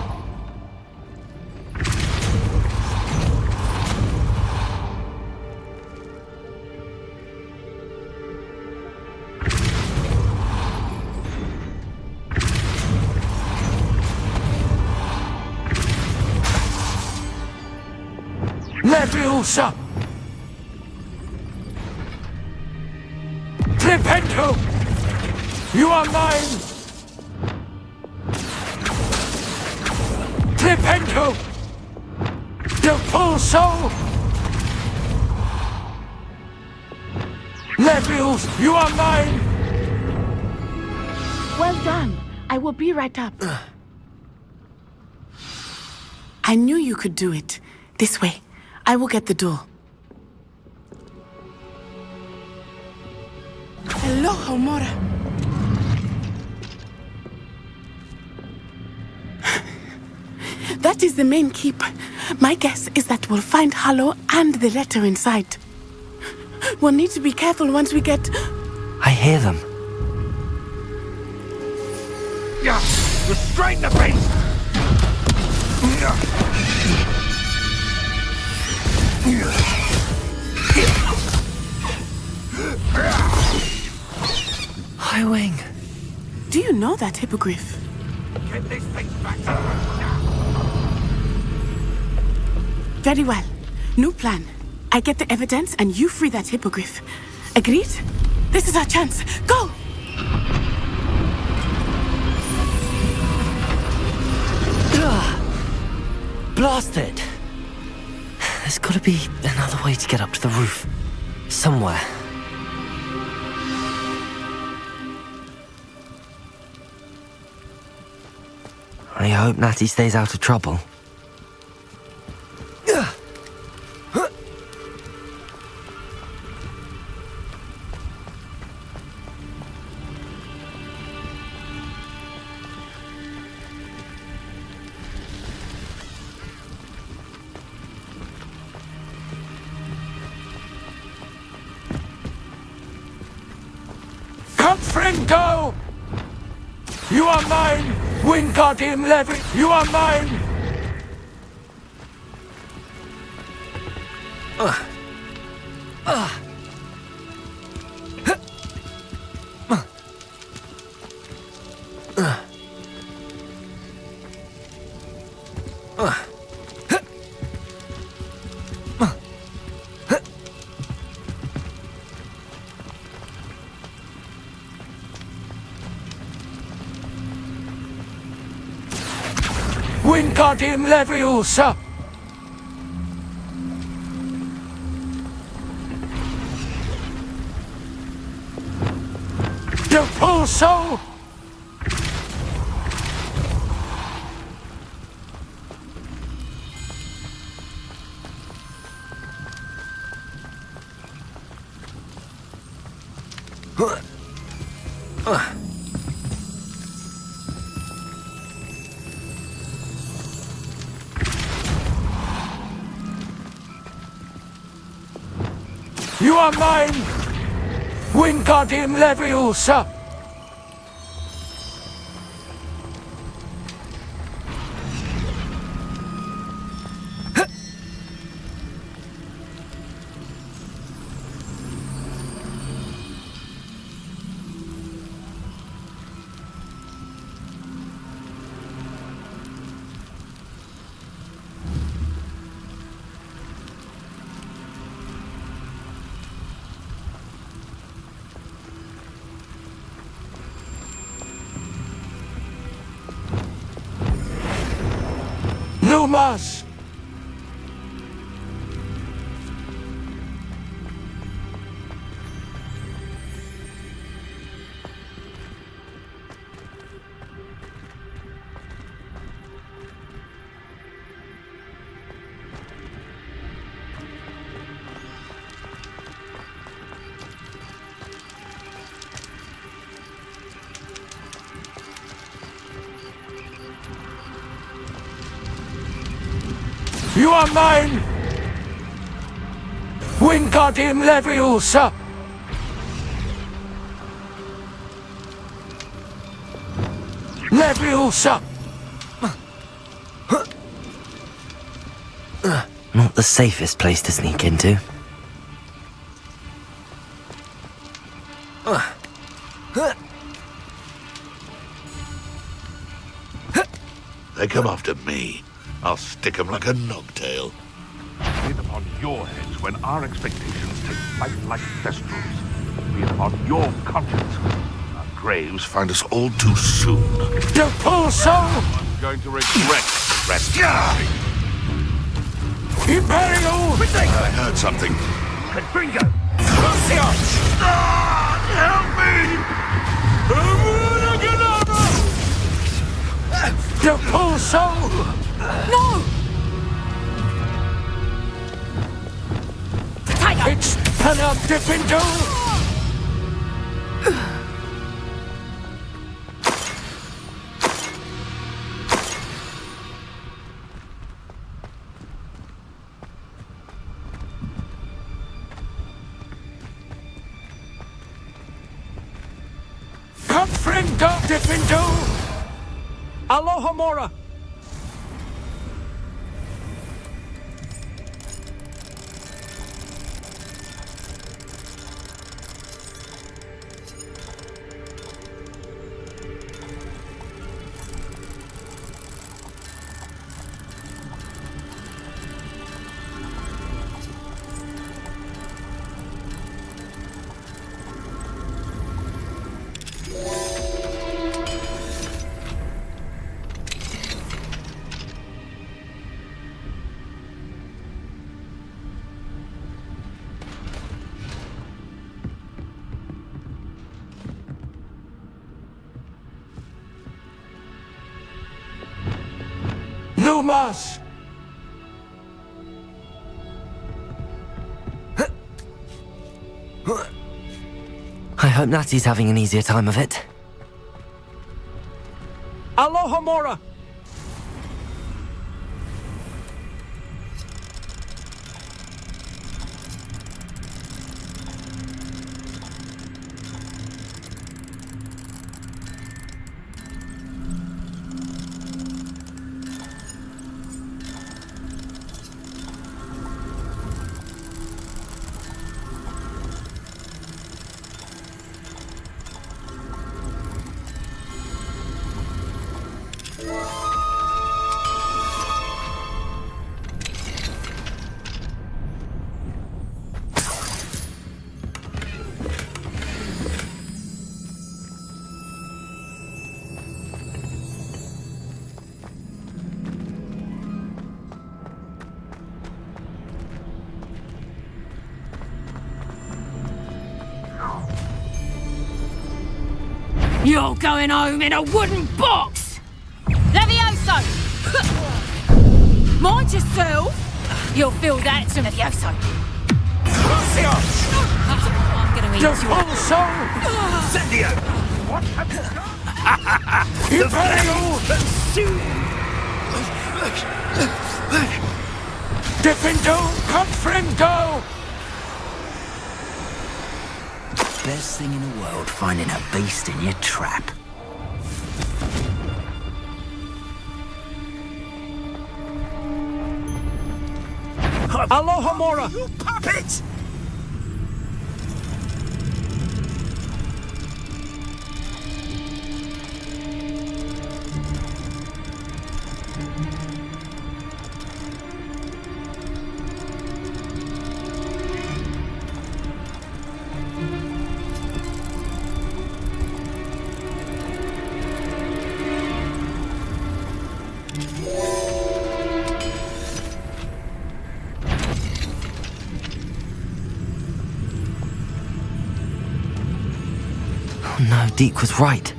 Leviosa! Flipendo! You are mine! Flipendo! You fool soul! Levios, you are mine! Well done. I will be right up. I knew you could do it. This way. I will get the door. Hello, Homora. That is the main keep. My guess is that we'll find Hollow and the letter inside. We'll need to be careful once we get... I hear them. Yeah, you're straight in the face! High Wing. Do you know that hippogriff? Get this thing back to Very well. New plan. I get the evidence and you free that hippogriff. Agreed? This is our chance. Go! Blasted! There's gotta be another way to get up to the roof. Somewhere. I hope Natty stays out of trouble. Confringo! You are mine! Wingardium Levy, you are mine! Wingardium Leviosa! You fool soul! You are mine! Wingardium Leviosa! Numas! You are mine! Wingardium Leviosa! Leviosa! Not the safest place to sneak into. They come after me. I'll stick 'em like a nogtail. Be it upon your heads when our expectations take flight like thestrals. Be it upon your conscience. Our graves find us all too soon. Depulso! I'm going to regret rest. Imperial! I heard something. Confringo! Help me! Depulso! No! It's Gryffindor! Confringo! Gryffindor! Aloha Mora! Numas! I hope Natty's having an easier time of it. Aloha Mora! You're going home in a wooden box! Levioso! Mind yourself! You'll feel that soon, Levioso. I'm gonna eat you. Depulso! Zendia! What have you done? Gryffindor! Confringo! best thing in the world, finding a beast in your trap. Alohomora! You puppet! No, Deke was right.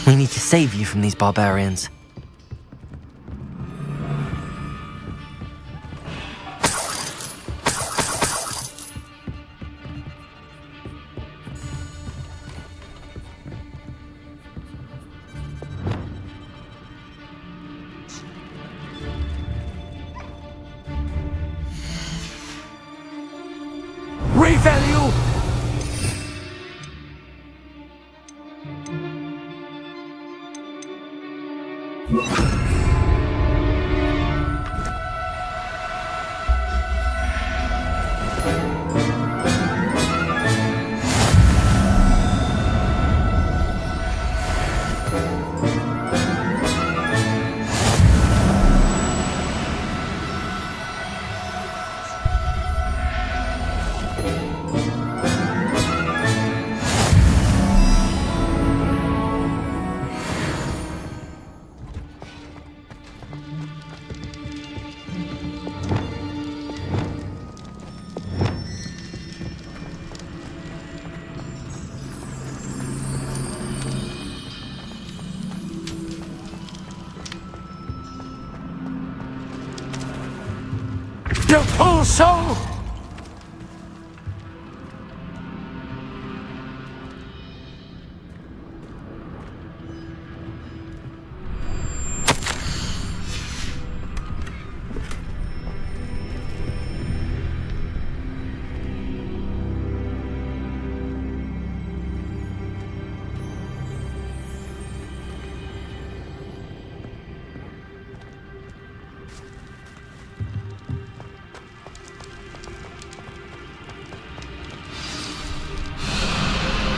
We need to save you from these barbarians. Revalue! You poor soul!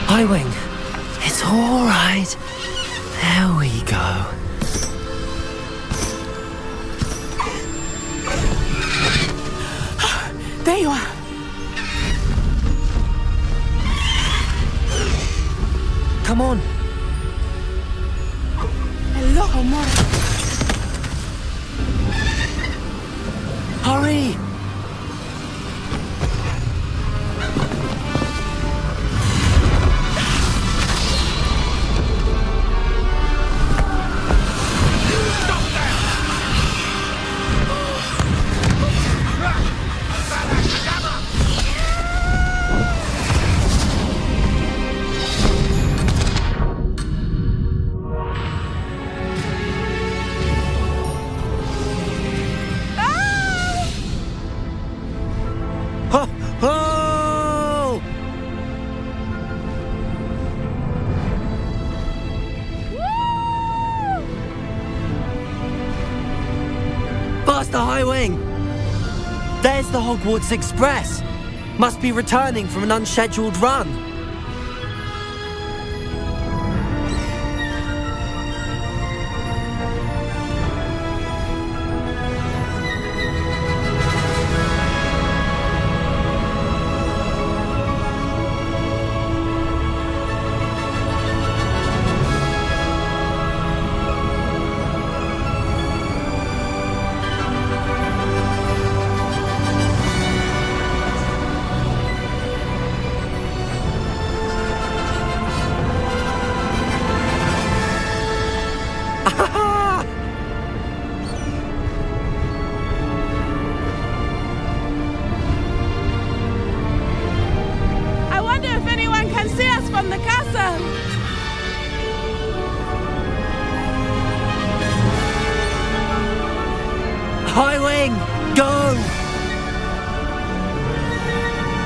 Highwing, it's all right. There we go. There you are. Come on. Hello, Homora. Hurry! Faster, Highwing! There's the Hogwarts Express. Must be returning from an unscheduled run. From the castle! Highwing, go!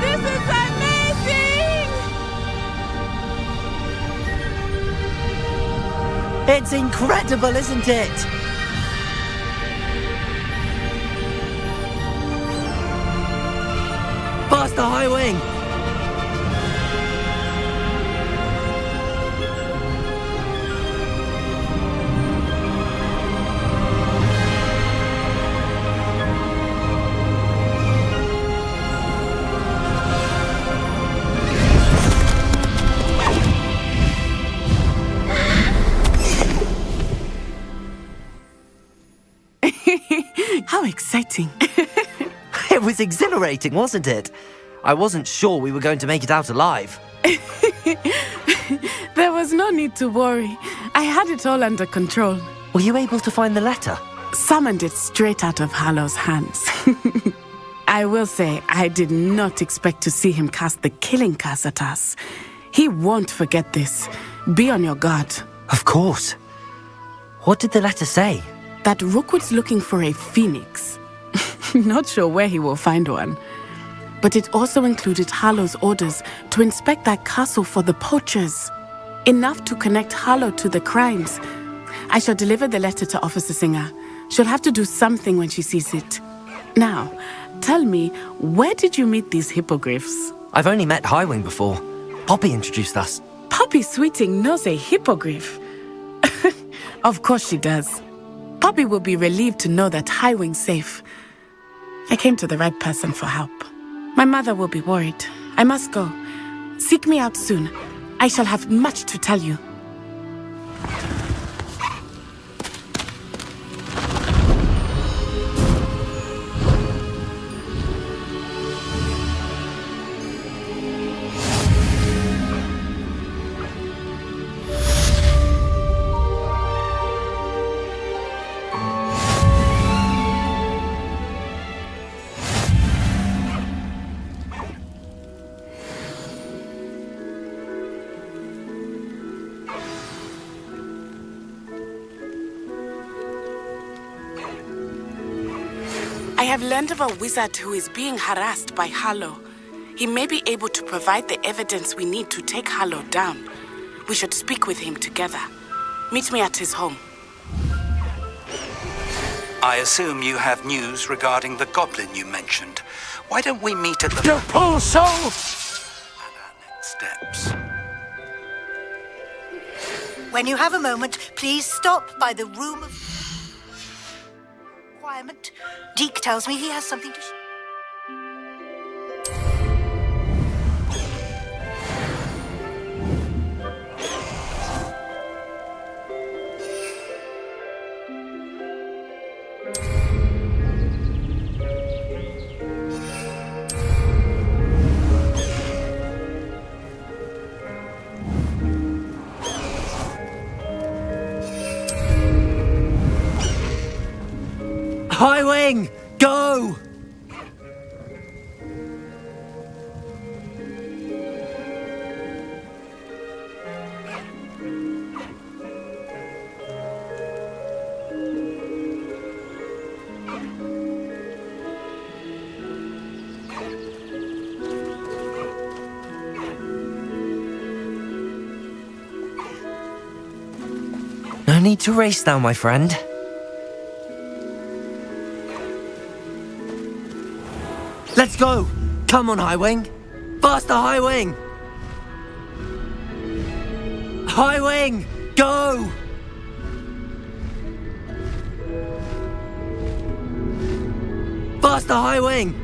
This is amazing! It's incredible, isn't it? Faster, High Wing! How exciting. It was exhilarating, wasn't it? I wasn't sure we were going to make it out alive. There was no need to worry. I had it all under control. Were you able to find the letter? Summoned it straight out of Hallow's hands. I will say, I did not expect to see him cast the killing curse at us. He won't forget this. Be on your guard. Of course. What did the letter say? That Rookwood's looking for a phoenix. Not sure where he will find one. But it also included Hallow's orders to inspect that castle for the poachers. Enough to connect Hallow to the crimes. I shall deliver the letter to Officer Singer. She'll have to do something when she sees it. Now, tell me, where did you meet these hippogriffs? I've only met Highwing before. Poppy introduced us. Poppy Sweeting knows a hippogriff. Of course she does. Poppy will be relieved to know that Highwing's safe. I came to the right person for help. My mother will be worried. I must go. Seek me out soon. I shall have much to tell you. I have learned of a wizard who is being harassed by Hallow. He may be able to provide the evidence we need to take Hallow down. We should speak with him together. Meet me at his home. I assume you have news regarding the goblin you mentioned. Why don't we meet at the... You pull so! And our next steps. When you have a moment, please stop by the room of requirement. Deke tells me he has something to share. Highwing, go! No need to race now, my friend. Let's go! Come on, Highwing! Faster, Highwing! Highwing, go! Faster, Highwing!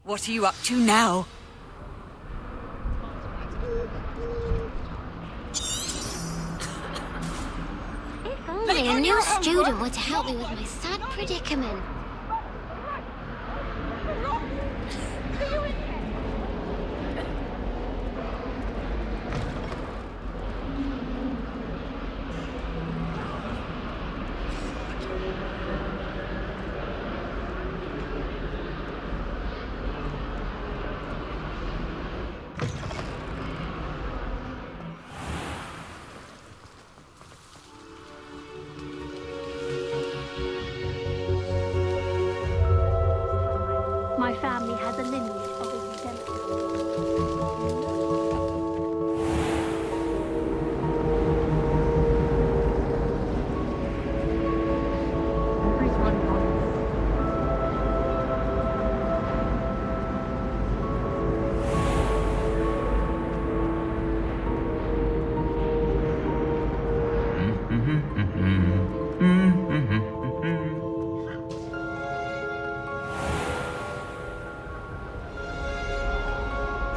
What are you up to now? If only a new student were to help me with my sad predicament. My family has a lineage of exemplary.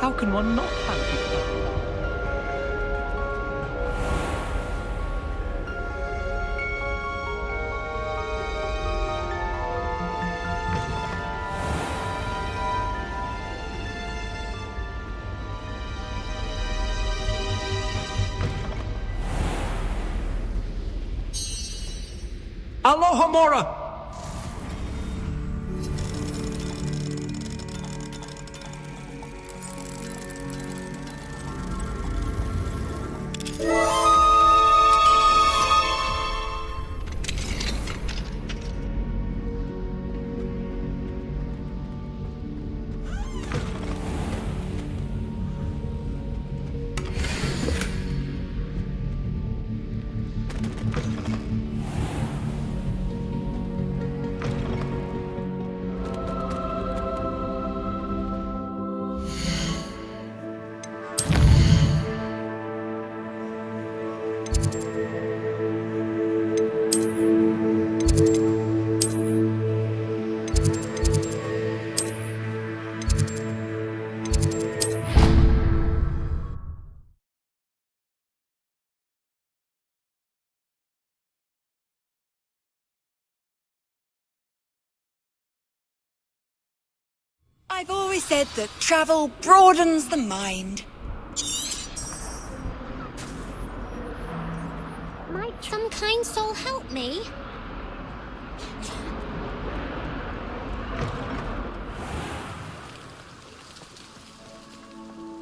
How can one not thank you? Aloha Mora! I've always said that travel broadens the mind. Might some kind soul help me?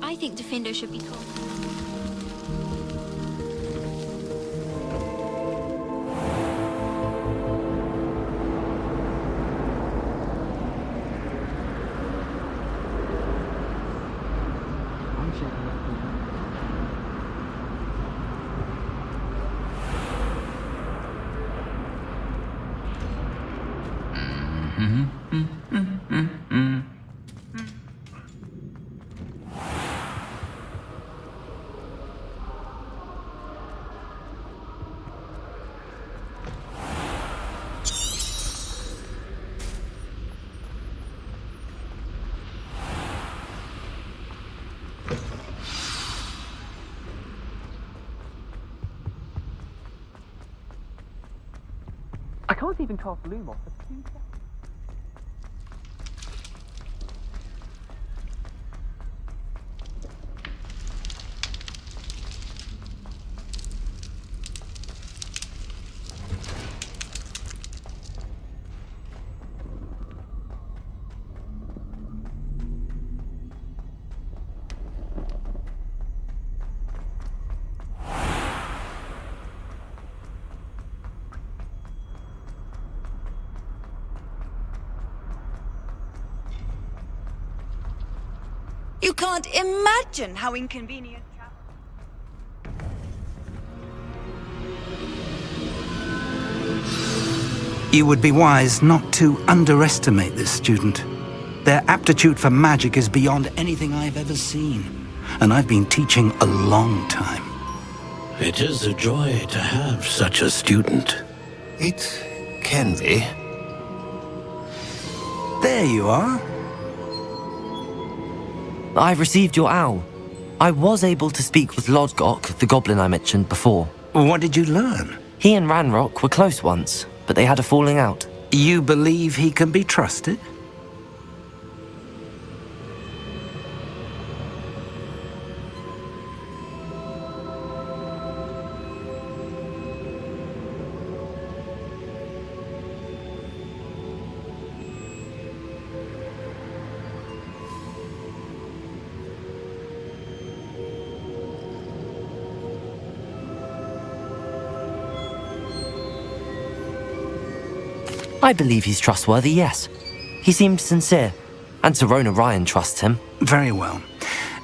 I think Gryffindor should be called. I can't even cast Lumos for 2 seconds. You can't imagine how inconvenient travel. You would be wise not to underestimate this student. Their aptitude for magic is beyond anything I've ever seen, and I've been teaching a long time. It is a joy to have such a student. It can be. There you are. I received your owl. I was able to speak with Lodgok, the goblin I mentioned before. What did you learn? He and Ranrock were close once, but they had a falling out. You believe he can be trusted? I believe he's trustworthy, yes. He seemed sincere, and Serona Ryan trusts him. Very well.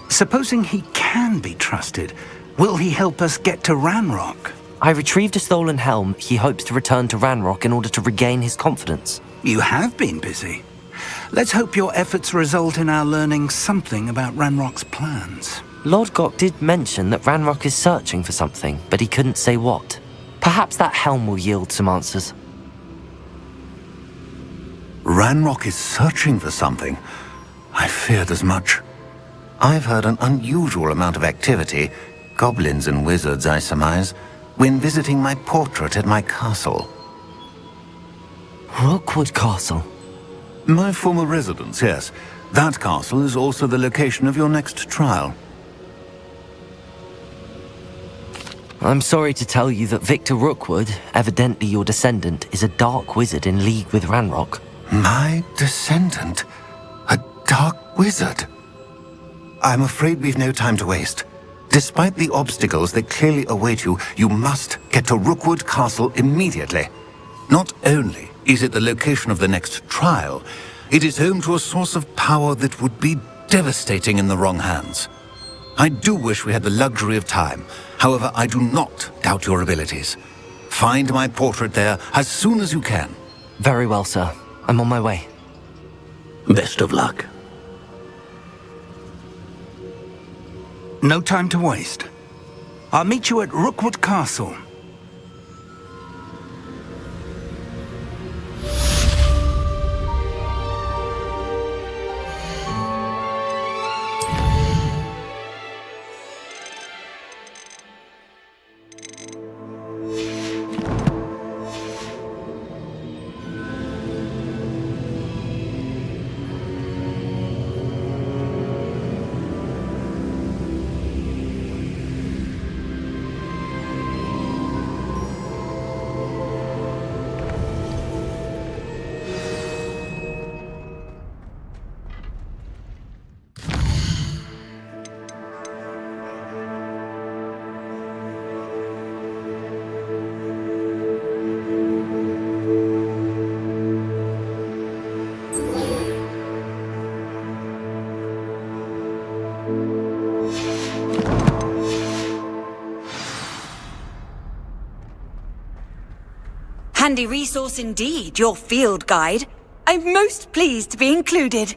Supposing he can be trusted, will he help us get to Ranrock? I retrieved a stolen helm he hopes to return to Ranrock in order to regain his confidence. You have been busy. Let's hope your efforts result in our learning something about Ranrock's plans. Lodgok did mention that Ranrock is searching for something, but he couldn't say what. Perhaps that helm will yield some answers. Ranrock is searching for something. I feared as much. I've heard an unusual amount of activity, goblins and wizards, I surmise, when visiting my portrait at my castle. Rookwood Castle? My former residence, yes. That castle is also the location of your next trial. I'm sorry to tell you that Victor Rookwood, evidently your descendant, is a dark wizard in league with Ranrock. My descendant? A dark wizard? I'm afraid we've no time to waste. Despite the obstacles that clearly await you, you must get to Rookwood Castle immediately. Not only is it the location of the next trial, it is home to a source of power that would be devastating in the wrong hands. I do wish we had the luxury of time. However, I do not doubt your abilities. Find my portrait there as soon as you can. Very well, sir. I'm on my way. Best of luck. No time to waste. I'll meet you at Rookwood Castle. Handy resource indeed, your field guide. I'm most pleased to be included.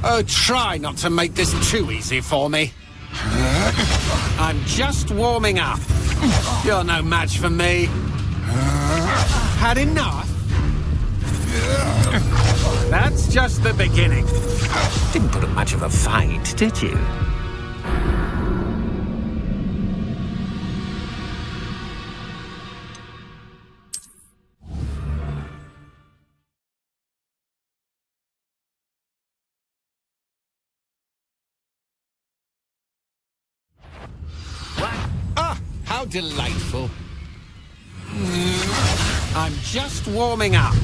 Oh, try not to make this too easy for me. I'm just warming up. You're no match for me. Had enough? That's just the beginning. Didn't put up much of a fight, did you? Ah, how delightful. I'm just warming up.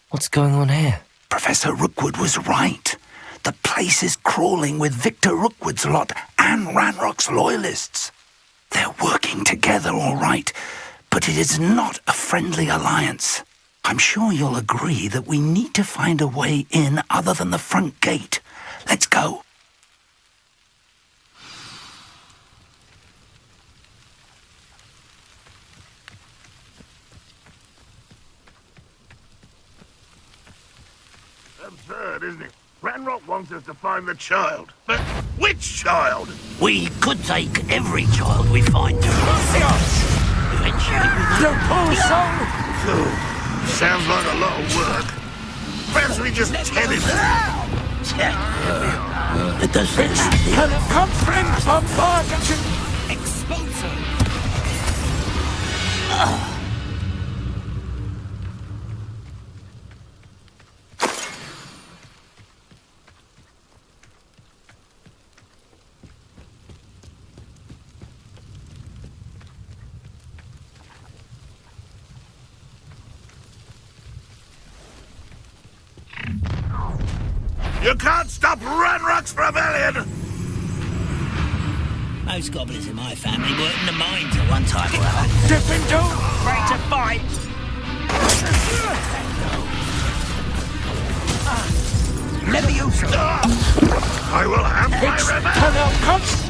What's going on here? Professor Rookwood was right. The place is crawling with Victor Rookwood's lot and Ranrock's loyalists. They're working together all right, but it is not a friendly alliance. I'm sure you'll agree that we need to find a way in other than the front gate. Let's go. Absurd, isn't it? Ranrock wants us to find the child. But which child? We could take every child we find. Eventually, The poor soul! Cool. Sounds like a lot of work. Perhaps we just tell him. Does this? Come, friends, bombard! Expose her! You can't stop Ranrock's rebellion! Most goblins in my family worked in the mines at one time or other. Gryffindor! Afraid to fight! Leviosa! I will have my revenge! Ranrock!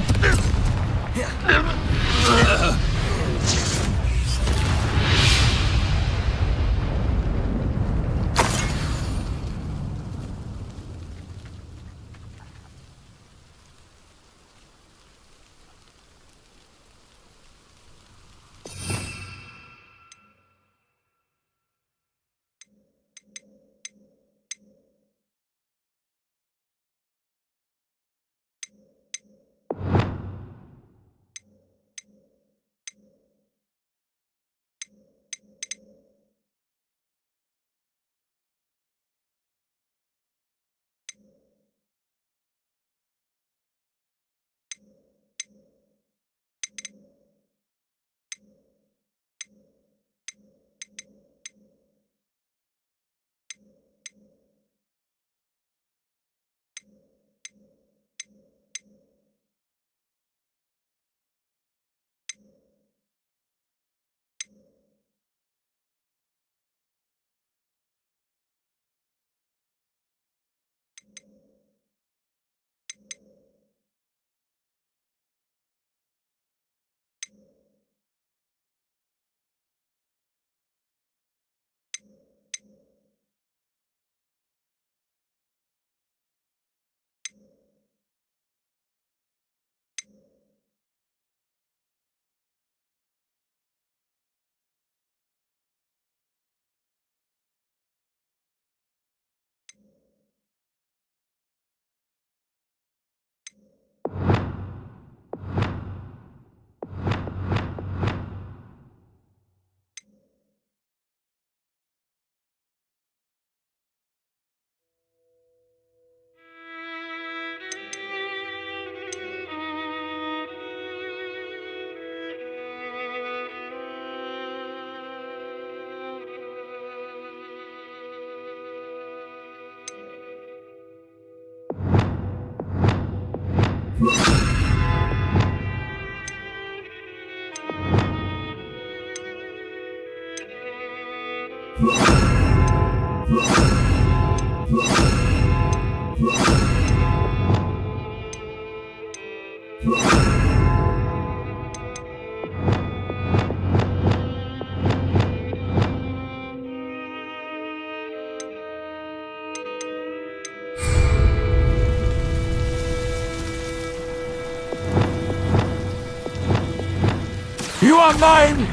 are mine!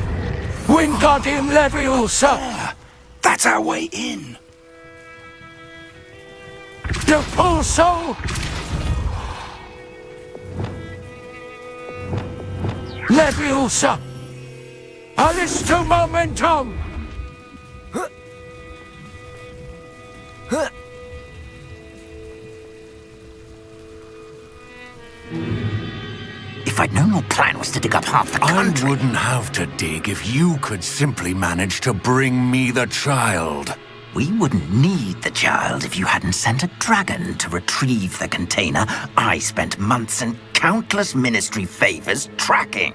Wingardium Leviosa! That's our way in. Depulso! Leviosa! Alisto Momentum! If I'd known your plan was to dig up half the country... I wouldn't have to dig if you could simply manage to bring me the child. We wouldn't need the child if you hadn't sent a dragon to retrieve the container I spent months and countless ministry favors tracking.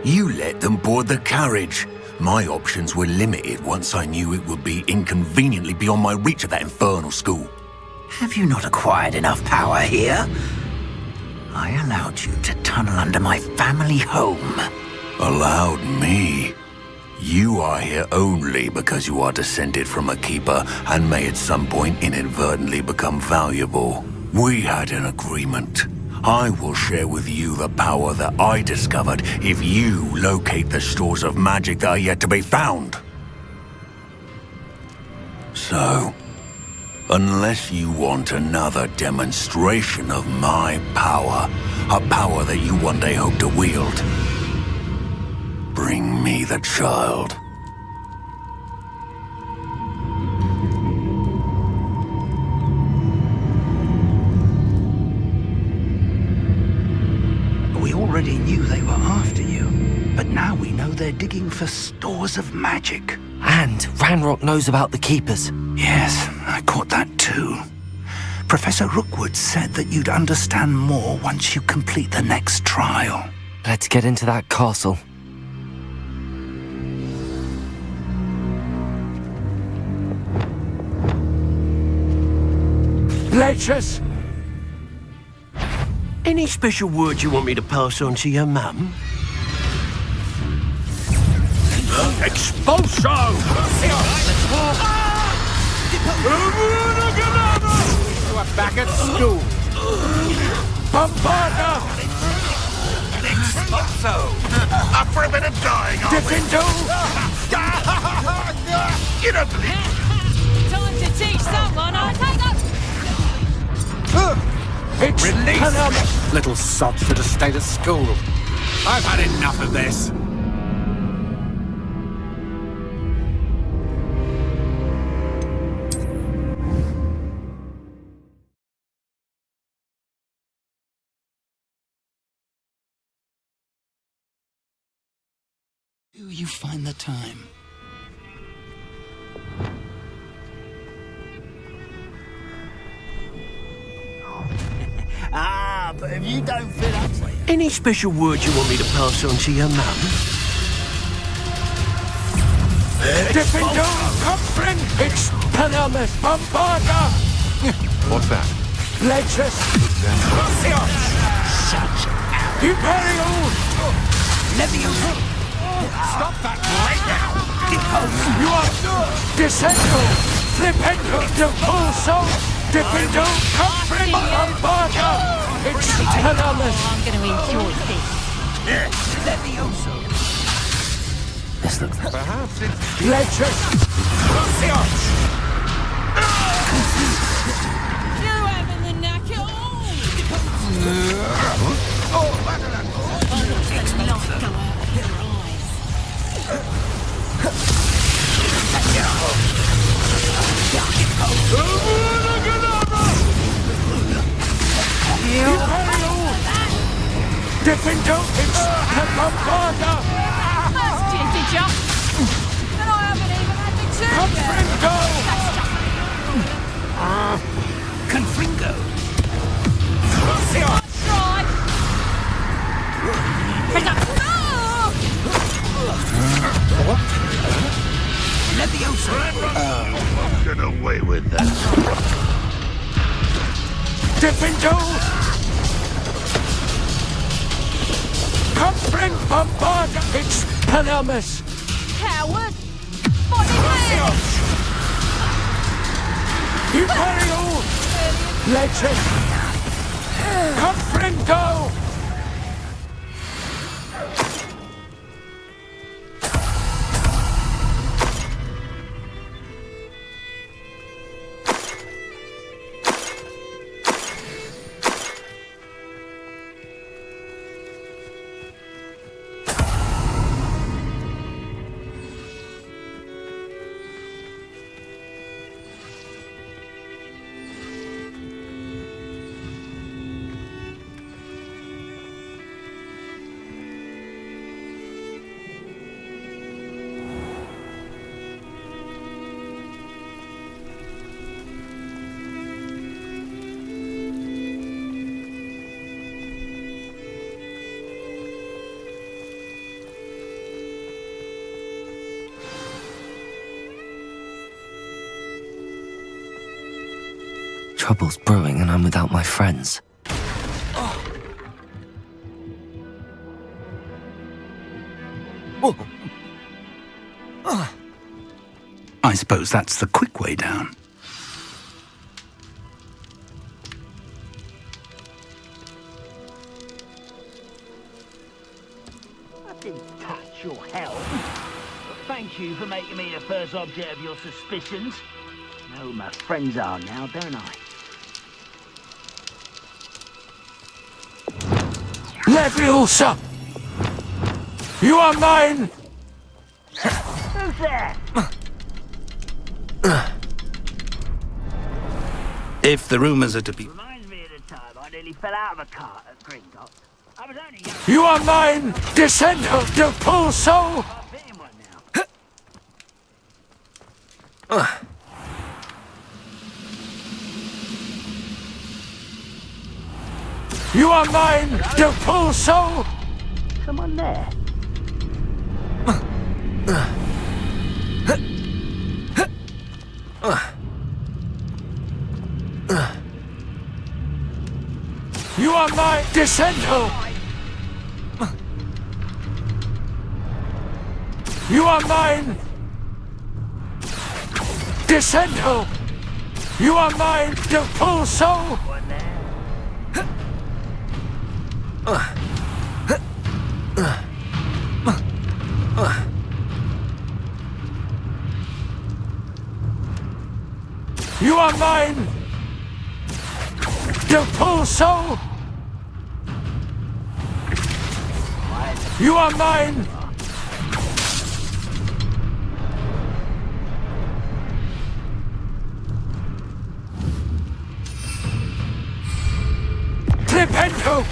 You let them board the carriage. My options were limited once I knew it would be inconveniently beyond my reach at that infernal school. Have you not acquired enough power here? I allowed you to tunnel under my family home. Allowed me? You are here only because you are descended from a keeper and may at some point inadvertently become valuable. We had an agreement. I will share with you the power that I discovered if you locate the stores of magic that are yet to be found. So, unless you want another demonstration of my power, a power that you one day hope to wield, bring me the child. We already knew they were after you, but now we know they're digging for stores of magic. And Ranrock knows about the Keepers. Yes, I caught that too. Professor Rookwood said that you'd understand more once you complete the next trial. Let's get into that castle. Leches! Any special words you want me to pass on to your mum? Expulso! We're back at school. Bombarda! Expulso! Up for a bit of dying, are we? Gryffindor! You don't believe... Time to teach someone, I take up! Release! Little sod should have stayed at school. I've had enough of this. Do you find the time? But if you don't fit up for it... Any special words you want me to pass on to your mum? Gryffindor, Comprin, Expelliarmus, Bombarda! What's that? Leches! Imperial! Leviosa! Stop that right now! You are Descendo, Flipendo, Depulso, Gryffindor, Comprin, Bombarda! Expelliarmus! I'm going to enjoy this. Leviosa! This looks... Perhaps it's... Leches! You having the knack at all? Oh, that's Light go out of your Gryffindor, Bombarda! First you did ya? And I haven't even had the two yet. Confringo! That's right! Leviosa! Get away with that. Gryffindor! Comprin, Bombarda, Expelliarmus! Coward! Body hand! Imperial! Leches! Comprin, go! Trouble's brewing and I'm without my friends. I suppose that's the quick way down. I didn't touch your health. Thank you for making me the first object of your suspicions. I know who my friends are now, don't I? Leviosa! You are mine! Who's there? If the rumours are to be... Reminds me of the time I nearly fell out of a cart at Gryffindor. I was only young. You are mine! Descendo de Pulso! You are mine! De Pulso! Someone there? You are mine! Descendo! You are mine! Descendo! You are mine! De Pulso! You are mine! De Pulso! You are mine! Flipendo!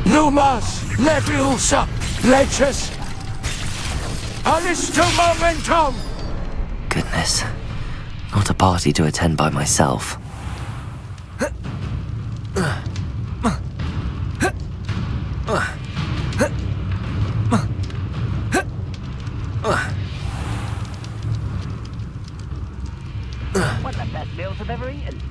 Lumas! Leviosa! Leches! Alisto Momentum! Goodness. Not a party to attend by myself. One of the best meals I've ever eaten.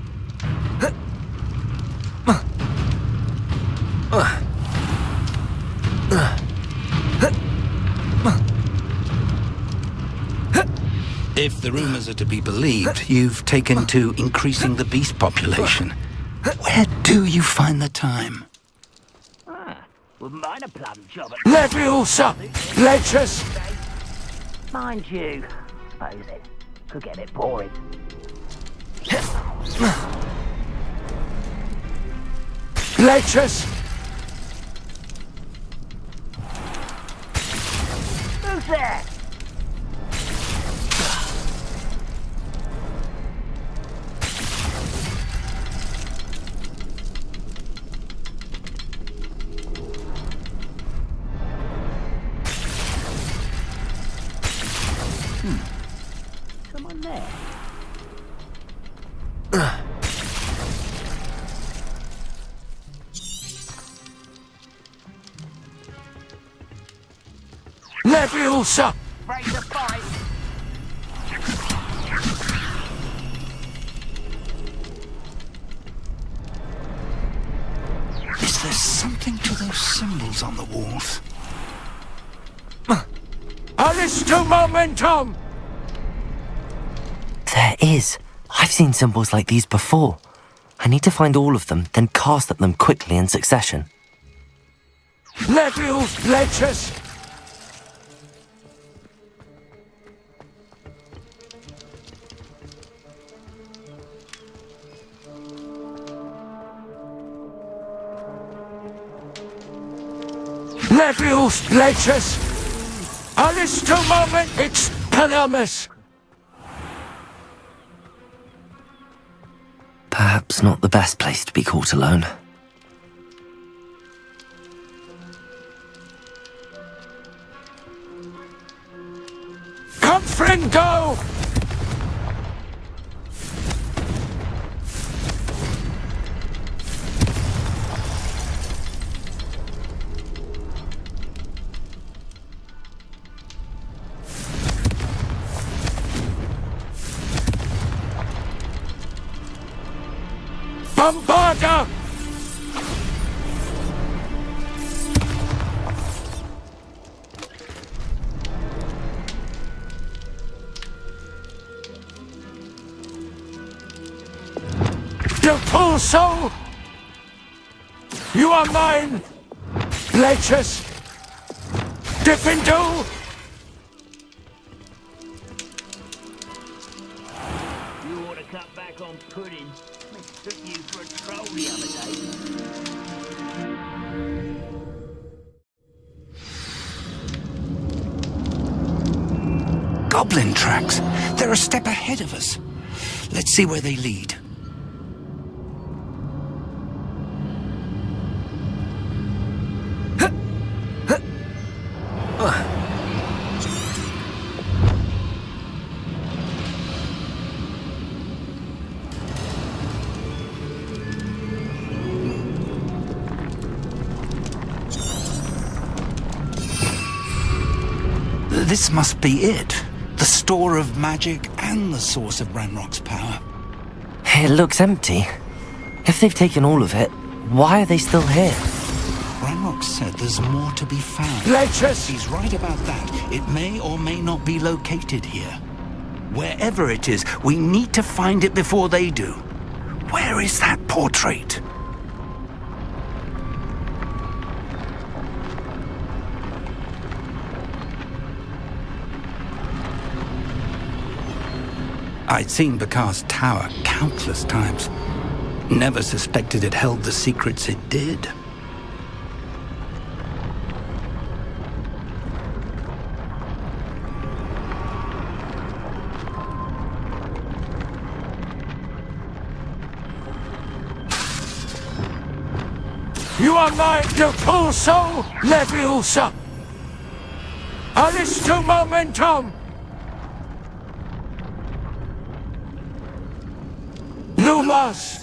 If the rumours are to be believed, you've taken to increasing the beast population. Where do you find the time? Wouldn't mind a plum job at... Leviosa! Leches! Mind you, suppose it could get a bit boring. Leches! Who's there? Someone there? Leviosa! Break the fight! Is there something to those symbols on the walls? Alisto Momentum! There is. I've seen symbols like these before. I need to find all of them, then cast at them quickly in succession. Levios Leches! Levios Leches! Alisto Moment Expelliarmus! Perhaps not the best place to be caught alone. Confringo! Bombarda! Depulso! You are mine! Leches! Gryffindor! You ought to cut back on pudding. Took you for a troll the other day. Goblin tracks. They're a step ahead of us. Let's see where they lead. This must be it. The store of magic and the source of Ranrock's power. It looks empty. If they've taken all of it, why are they still here? Ranrock said there's more to be found. Leches! He's right about that. It may or may not be located here. Wherever it is, we need to find it before they do. Where is that portrait? I'd seen Bakar's tower countless times. Never suspected it held the secrets it did. You are mine, Depulso! Leviosa! Alisto momentum! Lumas!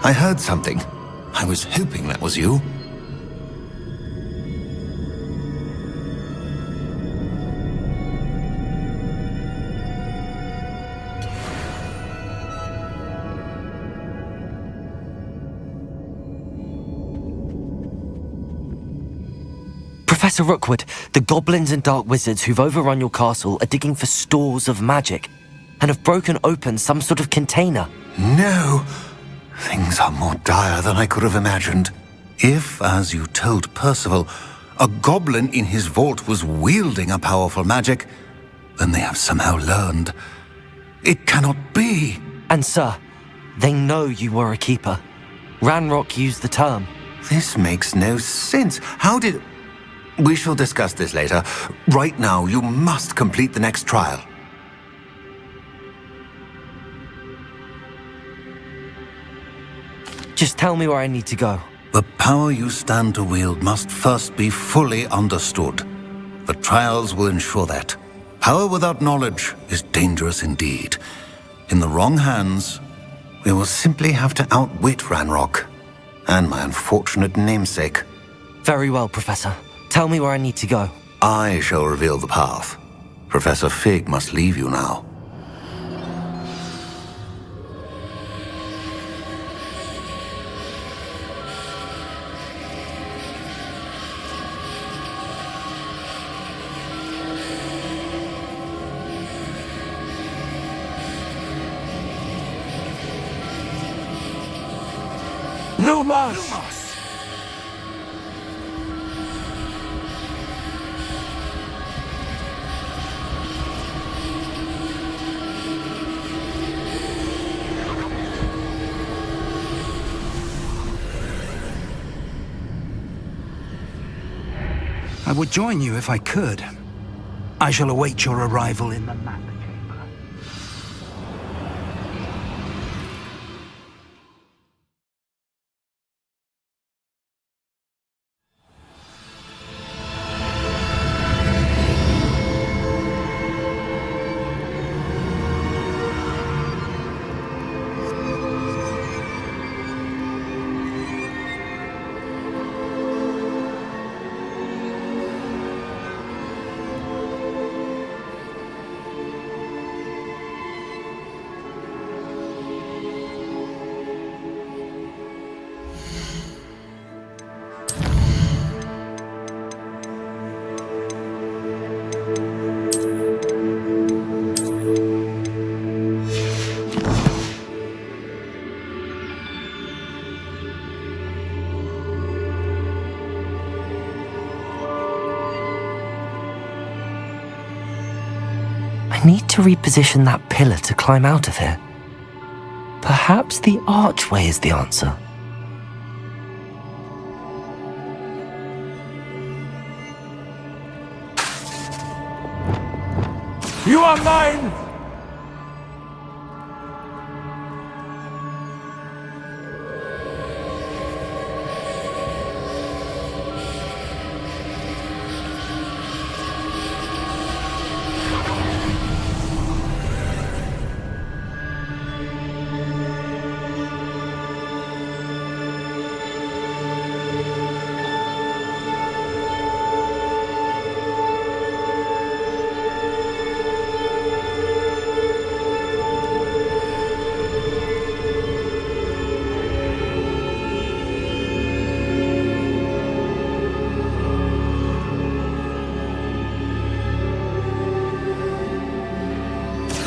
I heard something. I was hoping that was you. Professor Rookwood, the goblins and dark wizards who've overrun your castle are digging for stores of magic and have broken open some sort of container. No! Things are more dire than I could have imagined. If, as you told Percival, a goblin in his vault was wielding a powerful magic, then they have somehow learned. It cannot be. And sir, they know you were a keeper. Ranrock used the term. This makes no sense. How did... We shall discuss this later. Right now, you must complete the next trial. Just tell me where I need to go. The power you stand to wield must first be fully understood. The trials will ensure that. Power without knowledge is dangerous indeed. In the wrong hands, we will simply have to outwit Ranrock and my unfortunate namesake. Very well, Professor. Tell me where I need to go. I shall reveal the path. Professor Fig must leave you now. Lumos! I would join you if I could. I shall await your arrival in the map chamber. I need to reposition that pillar to climb out of here. Perhaps the archway is the answer. You are mine!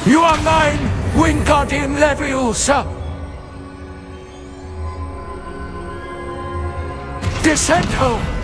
You are mine, Wingardium Leviosa! Descend home!